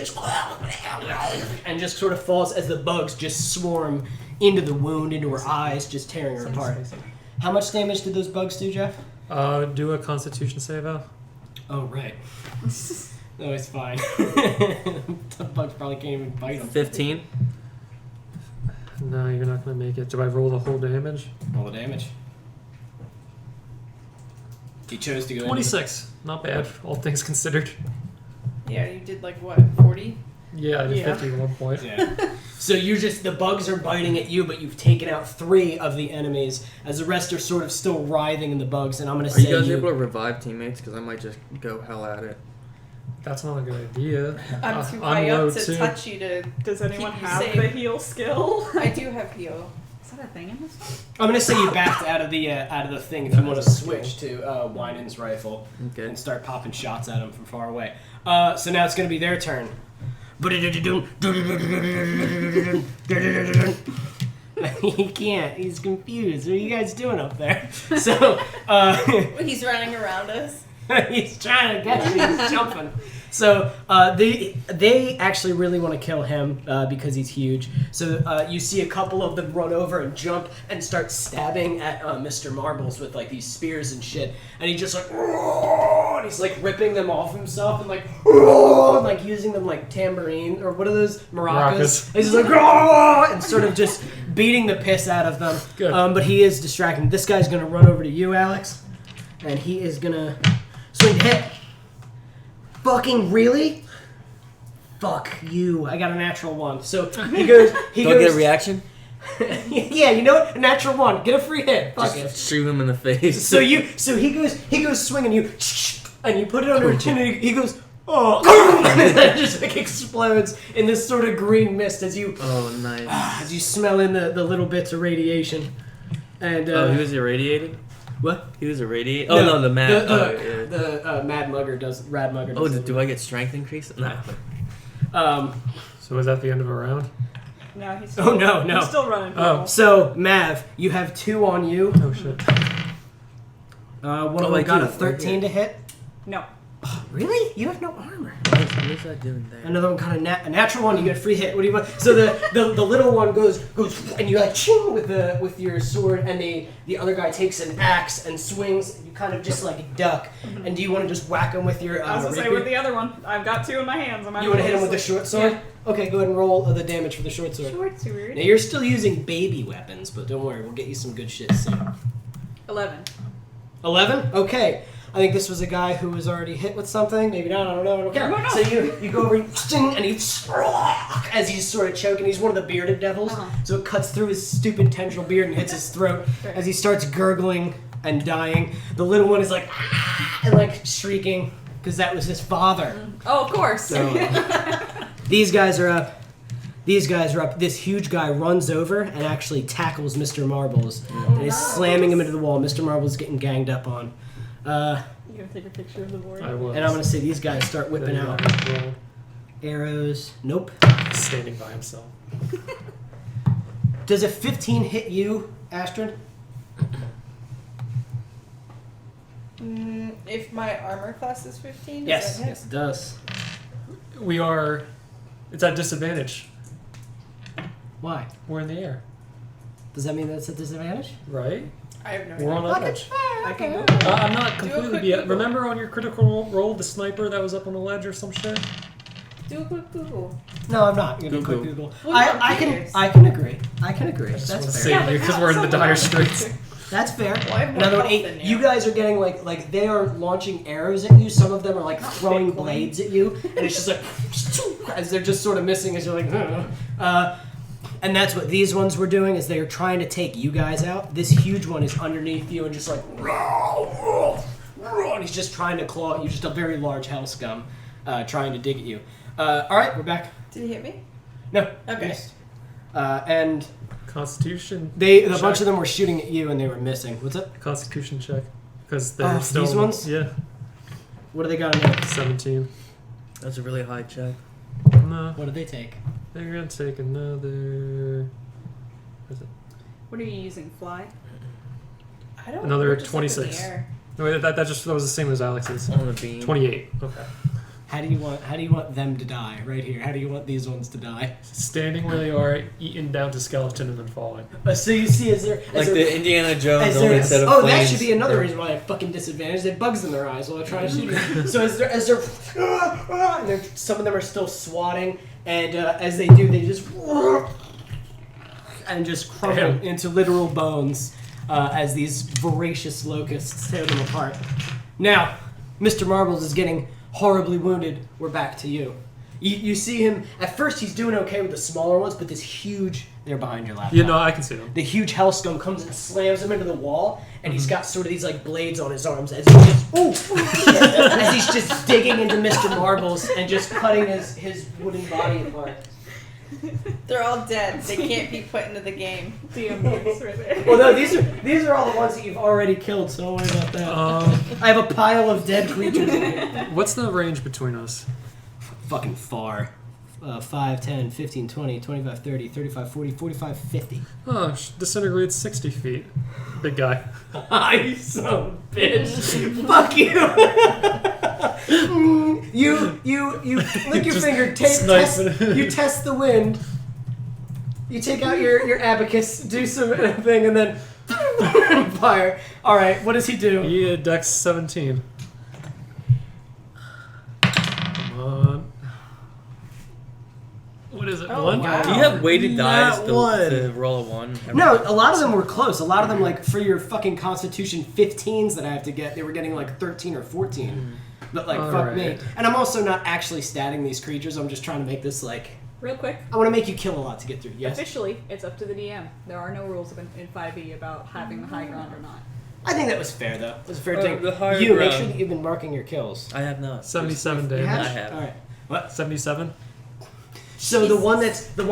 and just sort of falls as the bugs just swarm into the wound, into her eyes, just tearing her apart. How much damage did those bugs do, Jeff? Do a Constitution save out. Oh, right. No, it's fine. The bugs probably can't even bite them. 15. No, you're not going to make it. Do I roll the whole damage? Roll the damage. He chose to go 26. Not bad, all things considered. Yeah, you did like what, 40? Yeah, I did Yeah. 50 at one point. Yeah. So the bugs are biting at you, but you've taken out 3 of the enemies, as the rest are sort of still writhing in the bugs, and I'm going to Are say you guys able to revive teammates? Because I might just go hell at it. That's not a good idea. I'm too I'm high low up to too. touch you to... Does anyone Keep you have safe. the heal skill? I do have heal. Is that a thing in this one? I'm going to say you backed out of the thing if you want to switch to Winan's rifle Okay. and start popping shots at him from far away. So now it's going to be their turn. He can't. He's confused. What are you guys doing up there? So He's running around us. he's trying to get you. He's jumping. So they actually really want to kill him because he's huge. So you see a couple of them run over and jump and start stabbing at Mr. Marbles with like these spears and shit. And he just like, and he's like ripping them off himself and like, and like using them like tambourine or what are those maracas? And he's just like, and sort of just beating the piss out of them. Good. But he is distracting. This guy's gonna run over to you, Alex, and he is gonna swing to hit. Fucking really? Fuck you. I got a natural 1. So he goes. He Do I goes. get a reaction? Yeah, you know what? A natural 1. Get a free hit. Fuck it. Just shoot him in the face. So he goes swinging you, and you put it under his chin, and he goes, oh, and then it just like explodes in this sort of green mist as you Oh, nice. smell in the little bits of radiation. And Oh, he was irradiated? What? He was a radiate. Oh no, the mad. The Mad Mugger does. Rad Mugger. Oh, Does do I get strength increase? No. So is that the end of a round? No, he's still, Oh no. He's still running. Oh. So Mav, you have 2 on you. Oh shit. One of I them got do, a 13 to hit. No. Really? You have no armor. What is that doing there? Another one got a natural one. You get a free hit. What do you want? So the little one goes, and you like ching with your sword, and the other guy takes an axe and swings. And you kind of just like duck. And do you want to just whack him with your? I was gonna say rapier? with the other one. I've got 2 in my hands. You want to hit him with the short sword? Yeah. Okay, go ahead and roll the damage for the short sword. Short sword. Now you're still using baby weapons, but don't worry, we'll get you some good shit soon. 11. 11? Okay. I think this was a guy who was already hit with something. Maybe not. I don't know. I don't care. No, no. So you go over and he as he's sort of choking. He's one of the bearded devils, so it cuts through his stupid tendril beard and hits his throat Right. as he starts gurgling and dying. The little one is like and like shrieking because that was his father. Oh, of course. So these guys are up. This huge guy runs over and actually tackles Mr. Marbles and is slamming him into the wall. Mr. Marbles is getting ganged up on. You gonna take a picture of the board? I was. And I'm gonna say these guys start whipping Then out roll. arrows. Nope. Standing by himself. Does a 15 hit you, Astride? If my armor class is 15, Yes. does that hit? Yes, it does. We are. It's at disadvantage. Why? We're in the air, Does that mean that's a disadvantage? right? I have no We're idea. on a ledge. I can go. I'm not Do a completely. quick Be Google. remember on your critical roll, the sniper that was up on the ledge or some shit? Do a quick Google. No, I'm not. You're gonna Google. quick Google. Well, I'm I can curious. agree. I can agree. I just want to That's save fair. you because we're in the dire straits. That's fair. Well, I have more Another one, health 8. than You guys are getting like they are launching arrows at you. Some of them are like throwing Bitcoin. blades at you, and it's just like as they're just sort of missing as you're like. And that's what these ones were doing is they were trying to take you guys out. This huge one is underneath you and just like and he's just trying to claw at you. Just a very large hell scum trying to dig at you. All right, we're back. Did he hit me? No. Okay. Missed. And Constitution. a check. bunch of them were shooting at you and they were missing. What's up? Constitution check because they're Oh, still these ones? Yeah, What do they got in there? 17. That's a really high check. No, What did they take? they're gonna take another. What is it? What are you using? Fly? I don't Another we're just up in the 26. air. No, wait, that was the same as Alex's. On the beam. 28. Okay. How do you want them to die? Right here. How do you want these ones to die? Standing where they are, eaten down to skeleton, and then falling. So you see, as they're Like the Indiana Jones as only they're, instead of oh, flames. that should be another reason why I have fucking disadvantage. They have bugs in their eyes while they're trying to shoot you. So as they're and some of them are still swatting, and as they do, they just and just crumble Damn. into literal bones as these voracious locusts tear them apart. Now, Mr. Marbles is getting horribly wounded. We're back to you. You see him, at first he's doing okay with the smaller ones, but this huge, they're behind your laptop. Yeah, no, I can see them. The huge hellscum comes and slams him into the wall, and he's got sort of these like blades on his arms as he's just digging into Mr. Marbles and just cutting his wooden body apart. They're all dead. They can't be put into the game. DM points right there. Well, no, these are all the ones that you've already killed, so don't worry about that. I have a pile of dead creatures in here. What's the range between us? Fucking far. 5, 10, 15, 20, 25, 30, 35, 40, 45, 50. Oh, disintegrates 60 feet. Big guy. You son of a bitch. Fuck you. You lick your Just finger, you test the wind. You take out your abacus, do some thing, and then fire. All right, what does he do? Yeah, Dex 17. Come on. What is it? Oh, One? wow. Do you have weighted dice Not one. to roll a 1? No, a lot of them were close. A lot of them, like for your fucking Constitution 15s that I have to get, they were getting like 13 or 14. But like, fuck me. Alright. And I'm also not actually statting these creatures. I'm just trying to make this like. Real quick. I want to make you kill a lot to get through. Yes. Officially, it's up to the DM. There are no rules in 5e about having the high ground or not. I think that was fair, though. It was a fair Oh, thing. the higher You make ground. sure that you've been marking your kills. I have not. 77 You damage. have? I have. All right. What? 77? So the one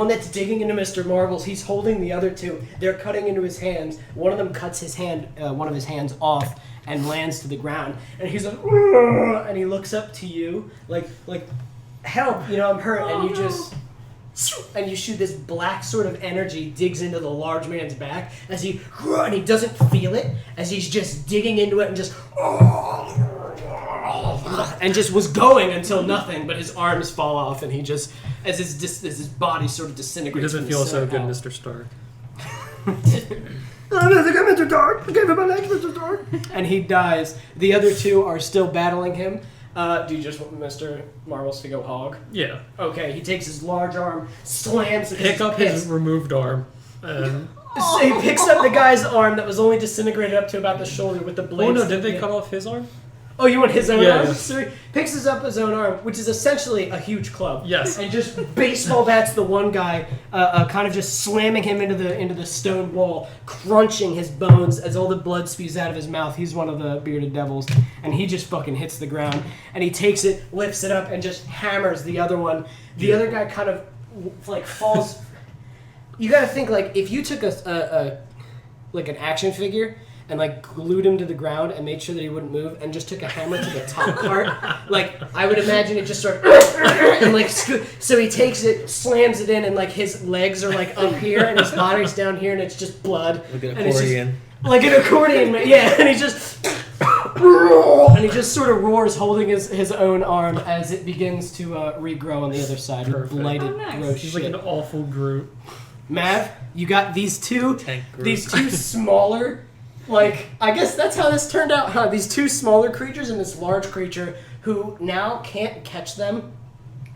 that's digging into Mr. Marbles, he's holding the other two. They're cutting into his hands. One of them cuts his hand, one of his hands off, and lands to the ground. And he's like, "Ugh," and he looks up to you like help, I'm hurt. And you just and you shoot this black sort of energy digs into the large man's back as he doesn't feel it as he's just digging into it and just was going until nothing, but his arms fall off and he just as his body sort of He disintegrates. doesn't feel so good, Mr. Stark. Mr. Dark, give him my legs, Mr. Dark. And he dies. The other two are still battling him. Do you just want Mr. Marbles to go hog? Yeah. Okay, he takes his large arm, slams it. Pick up his removed arm. So he picks up the guy's arm that was only disintegrated up to about the shoulder with the blade. Oh no, did they cut off his arm? Oh, you want his own Yeah, arm? yeah. So he picks up his own arm, which is essentially a huge club. Yes. And just baseball bats the one guy, kind of just slamming him into the stone wall, crunching his bones as all the blood spews out of his mouth. He's one of the bearded devils, and he just fucking hits the ground. And he takes it, lifts it up, and just hammers the other one. The other guy kind of like falls. You gotta think like if you took an action figure and like glued him to the ground and made sure that he wouldn't move and just took a hammer to the top part, like I would imagine it just started and like so he takes it, slams it in, and like his legs are like up here and his body's down here and it's just blood. Like an And it's just- accordion. like an accordion, yeah, and he just sort of roars, holding his own arm as it begins to regrow on the other side with Perfect. blighted, Oh, nice. gross He's shit. like an awful Groot. Mav, you got these two Tank group. these two smaller, like, I guess that's how this turned out, huh? These two smaller creatures and this large creature who now can't catch them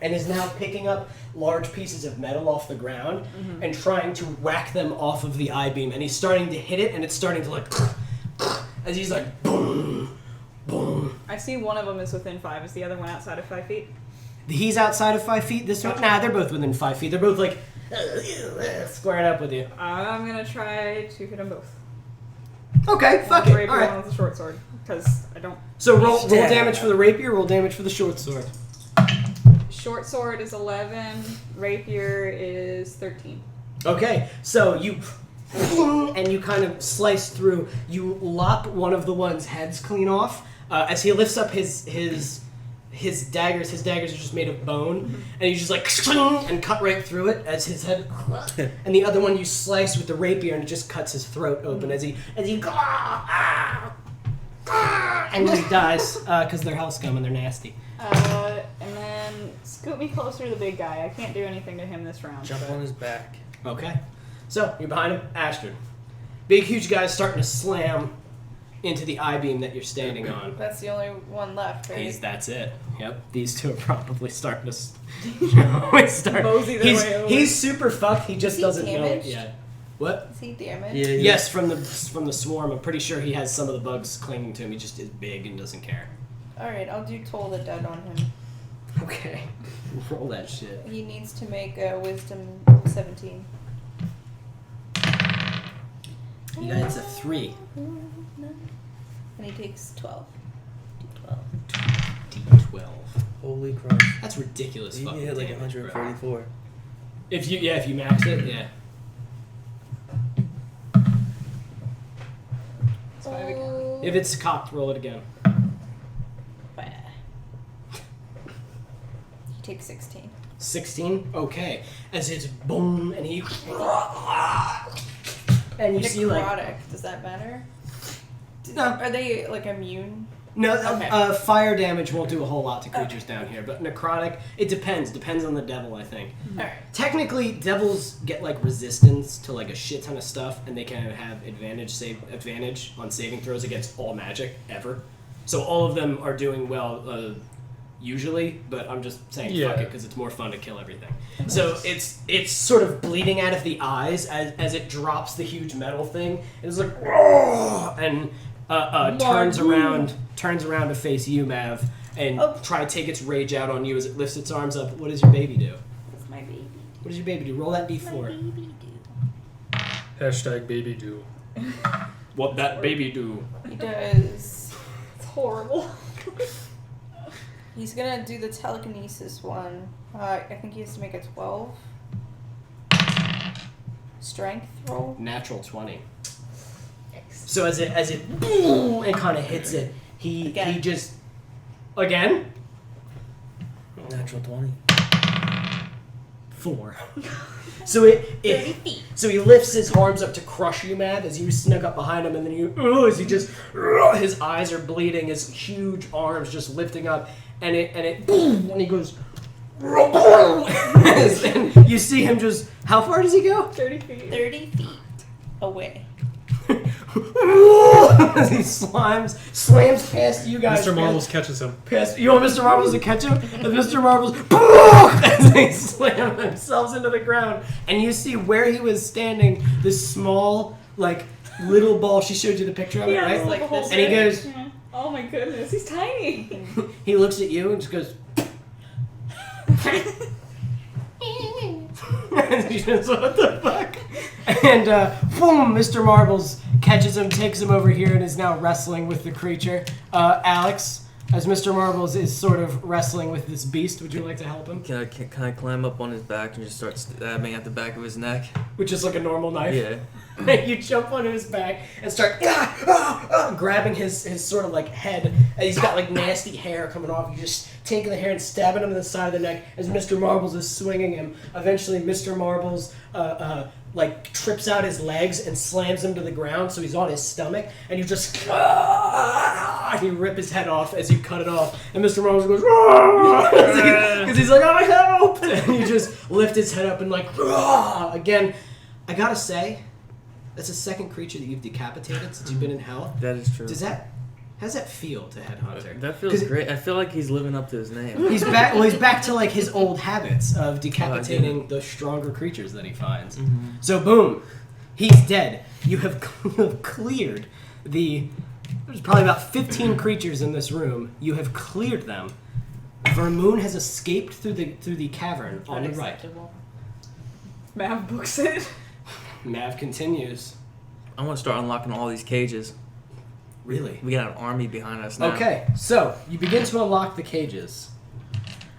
and is now picking up large pieces of metal off the ground and trying to whack them off of the I-beam. And he's starting to hit it, and it's starting to like, as he's like, boom, boom. I see one of them is within 5. Is the other one outside of 5 feet? He's outside of 5 feet. This one, nah, they're both within 5 feet. They're both like, squaring up with you. I'm gonna try to hit them both. Okay, fuck One with the it. rapier, All right. one with the short sword, because I don't. So roll Stab. damage for the rapier, roll damage for the short sword. Short sword is 11. Rapier is 13. Okay, so you and you kind of slice through. You lop one of the one's heads clean off as he lifts up his daggers. His daggers are just made of bone, and you just like and cut right through it as his head. And the other one you slice with the rapier, and it just cuts his throat open as he and he dies because they're hell scum and they're nasty. And then scoot me closer to the big guy. I can't do anything to him this round. Jump on his back. Okay. So, you're behind him, Astride. Big, huge guy's starting to slam into the I-beam that you're standing on. That's the only one left, right? That's it. Yep. These two are probably starting to start. Mosey their way over. He's super fucked. He just Is he doesn't know it damaged? yet. What? Is he damaged? Yeah. Yes, from the swarm. I'm pretty sure he has some of the bugs clinging to him. He just is big and doesn't care. Alright, I'll do Toll the Dead on him. Okay. Roll that shit. He needs to make a Wisdom 17. You got it's a 3. And he takes 12. D12. D12. Holy Christ. That's ridiculous. You Fucking hit like damage, bro. 144. If you max it, yeah. That's why we If it's cocked, roll it again. He takes 16. 16? Okay. As it's boom, and he... And you see, like... Necrotic, does that matter? No. Are they, like, immune? No, Okay. fire damage won't do a whole lot to creatures down here, but necrotic, it depends. Depends on the devil, I think. Alright. Technically, devils get, like, resistance to, like, a shit ton of stuff, and they can have advantage on saving throws against all magic, ever. So all of them are doing well, usually, but I'm just saying fuck Yeah. it, because it's more fun to kill everything. So it's sort of bleeding out of the eyes as it drops the huge metal thing. It's like, and turns around to face you, Mav, and try to take its rage out on you as it lifts its arms up. What does your baby do? That's my baby. What does your baby do? Roll that d4. Baby do. Hashtag baby do. What that baby do? He does. It's horrible. He's gonna do the telekinesis one, I think he has to make a 12 strength roll. Natural 20. So as it boom, and kind of hits it, he just again. Natural 20. 4. So so he lifts his arms up to crush you, Mav, as you snug up behind him, and then as he just his eyes are bleeding, his huge arms just lifting up, and it boom, and he goes. And you see him just. How far does he go? 30 feet. 30 feet away. As he slams past you guys. Mr. Marbles catches him. You want Mr. Marbles to catch him? And Mr. Marbles, as they slam themselves into the ground, and you see where he was standing, this small, like, little ball. She showed you the picture of it, Yeah, right? it's like the whole And he thing. goes, Yeah. Oh my goodness, he's tiny. he looks at you and just goes, and he just, what the fuck? And boom, Mr. Marbles catches him, takes him over here, and is now wrestling with the creature. Alex, as Mr. Marbles is sort of wrestling with this beast, would you like to help him? Can I climb up on his back and just start stabbing at the back of his neck? Which is like a normal knife. Yeah. You jump onto his back and start grabbing his sort of like head. And he's got like nasty hair coming off. You just taking the hair and stabbing him in the side of the neck as Mr. Marbles is swinging him. Eventually, Mr. Marbles like trips out his legs and slams him to the ground, so he's on his stomach. And you just you rip his head off as you cut it off, and Mr. Marbles goes because he's like, "Oh, help!" And you just lift his head up and like again. I gotta say. That's the second creature that you've decapitated since you've been in hell. That is true. How's that feel to Headhunter? That feels great. I feel like he's living up to his name. He's back. Well, he's back to like his old habits of decapitating the stronger creatures that he finds. Mm-hmm. So boom, he's dead. You have cleared the. There's probably about 15 creatures in this room. You have cleared them. Vermoon has escaped through the cavern on the right. Unacceptable. Mav books it. Mav continues. I want to start unlocking all these cages. Really? We got an army behind us now. Okay, so you begin to unlock the cages.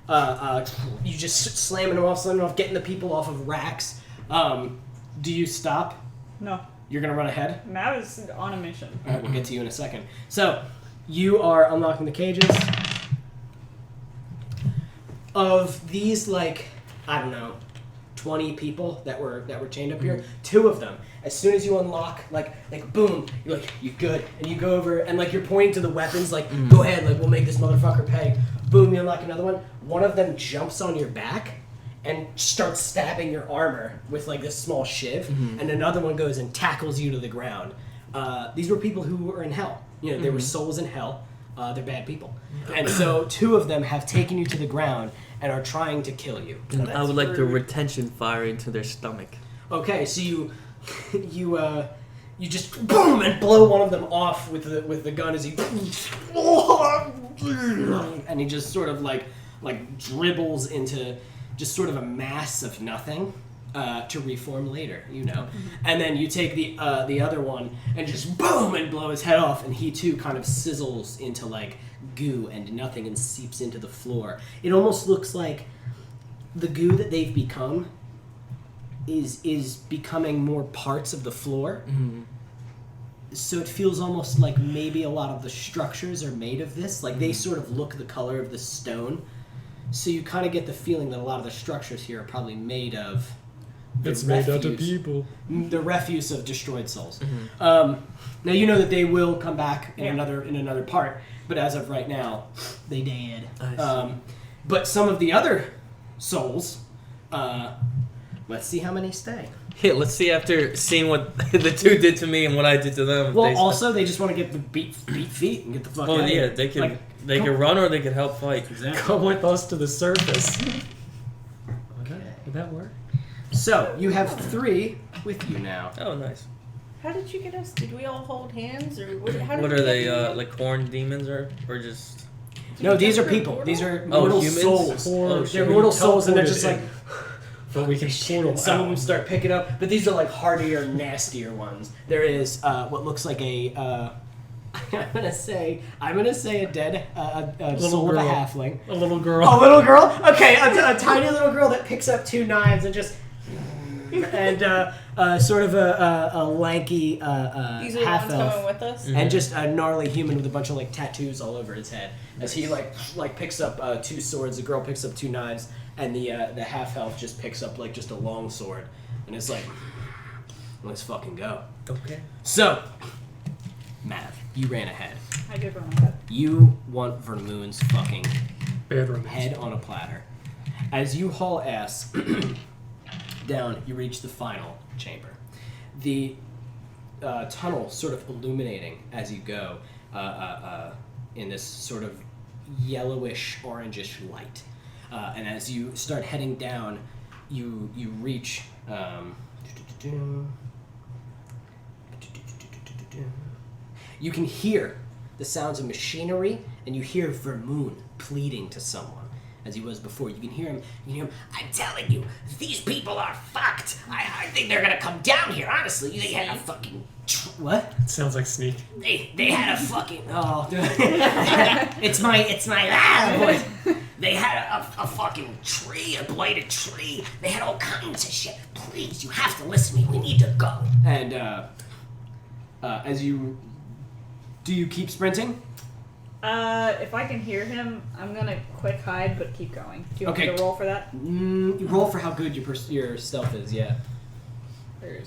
You just slamming them off, getting the people off of racks. Do you stop? No. You're gonna run ahead? Mav is on a mission. All right, we'll get to you in a second. So, you are unlocking the cages. Of these, like, I don't know, 20 people that were chained up here, 2 of them, as soon as you unlock, like boom, you're like, you're good, and you go over and like you're pointing to the weapons, like go ahead, like we'll make this motherfucker pay. Boom, you unlock another one. One of them jumps on your back and starts stabbing your armor with like this small shiv, and another one goes and tackles you to the ground. These were people who were in hell. You know, they were souls in hell. They're bad people, and so 2 of them have taken you to the ground and are trying to kill you. And I would like to retention fire into their stomach. Okay, so you just boom and blow one of them off with the gun as he and he just sort of like dribbles into just sort of a mass of nothing to reform later, you know. And then you take the other one and just boom and blow his head off, and he too kind of sizzles into like goo and nothing and seeps into the floor. It almost looks like the goo that they've become is becoming more parts of the floor. So it feels almost like maybe a lot of the structures are made of this. Like they sort of look the color of the stone. So you kind of get the feeling that a lot of the structures here are probably made of It's made out of people. the refuse of destroyed souls. Now you know that they will come back in another part, but as of right now, they did. But some of the other souls, let's see how many stay. Yeah, let's see after seeing what the 2 did to me and what I did to them. Well, also they just want to get the beat feet and get the fuck out. Well, of yeah, here. they could Like, could run or they could help fight. Exactly. Come with us to the surface. Okay. Would that work? So you have 3 with you now. Oh, nice. How did you get us? Did we all hold hands, or what? How did What we are get they, to- like horned demons or just... No, these are Through a people. portal? These are Oh, mortal humans? souls. Oh, They're shit. mortal souls, and they're just Teleported like. in. But we can portal Some of out. them start picking up, but these are like hardier, nastier ones. There is what looks like a I'm gonna say a dead Little soul girl. of a halfling. A little girl. A little girl? Okay, a tiny little girl that picks up 2 knives and just and sort of a lanky These are the half ones coming elf. with us. And just a gnarly human with a bunch of like tattoos all over his head. As he like picks up 2 swords, the girl picks up 2 knives, and the half elf just picks up like just a long sword, and it's like, let's fucking go. Okay. So, Mav, you ran ahead. I did run ahead. You want Vermoon's fucking Bad romance. head on a platter. As you haul ass down, you reach the final chamber. The tunnel sort of illuminating as you go in this sort of yellowish, orangish light. And as you start heading down, you reach... you can hear the sounds of machinery, and you hear Vermoon pleading to someone. As he was before, you can hear him. I'm telling you, these people are fucked. I think they're gonna come down here. Honestly, they had a fucking what? Sounds like Sneak. They had a fucking it's my voice. They had a fucking tree, a blighted tree. They had all kinds of shit. Please, you have to listen to me. We need to go. And as you do, you keep sprinting. If I can hear him, I'm gonna quick hide, but keep going. Do you want me Okay. to roll for that? You roll for how good your stealth is, yeah. Where's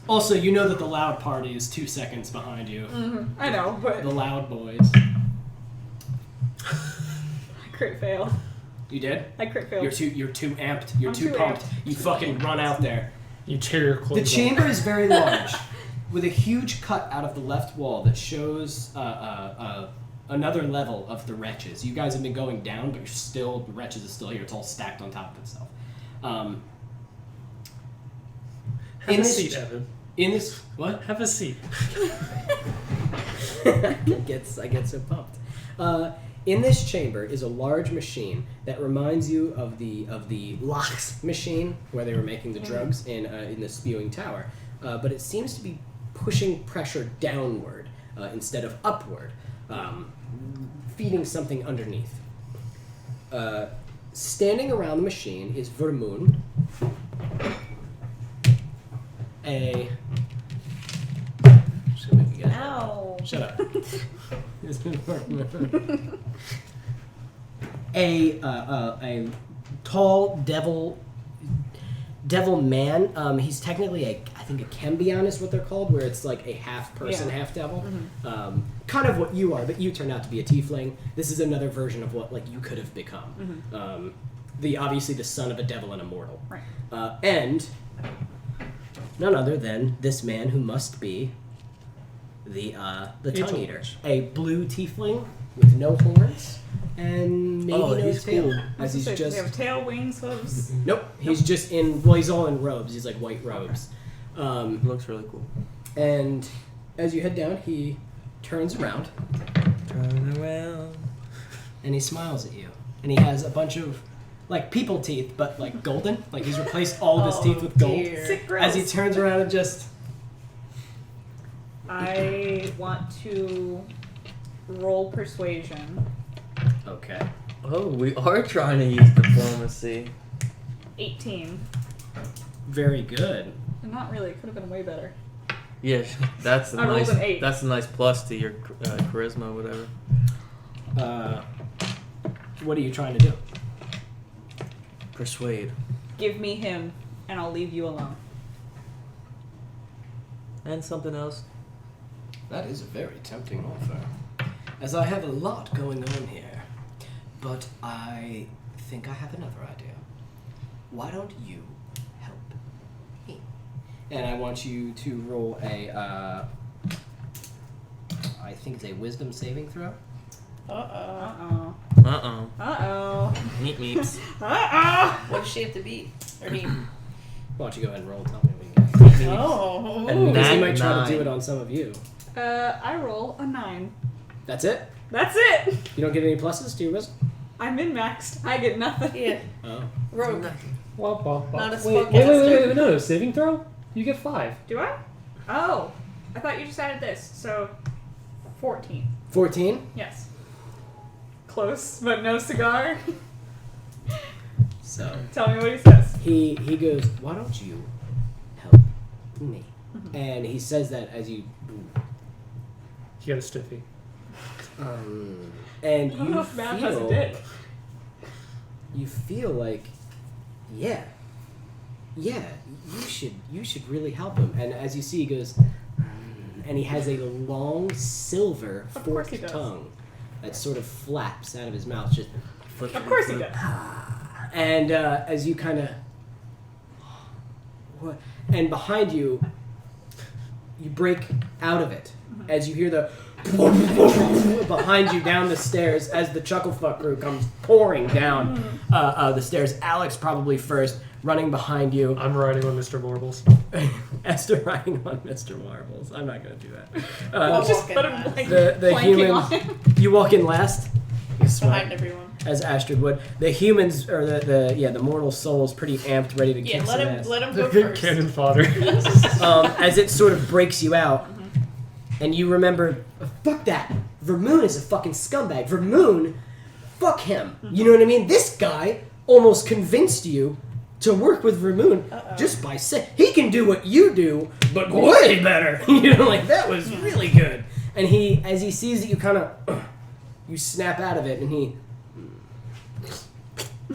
Also, you know that the loud party is 2 seconds behind you. Mm-hmm. I know, but The loud boys. crit fail. You did? I crit fail. You're too amped. You're I'm too too pumped. amped. You fucking run out there. You tear your clothes The chamber is very large, with a huge cut out of the left wall that shows another level of the wretches. You guys have been going down, but the wretches is still here. It's all stacked on top of itself. Have a seat, Evan. In this, what? Have a seat. I get so pumped. In this chamber is a large machine that reminds you of the Lox machine where they were making the drugs in the spewing tower, but it seems to be pushing pressure downward instead of upward, feeding something underneath. Standing around the machine is Vermoon, Just gonna make you guys- Ow. Shut up. a tall devil man. He's technically I think a Kembion is what they're called, where it's like a half person, Yeah. half devil. Mm-hmm. Kind of what you are, but you turned out to be a Tiefling. This is another version of what like you could have become. Mm-hmm. Obviously the son of a devil and a mortal. Right. And none other than this man who must be the Tongue Eater, a blue Tiefling with no horns and maybe no he's tail. cool. As he's Does he just have tail, wings, hooves? nope, he's just he's all in robes. He's like white robes. Looks really cool. And as you head down, he turns around Turn around. and he smiles at you, and he has a bunch of like people teeth, but like golden. Like he's replaced all of his teeth with gold. Dear. Sick gross. As he turns around and just I want to roll persuasion. okay. Oh, we are trying to use diplomacy. 18. Very good. Not really. It could have been way better. Yeah, that's a I rolled nice. an 8. That's a nice plus to your charisma, or whatever. What are you trying to do? Persuade. Give me him, and I'll leave you alone. And something else. That is a very tempting offer, as I have a lot going on here. But I think I have another idea. Why don't you help me? And I want you to roll I think it's a wisdom saving throw. Uh-oh. Uh-oh. Uh-oh. Meep meeps. Uh-oh. What does she have to beat? Or do you... Why don't you go ahead and roll? Tell me what you get. Oh. Because he Nat might try to 9. do it on some of you. I roll a 9. That's it? That's it! You don't get any pluses to your wisdom? I'm min-maxed. I get nothing. Yeah. Oh. Rogue. Wop, wop, wop. Not a Wait, spellcaster. no, saving throw? You get 5. Do I? Oh. I thought you just added this, so... 14. 14. Yes. Close, but no cigar. So Tell me what he says. He goes, why don't you help me? And he says that as you, You got a stiffy. and I don't know you if Matt has a feel, dick. you feel like, yeah, you should really help him. And as you see, he goes, and he has a long silver Of course he forked does. tongue that sort of flaps out of his mouth, just. Of course he does. And as you kind of, and behind you, you break out of it as you hear the behind you down the stairs as the Chucklefuck crew comes pouring down the stairs. Alex probably first, running behind you. I'm riding on Mr. Marbles. Esther riding on Mr. Marbles. I'm not gonna do that. I'll Just walk put in him last. like the planking human. on him. You walk in last. You sweat. Behind everyone. As Astride would. The humans, or the mortal soul is pretty amped, ready to Yeah, kick some ass. let him The go good first. cannon fodder. As it sort of breaks you out, and you remember, fuck that. Vermoon is a fucking scumbag. Vermoon, fuck him. You know what I mean? This guy almost convinced you to work with Vermoon just by saying he can do what you do, but way better. You know, like that was really good. And he, as he sees that you kind of, you snap out of it, and he.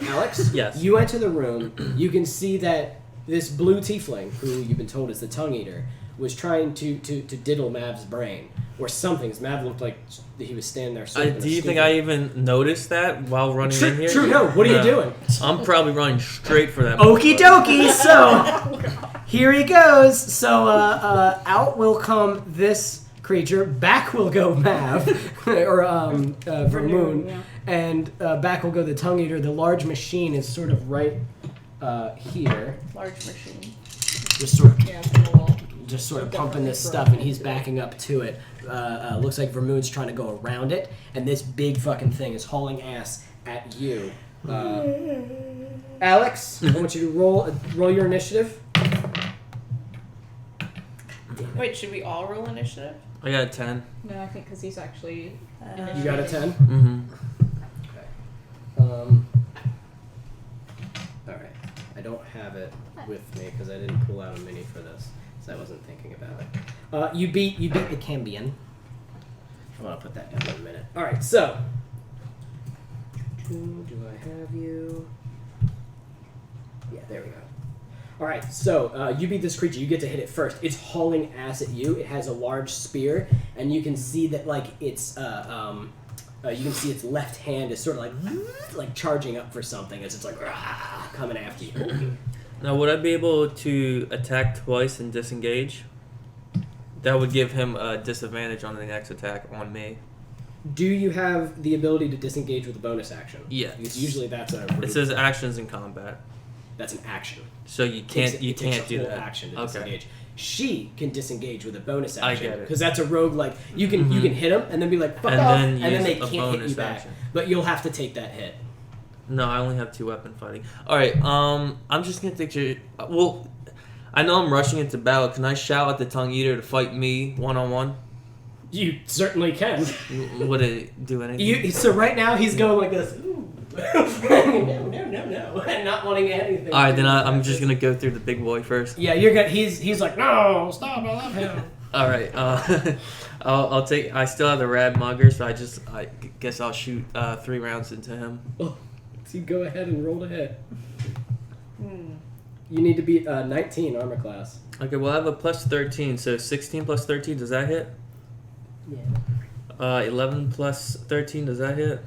Alex, Yes. you enter the room. You can see that this blue tiefling, who you've been told is the tongue eater, was trying to diddle Mav's brain or something. 'Cause Mav looked like he was standing there. sort of in a Do you think stupor. I even noticed that while running in here? True. No. What are you doing? I'm probably running straight for that. Okie dokie. So here he goes. So out will come this creature. Back will go Mav or Vermoon. Yeah. And back will go the tongue eater. The large machine is sort of right here, Large machine. just sort of Yeah, from the wall. pumping this stuff, and he's backing up to it. Looks like Vermoon's trying to go around it, and this big fucking thing is hauling ass at you. Alex, I want you to roll your initiative. Wait, should we all roll initiative? I got a 10. No, I think because he's actually. You got a 10. Mm-hmm. All right. I don't have it with me because I didn't pull out a mini for this, so I wasn't thinking about it. You beat the Cambion. I want to put that down in a minute. All right. So, do I have you? Yeah, there we go. All right. So you beat this creature. You get to hit it first. It's hauling ass at you. It has a large spear, and you can see that it's you can see its left hand is sort of like charging up for something as it's like coming after you. Now, would I be able to attack twice and disengage? That would give him a disadvantage on the next attack on me. Do you have the ability to disengage with a bonus action? Yes. Because usually that's a. It says actions in combat, that's an action. so you It can't takes a do whole that. action to Okay. disengage. She can disengage with a bonus I action. get it. Because that's a rogue. Like you can hit them and then be like fuck And off, then and then use they a can't hit you bonus back. action. But you'll have to take that hit. No, I only have 2 weapon fighting. All right. I'm just gonna take your. Well, I know I'm rushing into battle. Can I shout at the tongue eater to fight me 1-on-1? You certainly can. Would it do anything? So right now he's going like this. Ooh. no, and not wanting anything. All right, then I'm just gonna go through the big boy first. Yeah, you're gonna. He's like, no, stop! I love him. All right. I'll take. I still have the rad mugger, so I guess I'll shoot 3 rounds into him. Oh, so you go ahead and roll to hit. Hmm. You need to beat 19 armor class. Okay. Well, I have a plus 13, so 16 plus 13. Does that hit? Yeah. 11 plus 13. Does that hit?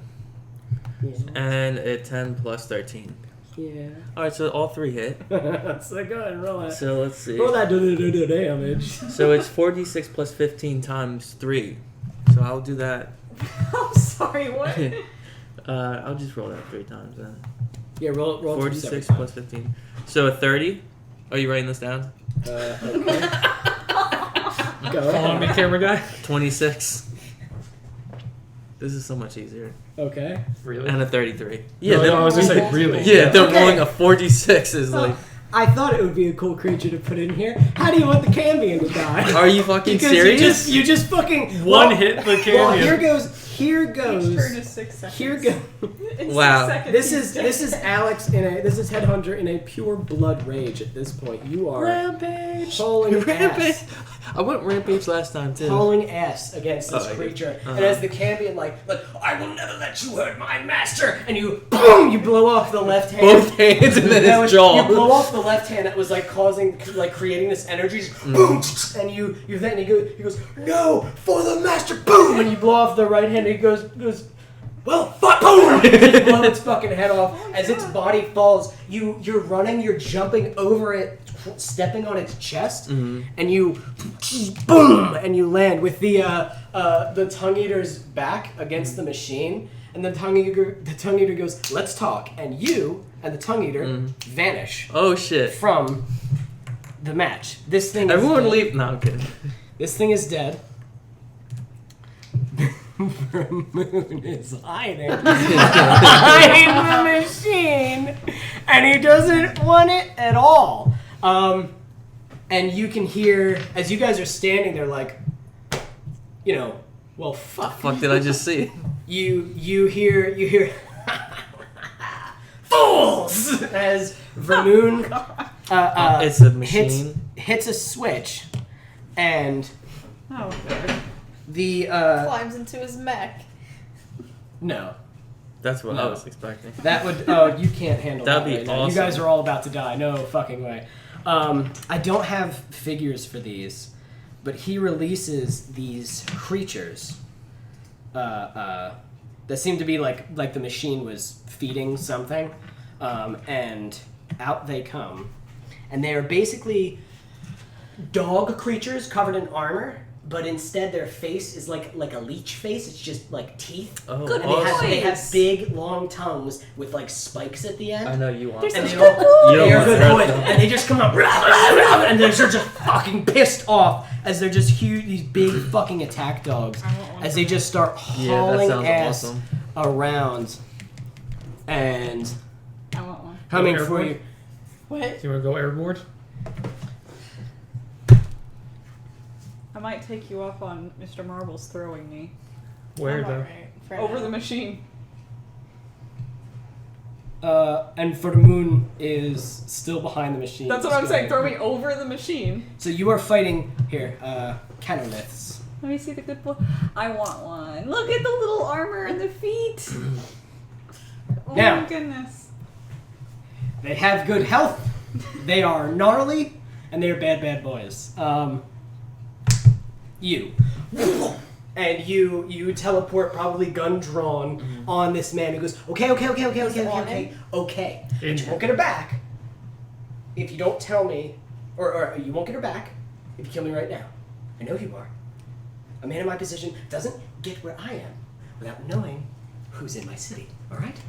Yeah. And a 10 plus 13. Yeah. All right. So all 3 hit. So go ahead and roll it. So let's see. Roll that damage. So it's 4d6 plus 15 times 3. So I'll do that. I'm sorry, what? I'll just roll that 3 times then. Yeah, roll 46 plus 15. So a 30. Are you writing this down? Okay. Go Follow me, ahead. camera guy. 26. This is so much easier. Okay. Really? And a 33. Yeah, no, I was gonna say really. Yeah, they're Okay. rolling a 46 is like. I thought it would be a cool creature to put in here. How do you want the Cambion to die? Are you fucking Because serious? You just fucking One hit the Cambion. Well, here goes. Each turn is 6 seconds. Here goes. In Wow. 6 seconds, This he's dead. is Alex this is Headhunter in a pure blood rage at this point. You are Rampage. hauling Rampage. ass. I went rampage last time too. Hauling ass against this Oh, creature. uh-huh. And as the Cambion like, I will never let you hurt my master, and you boom, you blow off the left hand. Both hands and then No, his jaw. You blow off the left hand that was like creating this energy, boom, and you then he goes, no, for the master, boom, and you blow off the right hand, and he goes, well, fuck, boom, you just blow its fucking head off as its body falls. You're running, you're jumping over it, stepping on its chest, and you, boom, and you land with the tongue eater's back against the machine. And the tongue eater goes, let's talk. And you and the tongue eater vanish Oh shit. from the match. This thing Everyone is dead. leave. No, I'm kidding. This thing is dead. Moon is hiding behind the machine, and he doesn't want it at all. And you can hear, as you guys are standing there like, well, fuck. Fuck did I just see? You hear fools as Vermoon It's a machine. hits a switch, and Oh, God. the Climbs into his mech. no, That's what No. I was expecting. that would you can't handle That'd that be right now. You awesome. guys are all about to die. No fucking way. I don't have figures for these, but he releases these creatures that seem to be like the machine was feeding something, and out they come, and they are basically dog creatures covered in armor, but instead their face is like a leech face. It's just like teeth. Oh, Good And awesome. they have boys. big long tongues with like spikes at the end. I know you want. There's And that. they all, You don't they are want good that, boys, though. and they just come up, and they're just fucking pissed off as they're just huge, these big fucking attack dogs, I want one as of they them. just start Yeah, that hauling sounds ass awesome. around and I want one. coming Go for airborne? you. What? Do you want to go airborne? I might take you up on Mr. Marbles throwing me. Where I'm though? alright for Over now. the machine. And for the moon is still behind the machine. That's what I'm saying. Throw me over the machine. So you are fighting here, canoliths. Let me see the good boy. I want one. Look at the little armor and the feet. Oh Now. my goodness. They have good health. They are gnarly, and they are bad boys. You. And you teleport, probably gun drawn, on this man who goes, okay. on But you won't get her back if you don't tell me, or you won't get her back if you kill me right now. I know you are. A man in my position doesn't get where I am without knowing who's in my city, alright?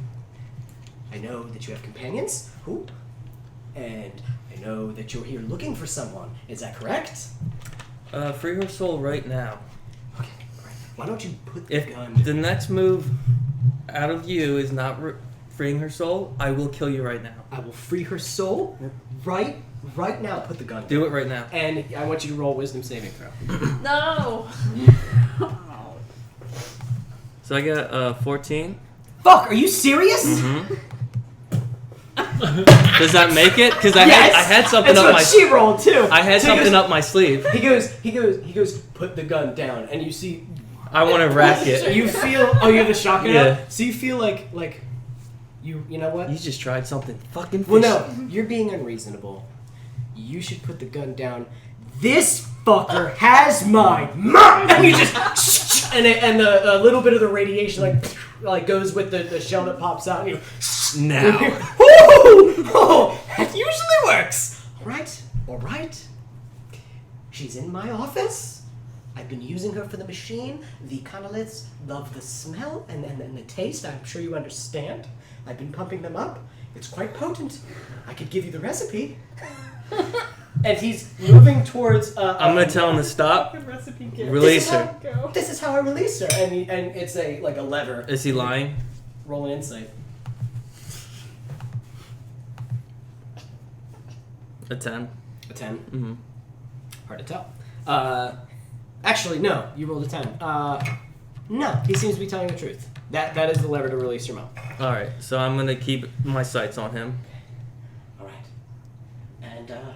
I know that you have companions. Who? And I know that you're here looking for someone. Is that correct? Free her soul right now. Okay, great. Why don't you put the If gun... the next move out of you is not freeing her soul, I will kill you right now. I will free her soul right now. Put the gun down. Do it right now. And I want you to roll wisdom saving throw. No. So I got 14. Fuck, are you serious? Mm-hmm. Does that make it? Because I Yes! had something That's up what my she rolled too. I had So he something goes- up my sleeve. He goes, put the gun down, and you see, I want to rack it. you feel, oh, you have the shotgun Yeah. out? So you feel like, you know what? You just tried something fucking Well, fishy. no, you're being unreasonable. You should put the gun down. This fucker has my mark! And you just, and a little bit of the radiation like goes with the shell that pops out, and you, Now. oh, that usually works. All right. She's in my office. I've been using her for the machine. The canoliths love the smell and the taste. I'm sure you understand. I've been pumping them up. It's quite potent. I could give you the recipe. And he's moving towards. I'm gonna tell him to stop. Good recipe gift. Release her. Go. This is how I release her, and it's a lever. Is he lying? Roll an insight. A 10. A 10. Mm-hmm. Hard to tell. Actually, no. You rolled a 10. No, he seems to be telling the truth. That is the lever to release your mouth. All right, so I'm gonna keep my sights on him. All right. And I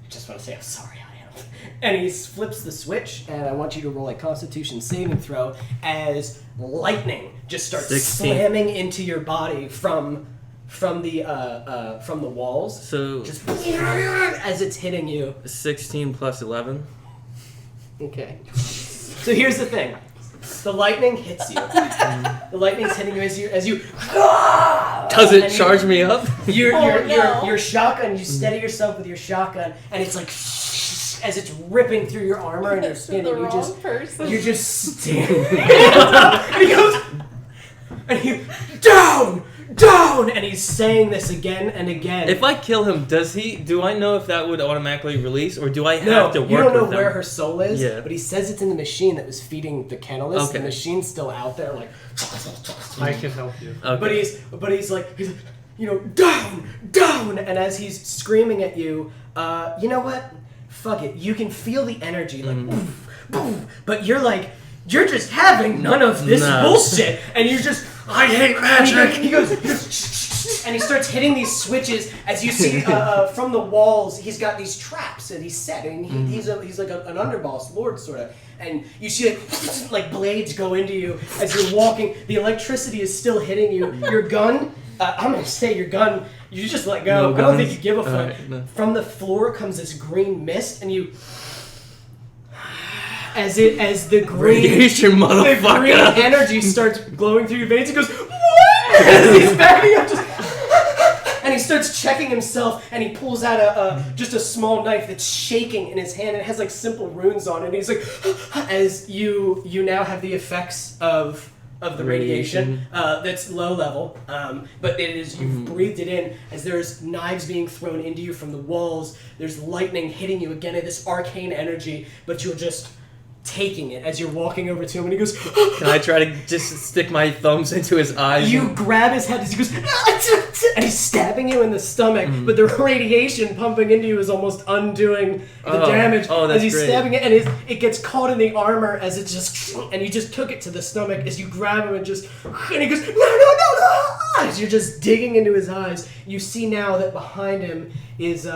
just want to say I'm sorry, I am. And he flips the switch, and I want you to roll a Constitution saving throw as lightning just starts 16. slamming into your body from the walls. So Just as it's hitting you. 16 plus 11. Okay. So here's the thing. The lightning hits you. The lightning's hitting you as you Does it and charge me up? Your shotgun, you steady yourself with your shotgun, and it's like as it's ripping through your armor and your skin, The and wrong person. you're just standing. And he goes, and he down, and he's saying this again and again. If I kill him, do I know if that would automatically release, or do I have No, to work you don't know with where him? her soul is, Yeah. but he says it's in the machine that was feeding the Canalist. Okay. The machine's still out there, like. I can help you. Okay. But he's like, down, and as he's screaming at you, you know what? Fuck it. You can feel the energy, like, boof, boof, but you're just having none of this bullshit, and you're just, I hate magic. He goes, and he starts hitting these switches as you see from the walls. He's got these traps that he's set, and he's like an underboss lord sort of. And you see like blades go into you as you're walking. The electricity is still hitting you. Your gun, I'm gonna say your gun. You just let go. No I don't guns? think you give a fuck. Alright, no. From the floor comes this green mist, and you, as the green. Radiation, The green motherfucker. energy starts glowing through your veins. He goes, what? As he's backing up, and he starts checking himself, and he pulls out just a small knife that's shaking in his hand, and it has like simple runes on it. And he's like, as you now have the effects of the radiation that's low level, but it is you've breathed it in as there's knives being thrown into you from the walls. There's lightning hitting you again, this arcane energy, but you're just taking it as you're walking over to him, and he goes, Can I try to just stick my thumbs into his eyes? you grab his head as he goes, and he's stabbing you in the stomach, but the radiation pumping into you is almost undoing the damage that's as he's great. stabbing it, and it gets caught in the armor as it just, and you just took it to the stomach as you grab him and he goes, no, as you're just digging into his eyes. You see now that behind him is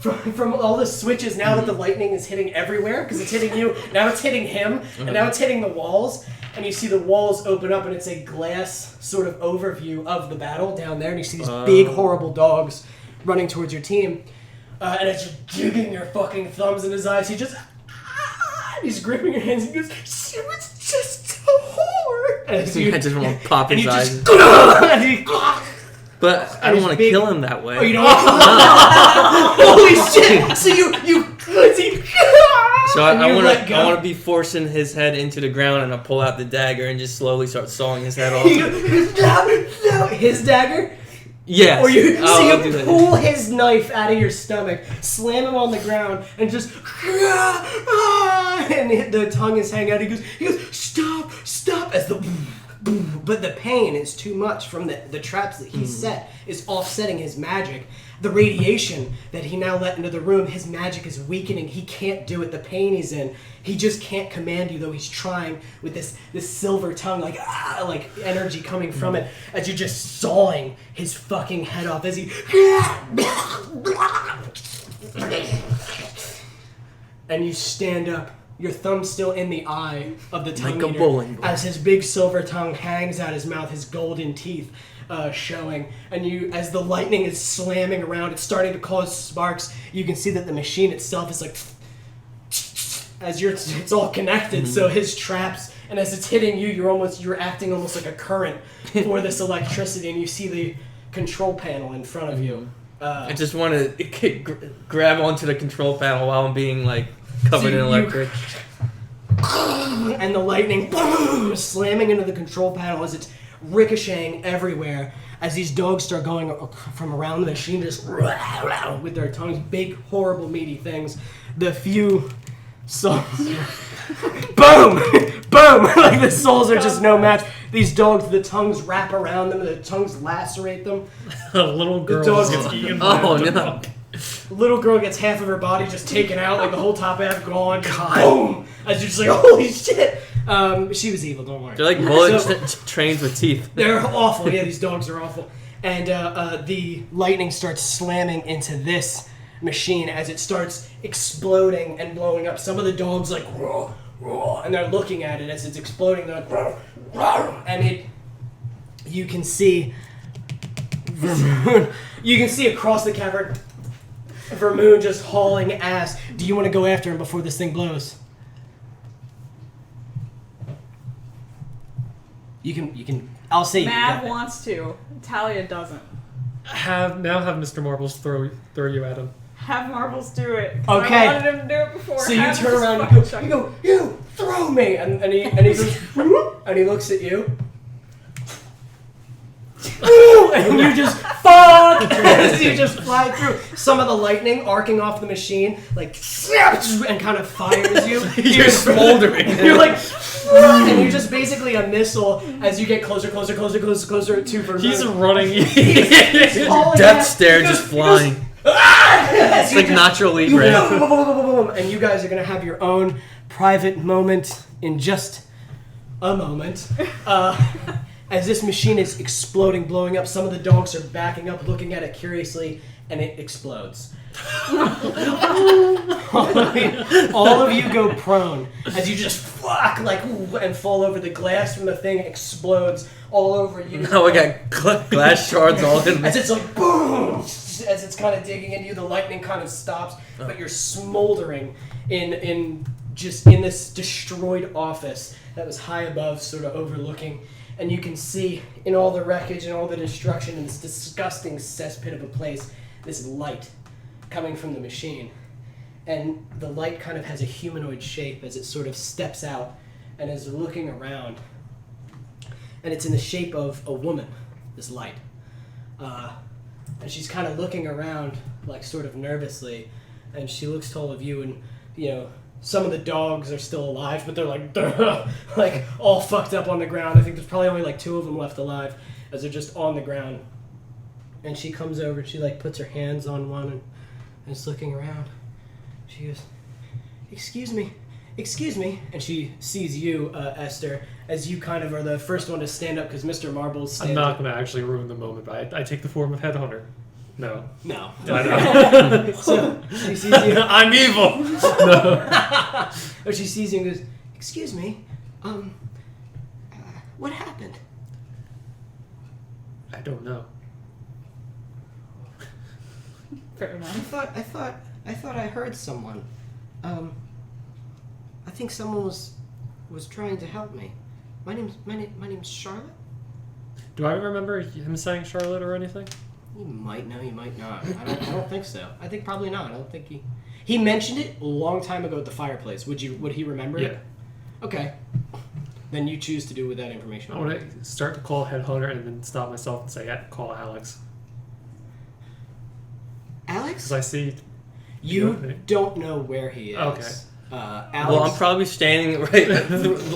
from all the switches, now that the lightning is hitting everywhere, because it's hitting you, now it's hitting him, and now it's hitting the walls, and you see the walls open up, and it's a glass sort of overview of the battle down there, and you see these big, horrible dogs running towards your team, and as you're digging your fucking thumbs in his eyes, he just, he's gripping your hands, and he goes, she was just a whore! And as you, I just want to pop and his you eyes. just, and he, But I don't his want to big- kill him that way. Oh, you don't want to Holy shit! So you So and I you want let to. go. I want to be forcing his head into the ground, and I pull out the dagger and just slowly start sawing his head He off. goes, no, his dagger, Yes. or you I'll do that. pull his knife out of your stomach, slam him on the ground, and just and the tongue is hanging out. He goes, stop, as the. But the pain is too much from the traps that he set is offsetting his magic. The radiation that he now let into the room, his magic is weakening. He can't do it. The pain he's in, he just can't command you, though he's trying with this silver tongue, like energy coming from it, as you're just sawing his fucking head off as he. And you stand up, your thumb still in the eye of the tongue Like a eater, bowling ball. as his big silver tongue hangs out his mouth, his golden teeth showing. And you, as the lightning is slamming around, it's starting to cause sparks. You can see that the machine itself is like, as it's all connected. So his traps, and as it's hitting you, you're acting almost like a current for this electricity, and you see the control panel in front of you. I just want to grab onto the control panel while I'm being like covered in you- electric. And the lightning boom, slamming into the control panel as it's ricocheting everywhere. As these dogs start going from around the machine, just with their tongues, big, horrible, meaty things. The few souls. Boom! Boom! Like the souls are just no match. These dogs, the tongues wrap around them, the tongues lacerate them. A little girl dog just gets gets eaten by Oh, a no. dog. Little girl gets half of her body just taken out, like the whole top half gone. Just boom! As you're just like, holy shit! She was evil, don't worry. They're like bullet So- trains with teeth. They're awful. Yeah, these dogs are awful. And the lightning starts slamming into this machine as it starts exploding and blowing up. Some of the dogs like, roar, roar, and they're looking at it as it's exploding. They're like, roar, roar, and you can see Vermoon. You can see across the cavern Vermoon just hauling ass. Do you want to go after him before this thing blows? You can. I'll say you Mav can. wants to. Talia doesn't. Have Mr. Marbles throw you at him. Have Marbles do it. 'Cause Okay. I wanted him to do it before. So you Have turn just around fucking and chuck you go, you throw me, and he goes, and he looks at you, and you just fuck, as you just fly through. Some of the lightning arcing off the machine, like snaps and kind of fires you. You're smoldering. You're like, and you're just basically a missile as you get closer to Vermoon. He's running. hauling Death ass. stare He goes- just flying. It's It's like Nacho Libre. and you guys are gonna have your own private moment in just a moment. As this machine is exploding, blowing up, some of the dogs are backing up, looking at it curiously, and it explodes. All of you go prone as you just fuck like and fall over. The glass from the thing explodes all over you. Now we got glass shards all in As me. it's like boom, as it's kind of digging into you, the lightning kind of stops, but you're smoldering in this destroyed office that was high above, sort of overlooking, and you can see in all the wreckage and all the destruction in this disgusting cesspit of a place, this light coming from the machine, and the light kind of has a humanoid shape as it sort of steps out and is looking around, and it's in the shape of a woman. This light. And she's kind of looking around, like sort of nervously, and she looks to all of you, and some of the dogs are still alive, but they're like all fucked up on the ground. I think there's probably only like 2 of them left alive, as they're just on the ground. And she comes over, and she like puts her hands on one, and is looking around. She goes, excuse me, and she sees you, Esther, as you kind of are the first one to stand up because Mr. Marbles stands I'm not up. going to actually ruin the moment, but I take the form of Headhunter. No. No. I know. So she sees you. I'm evil. Or she sees you and goes, excuse me, what happened? I don't know. Fair enough. I thought I heard someone. I think someone was trying to help me. My name's Charlotte. Do I remember him saying Charlotte or anything? You might know, you might not. I don't think so. I think probably not. I don't think he mentioned it a long time ago at the fireplace. Would he remember it? Yeah. Okay. Then you choose to do with that information. I want to start to call Headhunter and then stop myself and say, yeah, call Alex. Alex? Because I see... You don't know where he is. Okay. Alex, Well, I'm probably standing right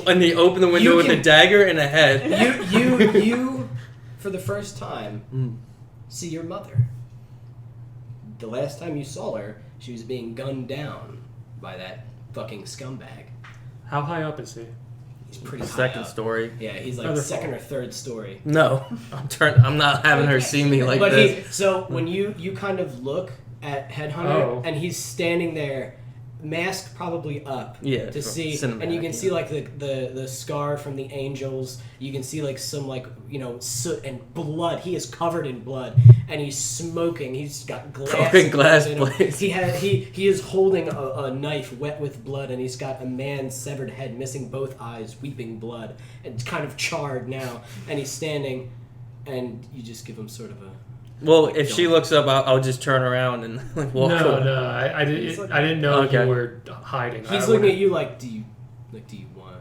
when they open the window You with can- a dagger and a head. you for the first time see your mother. The last time you saw her, she was being gunned down by that fucking scumbag. How high up is he? He's pretty high Second up. story. Yeah, he's like Other second fall. or third story. No, I'm not having her see me like But this. when you kind of look at Headhunter, and he's standing there, mask probably up, Yeah, to see, cinematic, and you can yeah. see like the scar from the angels. You can see like some soot and blood. He is covered in blood, and he's smoking. He's got Broken glass in him. plates. He is holding a knife wet with blood, and he's got a man's severed head, missing both eyes, weeping blood, and it's kind of charred now. And he's standing, and you just give him sort of a. Well, if she looks up, I'll just turn around and like walk away. No, I didn't know Okay. you were hiding. He's looking at you like, do you want?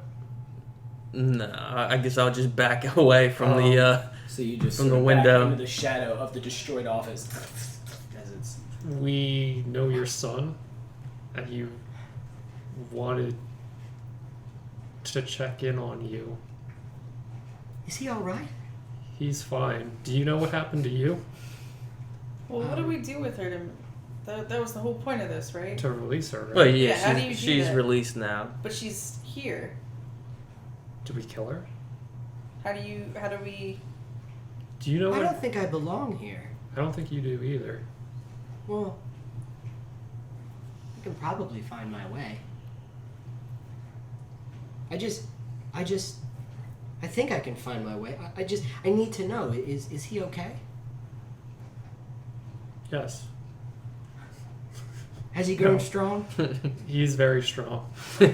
No, I guess I'll just back away from the. So you just From sort the of back window. into the shadow of the destroyed office. As it's We know your son, and you wanted to check in on you. Is he all right? He's fine. Do you know what happened to you? Well, what do we do with her? That was the whole point of this, right? To release her, right? Well, Yeah, how do you do she's that? released now. But she's here. Did we kill her? How do we? Do you know I what? don't think I belong here. I don't think you do either. Well, I can probably find my way. I think I can find my way. I need to know. Is he okay? Yes. Has he grown No. strong? He's very strong. He's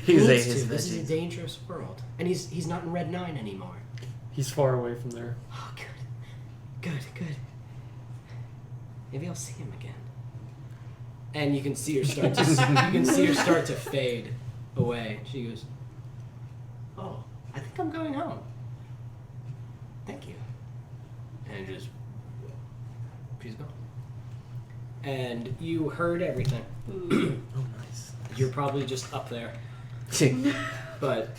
He needs his to. This is a veggies. dangerous world. And he's not in Red 9 anymore. He's far away from there. Oh, good. Maybe I'll see him again. And you can see her start to fade away. She goes, "Oh, I think I'm going home. Thank you." And she's gone. And you heard everything. Oh, nice. You're probably just up there, but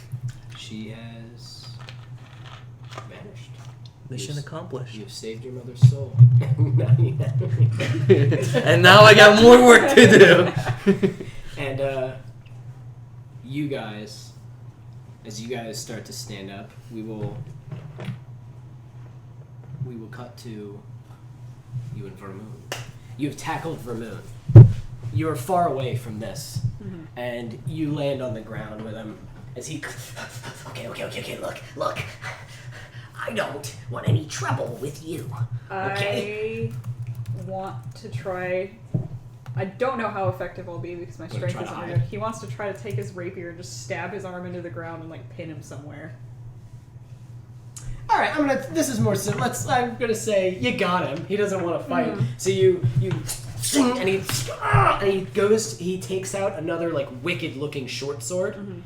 she has vanished. Mission accomplished. You've saved your mother's soul. And now I got more work to do. And you guys, as you guys start to stand up, we will cut to you and Vermoon. You have tackled Vermoon. You are far away from this, and you land on the ground with him as he. Okay. Look. I don't want any trouble with you. Okay. I want to try. I don't know how effective I'll be because my Wanna strength try to isn't hide? good. He wants to try to take his rapier and just stab his arm into the ground and like pin him somewhere. All right, this is more simple. I'm gonna say you got him. He doesn't want to fight, so you sing, and he takes out another like wicked looking short sword.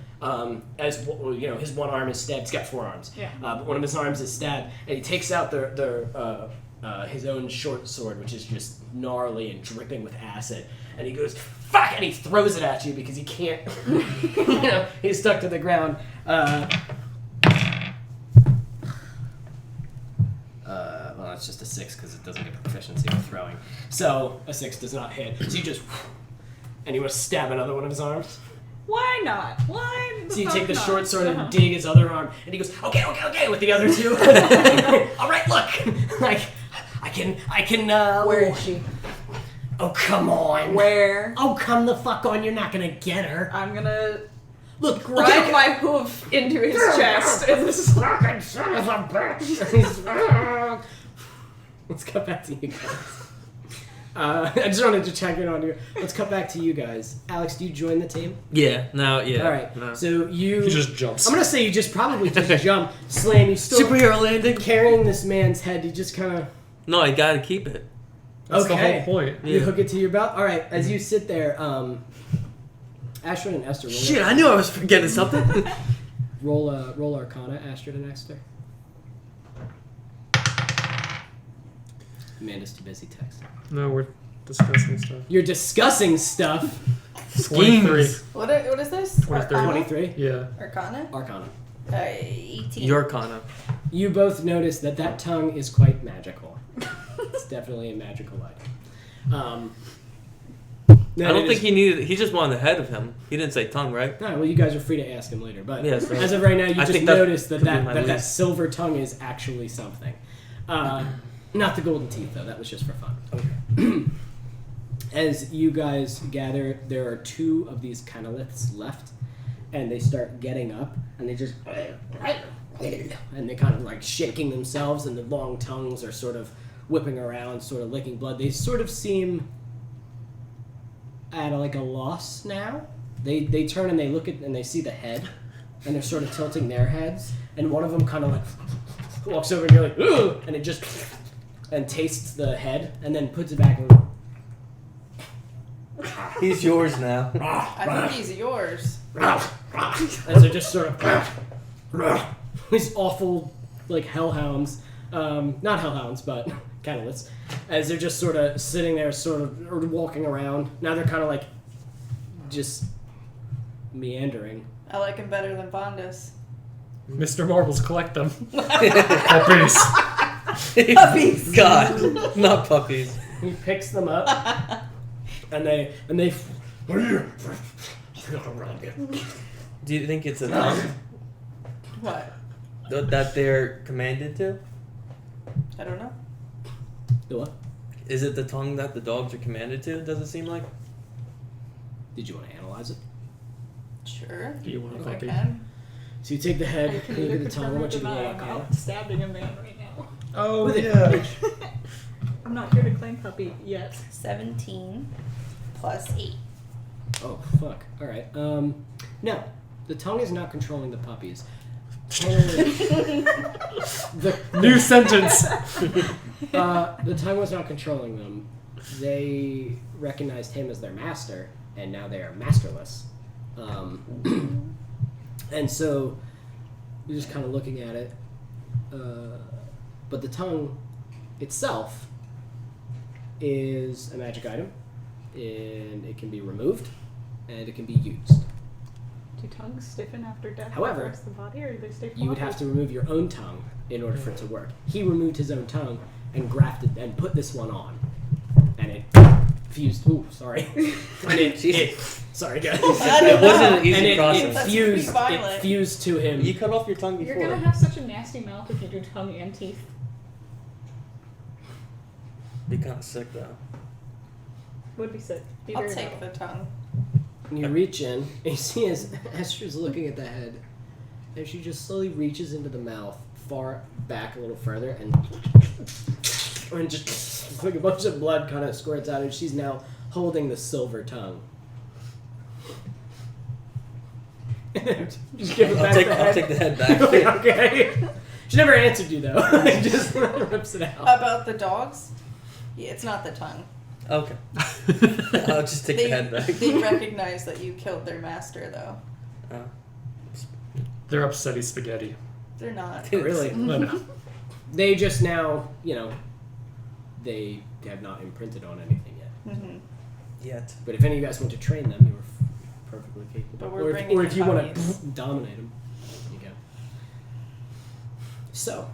As you know, his one arm is stabbed. He's got 4 arms. Yeah. But one of his arms is stabbed, and he takes out his own short sword, which is just gnarly and dripping with acid. And he goes, "Fuck!" and he throws it at you because he can't. He's stuck to the ground. Well, it's just a 6 because it doesn't get proficiency with throwing. So a 6 does not hit. So you just, and you want to stab another one of his arms. Why not? Why? So you take the not? short sword and dig his other arm, and he goes, okay, with the other 2. All right, look, like I can. Where is she? Oh, come on. Where? Oh, come the fuck on. You're not gonna get her. I'm gonna Look, grind my hoof into his chest. And this is fucking son of a bitch. Let's cut back to you guys. I just wanted to check in on you. Let's cut back to you guys. Alex, do you join the team? Yeah. All Alright, No. so you... He just jumps. I'm gonna say you just probably just jump, slam, you still Superhero landing. carrying this man's head, you just kind of... No, I gotta keep it. That's Okay. the whole point. You hook it to your belt? Alright, as you sit there, Astride and Esther, Shit, I knew I was forgetting something. roll Arcana, Astride and Esther. Amanda's too busy texting. No, we're discussing stuff. You're discussing stuff. 23. What is this? 23. Arcana? 23. Yeah. Arcana? Arcana. 18. Your Kana. You both notice that tongue is quite magical. It's definitely a magical item. I don't think he needed. He just wanted the head of him. He didn't say tongue, right? No, well, you guys are free to ask him later. But Yeah, so as of right now, you I just think that noticed that could be my that least. silver tongue is actually something. Not the golden teeth, though. That was just for fun. Okay. As you guys gather, there are 2 of these canoliths left, and they start getting up, and they just... And they kind of like shaking themselves, and the long tongues are sort of whipping around, sort of licking blood. They sort of seem at like a loss now. They turn and they look at and they see the head, and they're sort of tilting their heads, and one of them kind of like walks over and you're like, ugh, and it just and tastes the head and then puts it back and He's yours now. I think he's yours. as they're just sort of these awful like hellhounds, not hellhounds but canoliths, as they're just sort of sitting there sort of or walking around. Now they're kind of like just meandering. I like him better than Vondas. Mr. Marbles, collect them. Puppies. Puppies. God, not puppies. He picks them up, and they. What are you? Do you think it's a tongue What? that they're commanded to? I don't know. The what? Is it the tongue that the dogs are commanded to? Does it seem like? Did you want to analyze it? Sure. Do you want a If I puppy? can. So you take the head, I can you look either at the tongue. I confirm want you or to roll deny. I'm Arcana. out stabbing a man right now. Oh, With it. yeah. I'm not here to claim puppy yet. 17 plus 8. Oh fuck! All right. No, the tongue is not controlling the puppies. the New sentence. the tongue was not controlling them. They recognized him as their master, and now they are masterless. And so you're just kind of looking at it. But the tongue itself is a magic item, and it can be removed, and it can be used. Do tongues stiffen after death? However, across the body, or do they stay? You would have to remove your own tongue in order for it to work. He removed his own tongue and grafted and put this one on, and it fused. Ooh, sorry. And it sorry guys. It wasn't an easy And it process. That's pretty fused. It violent. fused to him. You cut off your tongue You're before. gonna have such a nasty mouth if you do tongue and teeth. Be kind of sick though. Would be sick. Be I'll very take metal. the tongue. And you reach in, and you see as Esther's looking at the head, and she just slowly reaches into the mouth, far back a little further, and just like a bunch of blood kind of squirts out, and she's now holding the silver tongue. Just give it back the I'll head. take the head back. Okay. She never answered you though. Just rips it out. About the dogs? Yeah, it's not the tongue. Okay. I'll just take the head back. They recognize that you killed their master, though. They're upsetty spaghetti. They're not. Really? No. They just now, they have not imprinted on anything yet. Mm-hmm. Yet. But if any of you guys want to train them, you are perfectly capable. But we're or bringing if the you want to puppies. dominate them, you go. So,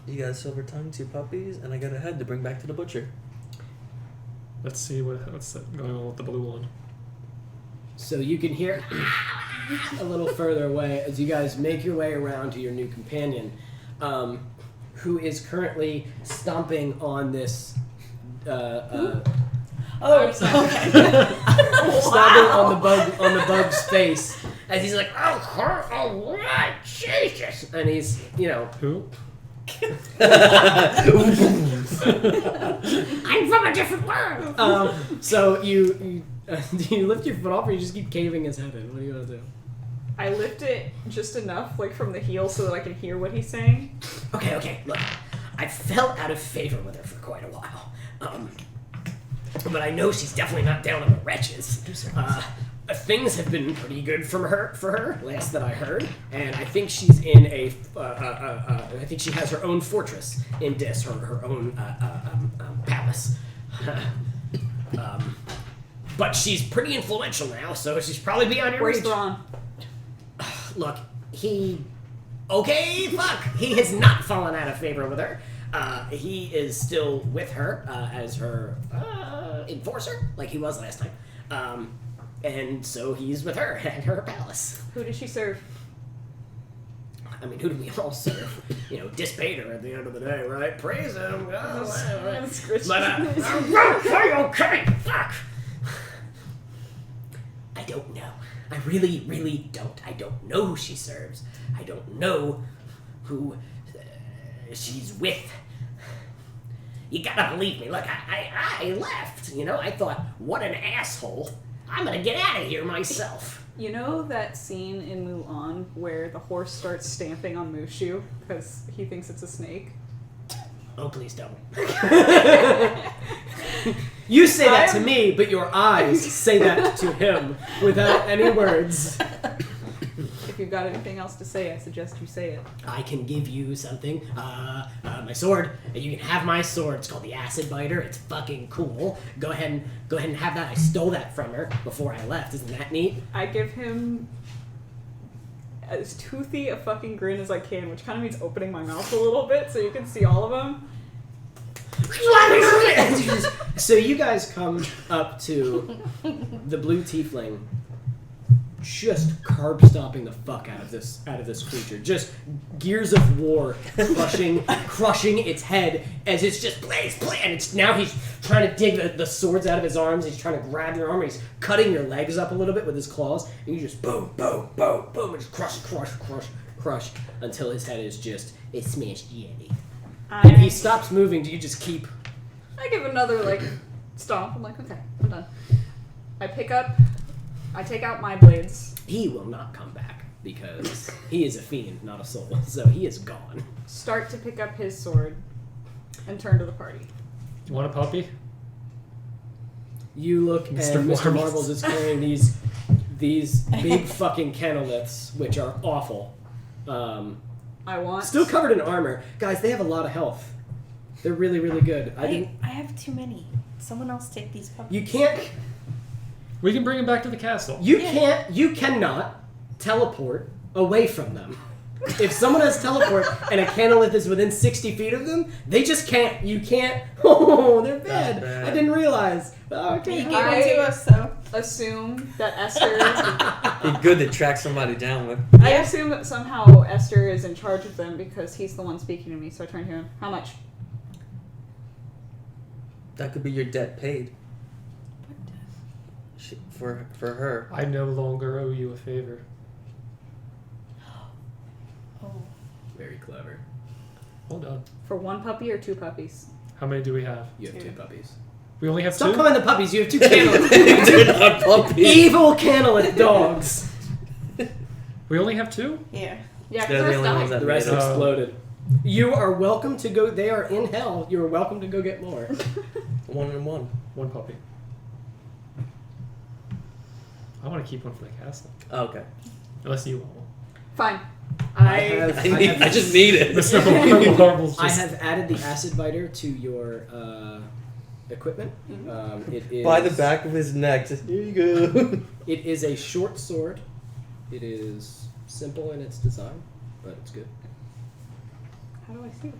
You got a silver tongue, 2 puppies, and I got a head to bring back to the butcher. Let's see what's going on with the blue one. so you can hear a little further away as you guys make your way around to your new companion, who is currently stomping on this. Oh, okay. Stomping on the bug's face as he's like, oh right, Jesus, and he's Who? I'm from a different world. So you do you lift your foot off, or you just keep caving his head in? What do you want to do? I lift it just enough, like from the heel, so that I can hear what he's saying. Okay. Look, I fell out of favor with her for quite a while. But I know she's definitely not down on the wretches. Things have been pretty good for her, last that I heard, and I think she's in a. I think she has her own fortress in Dis, her own palace. But she's pretty influential now, so she's probably beyond your Where's reach. Thrawn? Look, he has not fallen out of favor with her. He is still with her as her enforcer, like he was last time. And so he's with her at her palace. Who does she serve? I mean, who do we all serve? Dispaid her at the end of the day, right? Praise him. Oh, right. That's Christian. But, okay, fuck. I don't know. I really, really don't. I don't know who she serves. I don't know who she's with. You gotta believe me. Look, I left. I thought, what an asshole. I'm gonna get out of here myself. You know that scene in Mulan where the horse starts stamping on Mushu because he thinks it's a snake? Oh, please don't. You say that to me, but your eyes say that to him without any words. If you've got anything else to say, I suggest you say it. I can give you something. My sword. You can have my sword. It's called the Acid Biter. It's fucking cool. Go ahead and have that. I stole that from her before I left. Isn't that neat? I give him as toothy a fucking grin as I can, which kind of means opening my mouth a little bit so you can see all of them. So you guys come up to the blue tiefling, just carb stomping the fuck out of this creature. Just gears of war crushing its head as it's just blaze, and it's now he's trying to dig the swords out of his arms. He's trying to grab your arm. He's cutting your legs up a little bit with his claws, and you just boom, boom, boom, boom, and just crush until his head is just a smashed yeti. And he stops moving. Do you just keep? I give another like stomp. I'm like, okay, I'm done. I take out my blades. He will not come back because he is a fiend, not a soul. So he is gone. Start to pick up his sword and turn to the party. You want a puppy? You look, and Mr. Marbles is carrying these big fucking canoliths, which are awful. I want Still covered in armor. Guys, they have a lot of health. They're really, really good. I have too many. Someone else take these puppies. You can't. We can bring him back to the castle. You cannot teleport away from them. If someone has teleport and a canolith is within 60 feet of them, they just can't. You can't. Oh, they're bad. I didn't realize. Okay. He gave it to us, so. Assume that Esther. Be good to track somebody down with. I assume that somehow Esther is in charge of them because he's the one speaking to me. So I turn to him. How much? That could be your debt paid. For her. I no longer owe you a favor. Oh. Very clever. Hold on. For one puppy or two puppies? How many do we have? You have 2 puppies. We only have Stop 2? calling them puppies. You have 2 canoliths. They're not puppies. Evil canolith dogs. We only have 2? Yeah. Yeah, They're the because only ones that The rest made it. exploded. You are welcome to go. They are in hell. You are welcome to go get more. 1 and 1. 1 puppy. I want to keep one for the castle. Oh, okay. Unless you want one. Fine. I just need it. Mr. Marbles I just... have added the acid biter to your equipment. It is By the back of his neck. Just, here you go. It is a short sword. It is simple in its design, but it's good. How do I see that?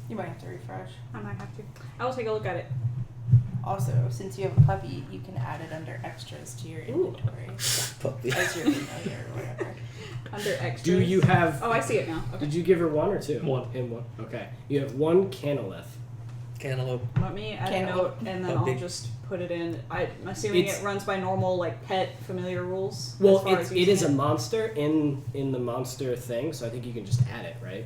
You might have to refresh. I might have to. I will take a look at it. Also, since you have a puppy, you can add it under extras to your inventory. Puppy. As your familiar or whatever. Under extras. Do you have? Oh, I see it now. Okay. Did you give her 1 or 2? 1. Him 1. Okay. You have 1 canolith. Cantaloupe. Let me add a Cantaloupe. note, and then Puppy. I'll just put it in. I'm assuming It's- it runs by normal, like, pet familiar rules. Well, as far as it using is a monster in the monster thing, so I think you can just add it, right?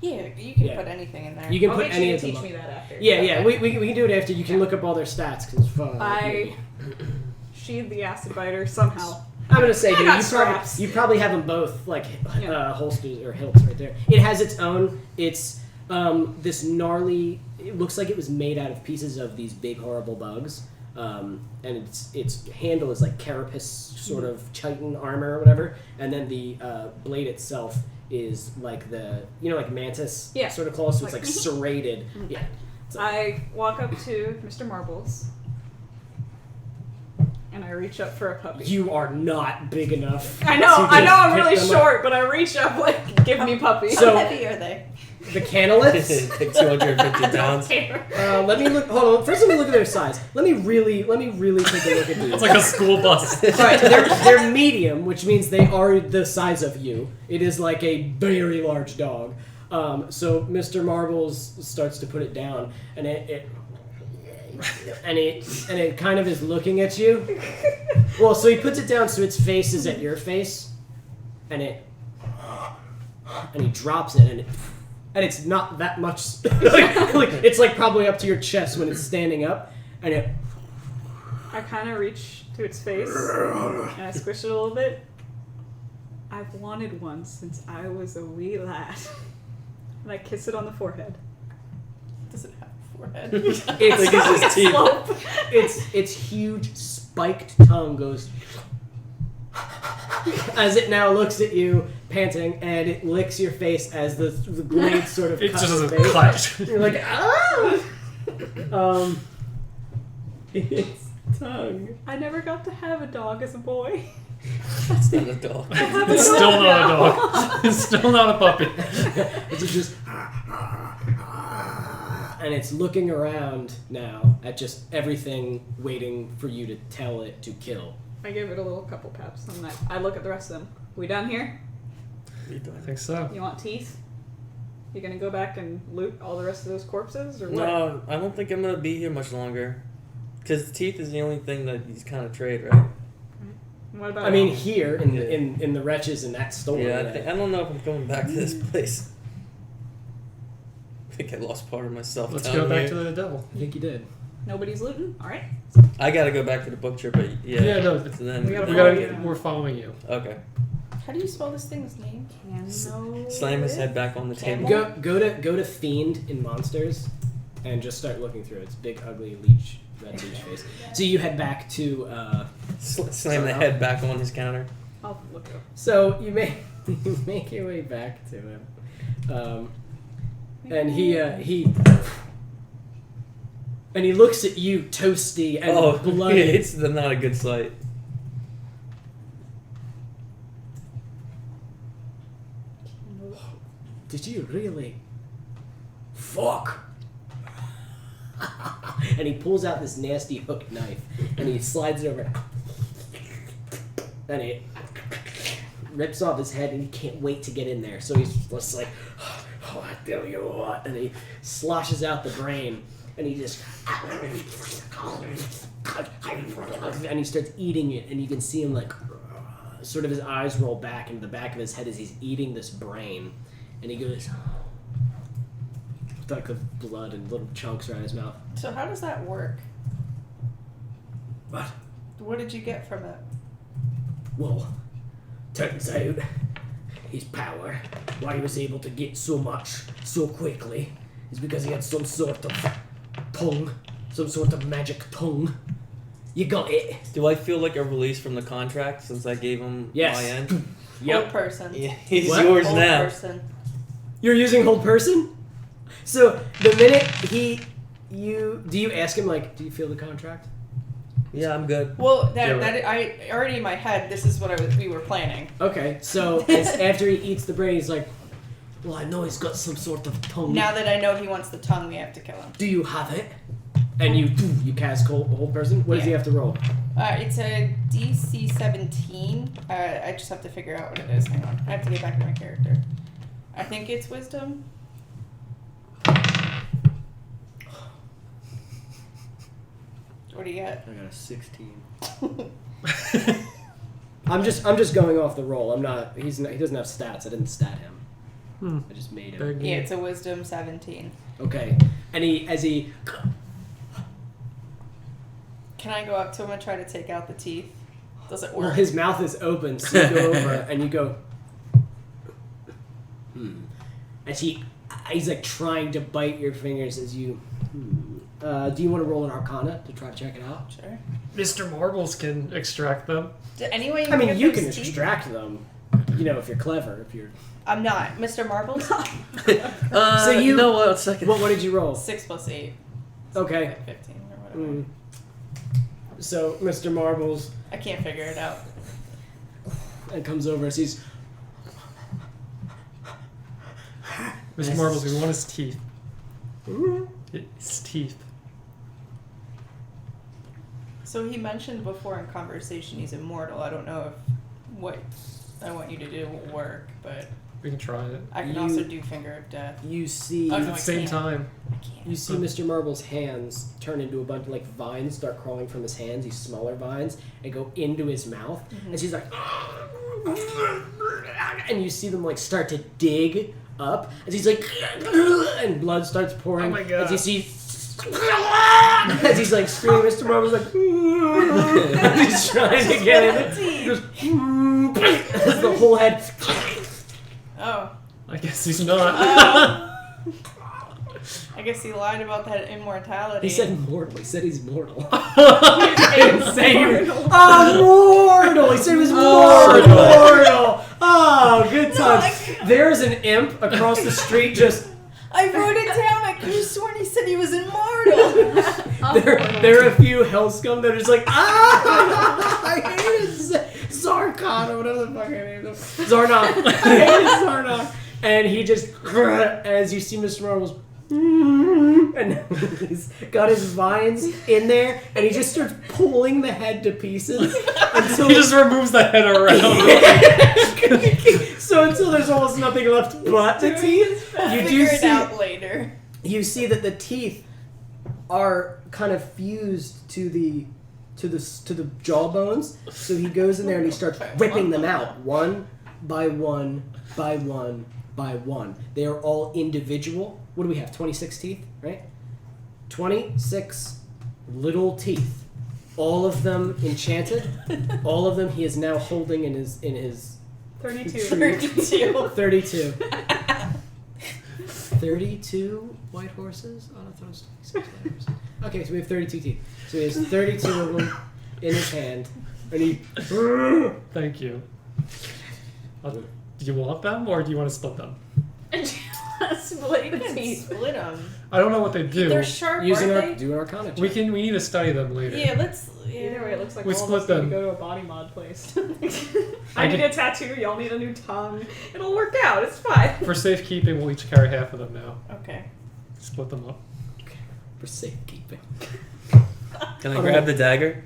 Yeah, you can Yeah. put anything in there. You can I'll put make any sure of to them. teach me that after. Yeah, Okay. we can do it after. You can look up all their stats because I sheathed the acid biter somehow. I'm gonna say, I dude, got you straps. probably have them both like Yeah. holsters or hilts right there. It has its own. It's this gnarly. It looks like it was made out of pieces of these big horrible bugs. And its handle is like carapace sort of chitin armor or whatever, and then the blade itself is like the like mantis sort of claw, so it's like serrated. Yeah. So, I walk up to Mr. Marbles, and I reach up for a puppy. you are not big enough. I know, to I know, just I'm pick really them up. short, but I reach up like, give me puppy. So- How heavy are they? The canoliths. Like 250 pounds. Let me look. Hold on. First, let me look at their size. Let me really take a look at these. It's like a school bus. Right, they're medium, which means they are the size of you. It is like a very large dog. So Mr. Marbles starts to put it down, and it kind of is looking at you. Well, so he puts it down so its face is at your face, and he drops it, and it's not that much. like it's like probably up to your chest when it's standing up, and it. I kind of reach to its face, and I squish it a little bit. I've wanted one since I was a wee lad. And I kiss it on the forehead. Does it have a forehead? It's Like his teeth. Slope. its huge spiked tongue goes as it now looks at you, panting, and it licks your face as the blade sort of It cuts just your doesn't face. clash. You're like, ah! Its tongue. I never got to have a dog as a boy. It's not a dog. It's still not a dog. It's still not a puppy. It's just, and it's looking around now at just everything, waiting for you to tell it to kill. I give it a little couple pats on that. I look at the rest of them. We done here? I think so. You want teeth? You gonna go back and loot all the rest of those corpses, or what? No, I don't think I'm gonna be here much longer. Because teeth is the only thing that he's kind of trade, right? What about? I mean, here in the wretches in that store. Yeah, I don't know if I'm going back to this place. I think I lost part of myself. Let's down go back here. to the devil. I think you did. nobody's looting. All right. I gotta go back to the butcher, but yeah. Yeah, no, So then, we gotta We follow gotta, you. we're following you. okay. How do you spell this thing's name? Slam his head back on the table. Campbell? Go to Fiend in Monsters, and just start looking through its big ugly red leech face. So you head back to. Slam the head back on his counter. I'll look it up. So you make your way back to him, and he looks at you, toasty and bloody. It's not a good sight. Did you really? Fuck! And he pulls out this nasty hooked knife and he slides it over and it rips off his head and he can't wait to get in there. So he's just like, oh, I tell you what. And he sloshes out the brain and he just. And he starts eating it and you can see him like. Sort of his eyes roll back into the back of his head as he's eating this brain. And he goes. With like the blood and little chunks around his mouth. So how does that work? What? What did you get from it? Well, turns out his power, why he was able to get so much so quickly, is because he had some sort of tongue, some sort of magic tongue. You got it. Do I feel like a release from the contract since I gave him Yes. my end? Old person. Yeah, he's What? yours Old now. person. You're using whole person? So the minute do you ask him like, do you feel the contract? Yeah, I'm good. Well, Yeah, I already in my head. This is what we were planning. Okay, so after he eats the brain, he's like, well, I know he's got some sort of tongue. Now that I know he wants the tongue, we have to kill him. Do you have it? And you cast whole person? What does he have to roll? It's a DC 17. I just have to figure out what it is. Hang on. I have to get back to my character. I think it's wisdom. What do you get? I got a 16. I'm just going off the roll. I'm not. He doesn't have stats. I didn't stat him. I just made him. Big Yeah, it's a wisdom 17. Okay. And he Can I go up to him and try to take out the teeth? Does it work? well, his mouth is open, so you go over and you go. As he's like trying to bite your fingers as you. Do you want to roll an Arcana to try to check it out? Sure. Mr. Marbles can extract them. Anyway, I mean, get you those can teeth? extract them. You know, if you're clever. If you're. I'm not. Mr. Marbles? So you- know what? Second. What did you roll? 6 plus 8. Okay. Like 15 or whatever. So Mr. Marbles I can't figure it out. and comes over and sees. Mr. Marbles, we want his teeth. His teeth. So he mentioned before in conversation he's immortal. I don't know if what I want you to do will work, but We can try it. I can You- also do Finger of Death. You see. Oh, At no, the I same can't. time. I can't. You see Mr. Marble's hands turn into a bunch of like vines start crawling from his hands, these smaller vines, and go into his mouth. And she's like, and you see them like start to dig up. As he's like, and blood starts pouring. Oh my God. As you see, as he's like screaming, Mr. Marble's like, and he's trying to get in. He goes, as the whole head. Oh. I guess he's not. I guess he lied about that immortality. He said mortal. He said he's mortal. He didn't say he was mortal. He said he was mortal. Oh, good times. There's an imp across the street just... I wrote it down. I could have sworn he said he was immortal. There are a few hellscum that are just like, I hate it. Zarkon or whatever the fuck I named him. Zarnok. I hate Zarnok. And he just, as you see Mr. Marvel's, and he's got his vines in there, and he just starts pulling the head to pieces until He just removes the head around. So until there's almost nothing left but the teeth. You do Figure it see out later. you see that the teeth are kind of fused to the jawbones. So he goes in there and he starts ripping them out one by one by one by one. They are all individual. What do we have? 26 teeth, right? 26 little teeth. All of them enchanted. All of them he is now holding in his 32. 32. 32 white horses on a throne. 26 white horses. Okay, so we have 32 teeth. So he has 32 of them in his hand, and he. Thank you. Do you want them, or do you want to split them? Split We can teeth. split them. I don't know what they do. They're sharp, Using aren't do an Arcana check. We need to study them later. they? Yeah, let's. Either way, it looks like We all split of us need them. to go to a body mod place. I I need did- a tattoo. Y'all need a new tongue. It'll work out. It's fine. For safekeeping, we'll each carry half of them now. Okay. Split them up. For safekeeping. Can I grab the dagger?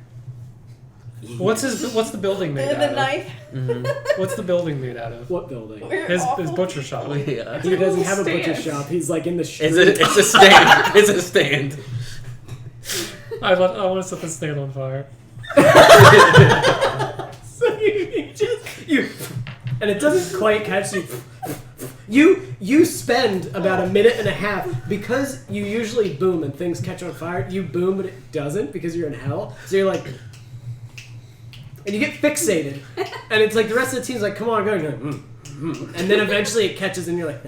What's the building made out The of? knife. Mm-hmm. What's the building made out of? What building? We're His awful. butcher shop. Yeah. He doesn't have a Stand. butcher shop. He's like in the street. It's a stand. It's a stand. I want to set the stand on fire. So you and it doesn't quite catch you. You spend about a minute and a half because you usually boom and things catch on fire. You boom, but it doesn't because you're in hell. So you're like, and you get fixated, and it's like the rest of the team's like, "Come on, go!" And, you're like, and then eventually it catches, and you're like,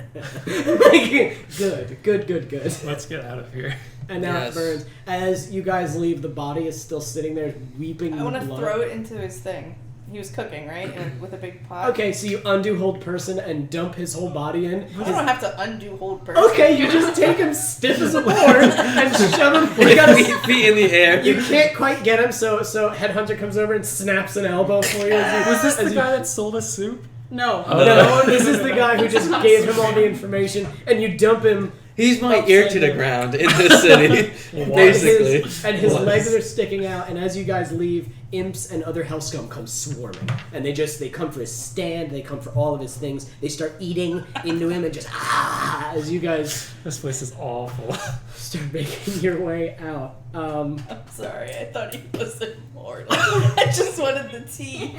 "Good." Let's get out of here. And now Yes. it burns. As you guys leave, the body is still sitting there, weeping. I want to blood. throw it into his thing. He was cooking, right? With a big pot. Okay, so you undo hold person and dump his whole body in. I don't have to undo hold person. Okay, you just take him stiff as a board and shove him. You, gotta, Feet in the air. you can't quite get him, so Headhunter comes over and snaps an elbow for you. Was this the guy that sold us soup? No. No, this is the guy who just gave him all the information, and you dump him. He's my Upside ear to the down. ground in this city, basically. His Was. legs are sticking out, and as you guys leave, imps and other hellscum come swarming, and they come for his stand, they come for all of his things. They start eating into him, and just as you guys This place is awful. start making your way out. I'm sorry. I thought he was immortal. I just wanted the tea.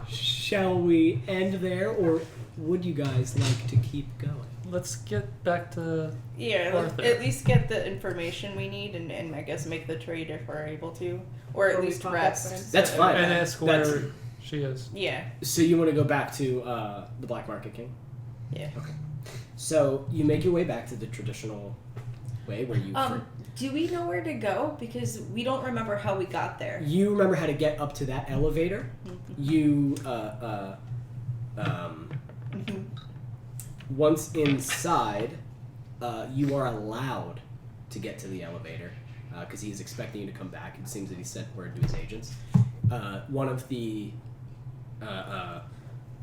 Shall we end there, or would you guys like to keep going? Let's get back to... Yeah, Arthur. at least get the information we need, and I guess make the trade if we're able to, or at Or we least pop rest. up That's So- fine. And ask That's- where she is. Yeah. So you want to go back to the Black Market King? Yeah. Okay. So you make your way back to the traditional way where you Do we know where to go? Because we don't remember how we got there. you remember how to get up to that elevator. You once inside, you are allowed to get to the elevator because he's expecting you to come back. It seems that he sent word to his agents. One of the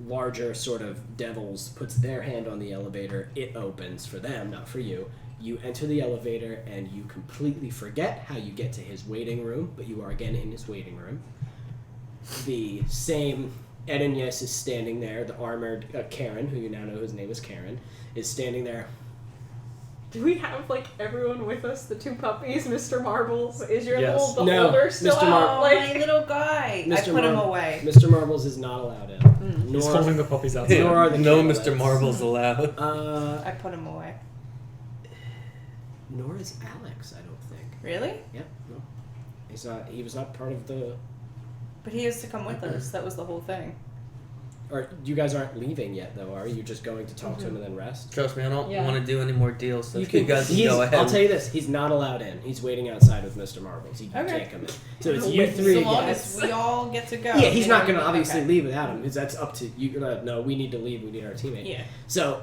larger sort of devils puts their hand on the elevator. It opens for them, not for you. You enter the elevator and you completely forget how you get to his waiting room, but you are again in his waiting room. The same Edenius is standing there. The armored Karen, who you now know his name is Karen, is standing there. Do we have like everyone with us? The two puppies, Mr. Marbles. Is your Yes. little No, beholder still Mr. out? Mar- Oh, Like my little guy. I Mr. put him Mar- away. Mr. Marbles is not allowed in. He's Nor, holding the puppies outside. Nor are the No Candlelights. Mr. Marbles allowed. I put him away. Nor is Alex, I don't think. Really? Yep. No. He's not. He was not part of the. But he has to come with us. That was the whole thing. Or you guys aren't leaving yet, though, are you? You're just going to talk to him and then rest? Trust me, I don't Yeah. want to do any more deals. So You you guys can he's- go ahead. I'll tell you this: he's not allowed in. He's waiting outside with Mr. Marbles. He Okay. can't come in. So it's you three. So long guys. as we all get to go. Yeah, he's you not know going to what I mean? obviously Okay. leave without him. Because that's up to you. No, we need to leave. We need our teammate. Yeah. So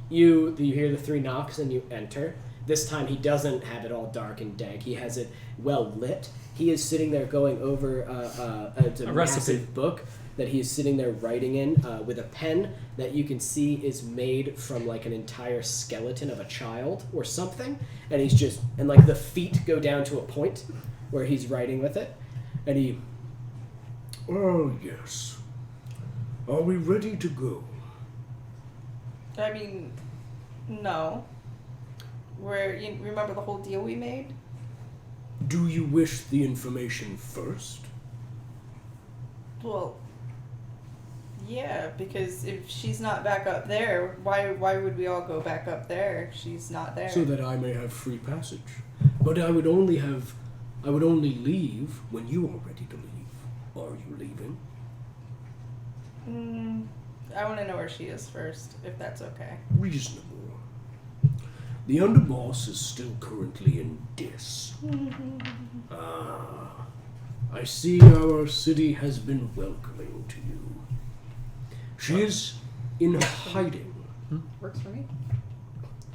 you hear the 3 knocks and you enter. This time he doesn't have it all dark and dank. He has it well lit. He is sitting there going over a A massive recipe. book that he is sitting there writing in with a pen that you can see is made from like an entire skeleton of a child or something. And he's just, and like the feet go down to a point where he's writing with it. And he, Oh, yes. Are we ready to go? I mean, no. You remember the whole deal we made? Do you wish the information first? Well, yeah, because if she's not back up there, why would we all go back up there if she's not there? So that I may have free passage. But I would only leave when you are ready to leave. Are you leaving? I want to know where she is first, if that's okay. Reasonable. The underboss is still currently in Dis. I see our city has been welcoming to you. She is in hiding. Works for me.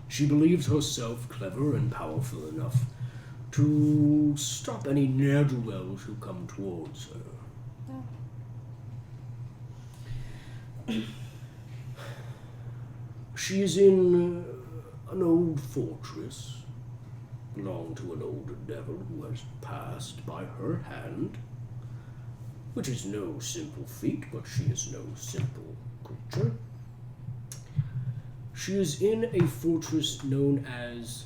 She believes herself clever and powerful enough to stop any ne'er-do-wells who come towards her. She is in an old fortress, belonged to an older devil who has passed by her hand, which is no simple feat, but she is no simple creature. She is in a fortress known as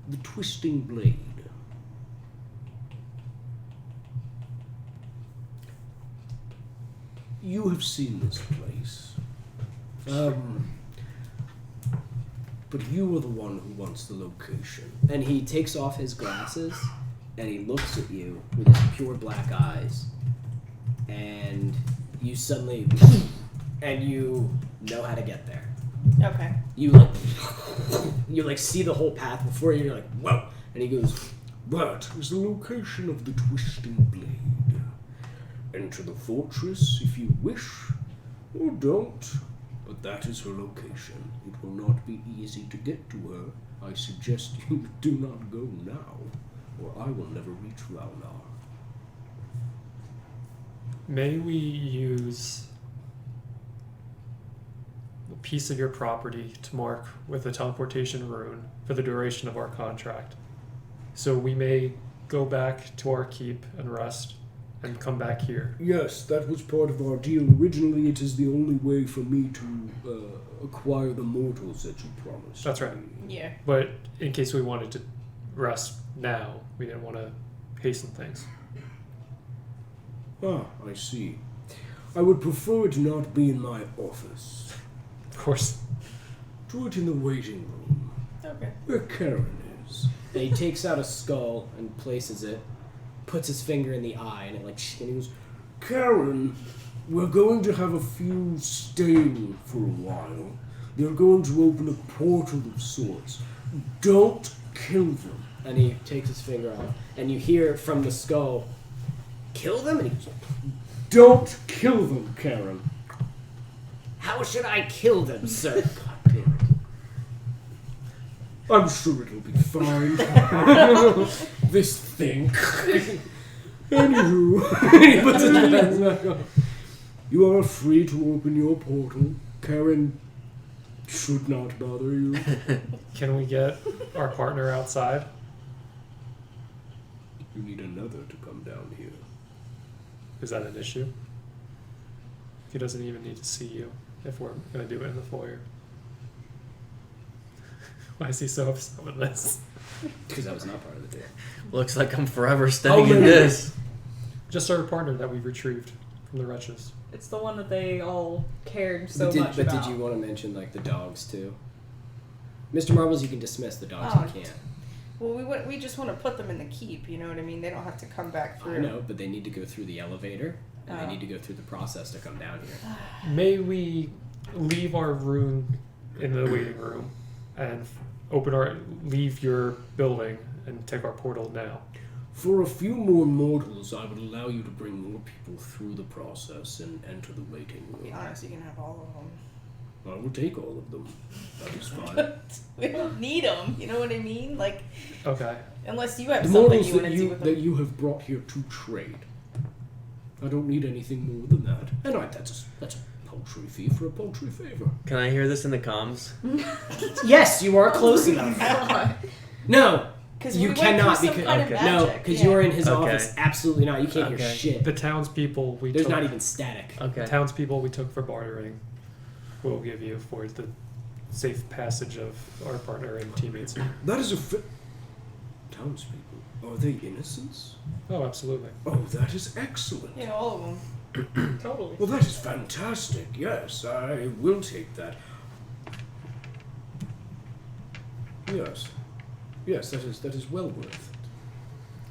the Twisting Blade. You have seen this place. But you are the one who wants the location. and he takes off his glasses and he looks at you with his pure black eyes, and you suddenly, and you know how to get there. Okay. You like see the whole path before you. You're like, whoa, and he goes, That is the location of the Twisting Blade. Enter the fortress if you wish, or don't, but that is her location. It will not be easy to get to her. I suggest you do not go now, or I will never reach Raunar. May we use a piece of your property to mark with a teleportation rune for the duration of our contract? So we may go back to our keep and rest and come back here. Yes, that was part of our deal. Originally, it is the only way for me to acquire the mortals that you promised. That's right. me. Yeah. But in case we wanted to rest now, we didn't want to hasten things. Ah, I see. I would prefer it not be in my office. Of course. Do it in the waiting room, Okay. where Karen is. and he takes out a skull and places it, puts his finger in the eye, and it like, and he goes, Karen, we're going to have a few staying for a while. They're going to open a portal of sorts. Don't kill them. and he takes his finger off, and you hear from the skull, kill them, and he goes, Don't kill them, Karen. how should I kill them, sir? God damn it. I'm sure it'll be fine. This thing. Anywho, he puts his hands back on. You are free to open your portal. Karen should not bother you. Can we get our partner outside? You need another to come down here. Is that an issue? He doesn't even need to see you if we're going to do it in the foyer. Why is he so upset with this? Because that was not part of the deal. Looks like I'm forever staying Oh, in no. this. Just our partner that we retrieved from the wretches. It's the one that they all cared so But much about. did you want to mention like the dogs too? Mr. Marbles, you can dismiss the dogs. Oh, You can't. Well, we just want to put them in the keep. You know what I mean? They don't have to come back through. I know, but they need to go through the elevator. and they need to go through the process to come down here. May we leave our room in the waiting room and leave your building and take our portal now? For a few more mortals, I would allow you to bring more people through the process and enter the waiting To be room. honest, you can have all of them. I will take all of them. That is fine. We don't need them. You know what I mean? Like, Okay. unless you have The something mortals you want that to do you, with that them. you have brought here to trade. I don't need anything more than that. And that's a paltry fee for a paltry favor. Can I hear this in the comms? Yes, you are close enough. No, Because you we cannot went through some because kind of okay. no, magic. because yeah. you are in his Okay. office. Absolutely not. You can't hear Okay. shit. The townspeople we There's took, not even static. Okay. the townspeople we took for bartering will give you for the safe passage of our partner and teammates. That is townspeople. Are they innocents? Oh, absolutely. Oh, that is excellent. Yeah, all of them. Totally. Well, that is fantastic. Yes, I will take that. Yes. Yes, that is well worth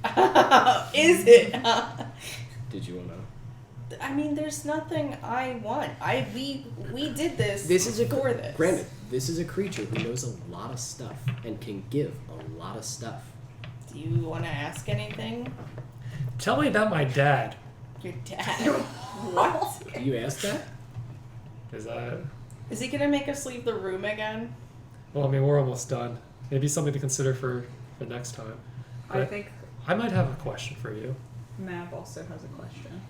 it. Is it? Did you want to? I mean, there's nothing I want. We did this. This is a for this. Granted, this is a creature who knows a lot of stuff and can give a lot of stuff. Do you want to ask anything? Tell me about my dad. Your dad. What? Do you ask that? Is that? Is he gonna make us leave the room again? Well, I mean, we're almost done. Maybe something to consider for next time. I But think I might have a question for you. Mav also has a question.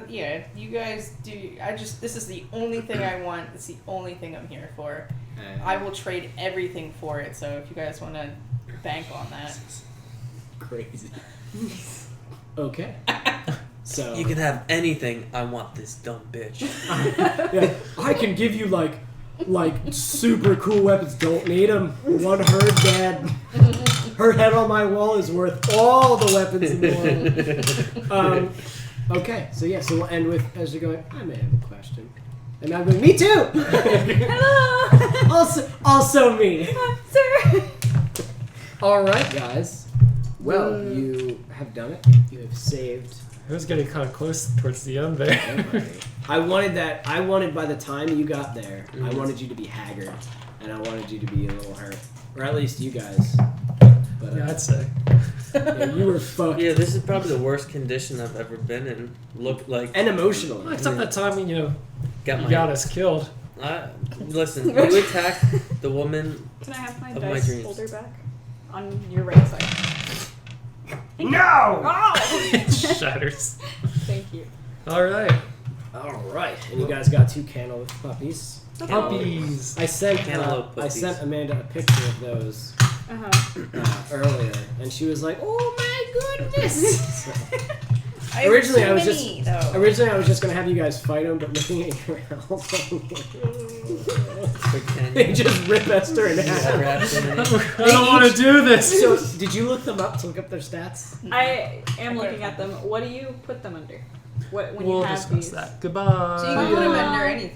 Yeah, you guys do. This is the only thing I want. It's the only thing I'm here for. I will trade everything for it. So if you guys want to bank on that. Crazy. Okay. So You can have anything. I want this dumb bitch. Yeah, I can give you like super cool weapons. Don't need them. One herd dad. Her head on my wall is worth all the weapons in the world. Okay, so yeah, so we'll end with Ezra going, I may have a question. And I'm going, me too! also me. Sir! Alright, guys. Well, you have done it. You have saved It was getting kind of close towards the end there. everybody. I wanted by the time you got there, I wanted you to be haggard. And I wanted you to be a little hurt. Or at least you guys. But Yeah, I'd say. yeah, you were fucked. Yeah, this is probably the worst condition I've ever been in. Look like And emotional. Well, except that time when you my. got us killed. Listen, you attacked the woman. Can I have my Of my dice dreams. holder back? On your right side. No! Oh! It shatters. Thank you. All right. Alright. And you guys got 2 cantaloupe puppies. Puppies. I sent Cantaloupe puppies. Amanda a picture of those Uh-huh. earlier, and she was like, "Oh my goodness!" I have Originally, too I was many, though. Originally, I was just gonna have you guys fight them, but looking at your health, they just rip Esther in half. I don't want to do this. So, did you look them up to look up their stats? I am looking at them. What do you put them under? What when We'll you have discuss these? that. Goodbye. So you can put him under anything.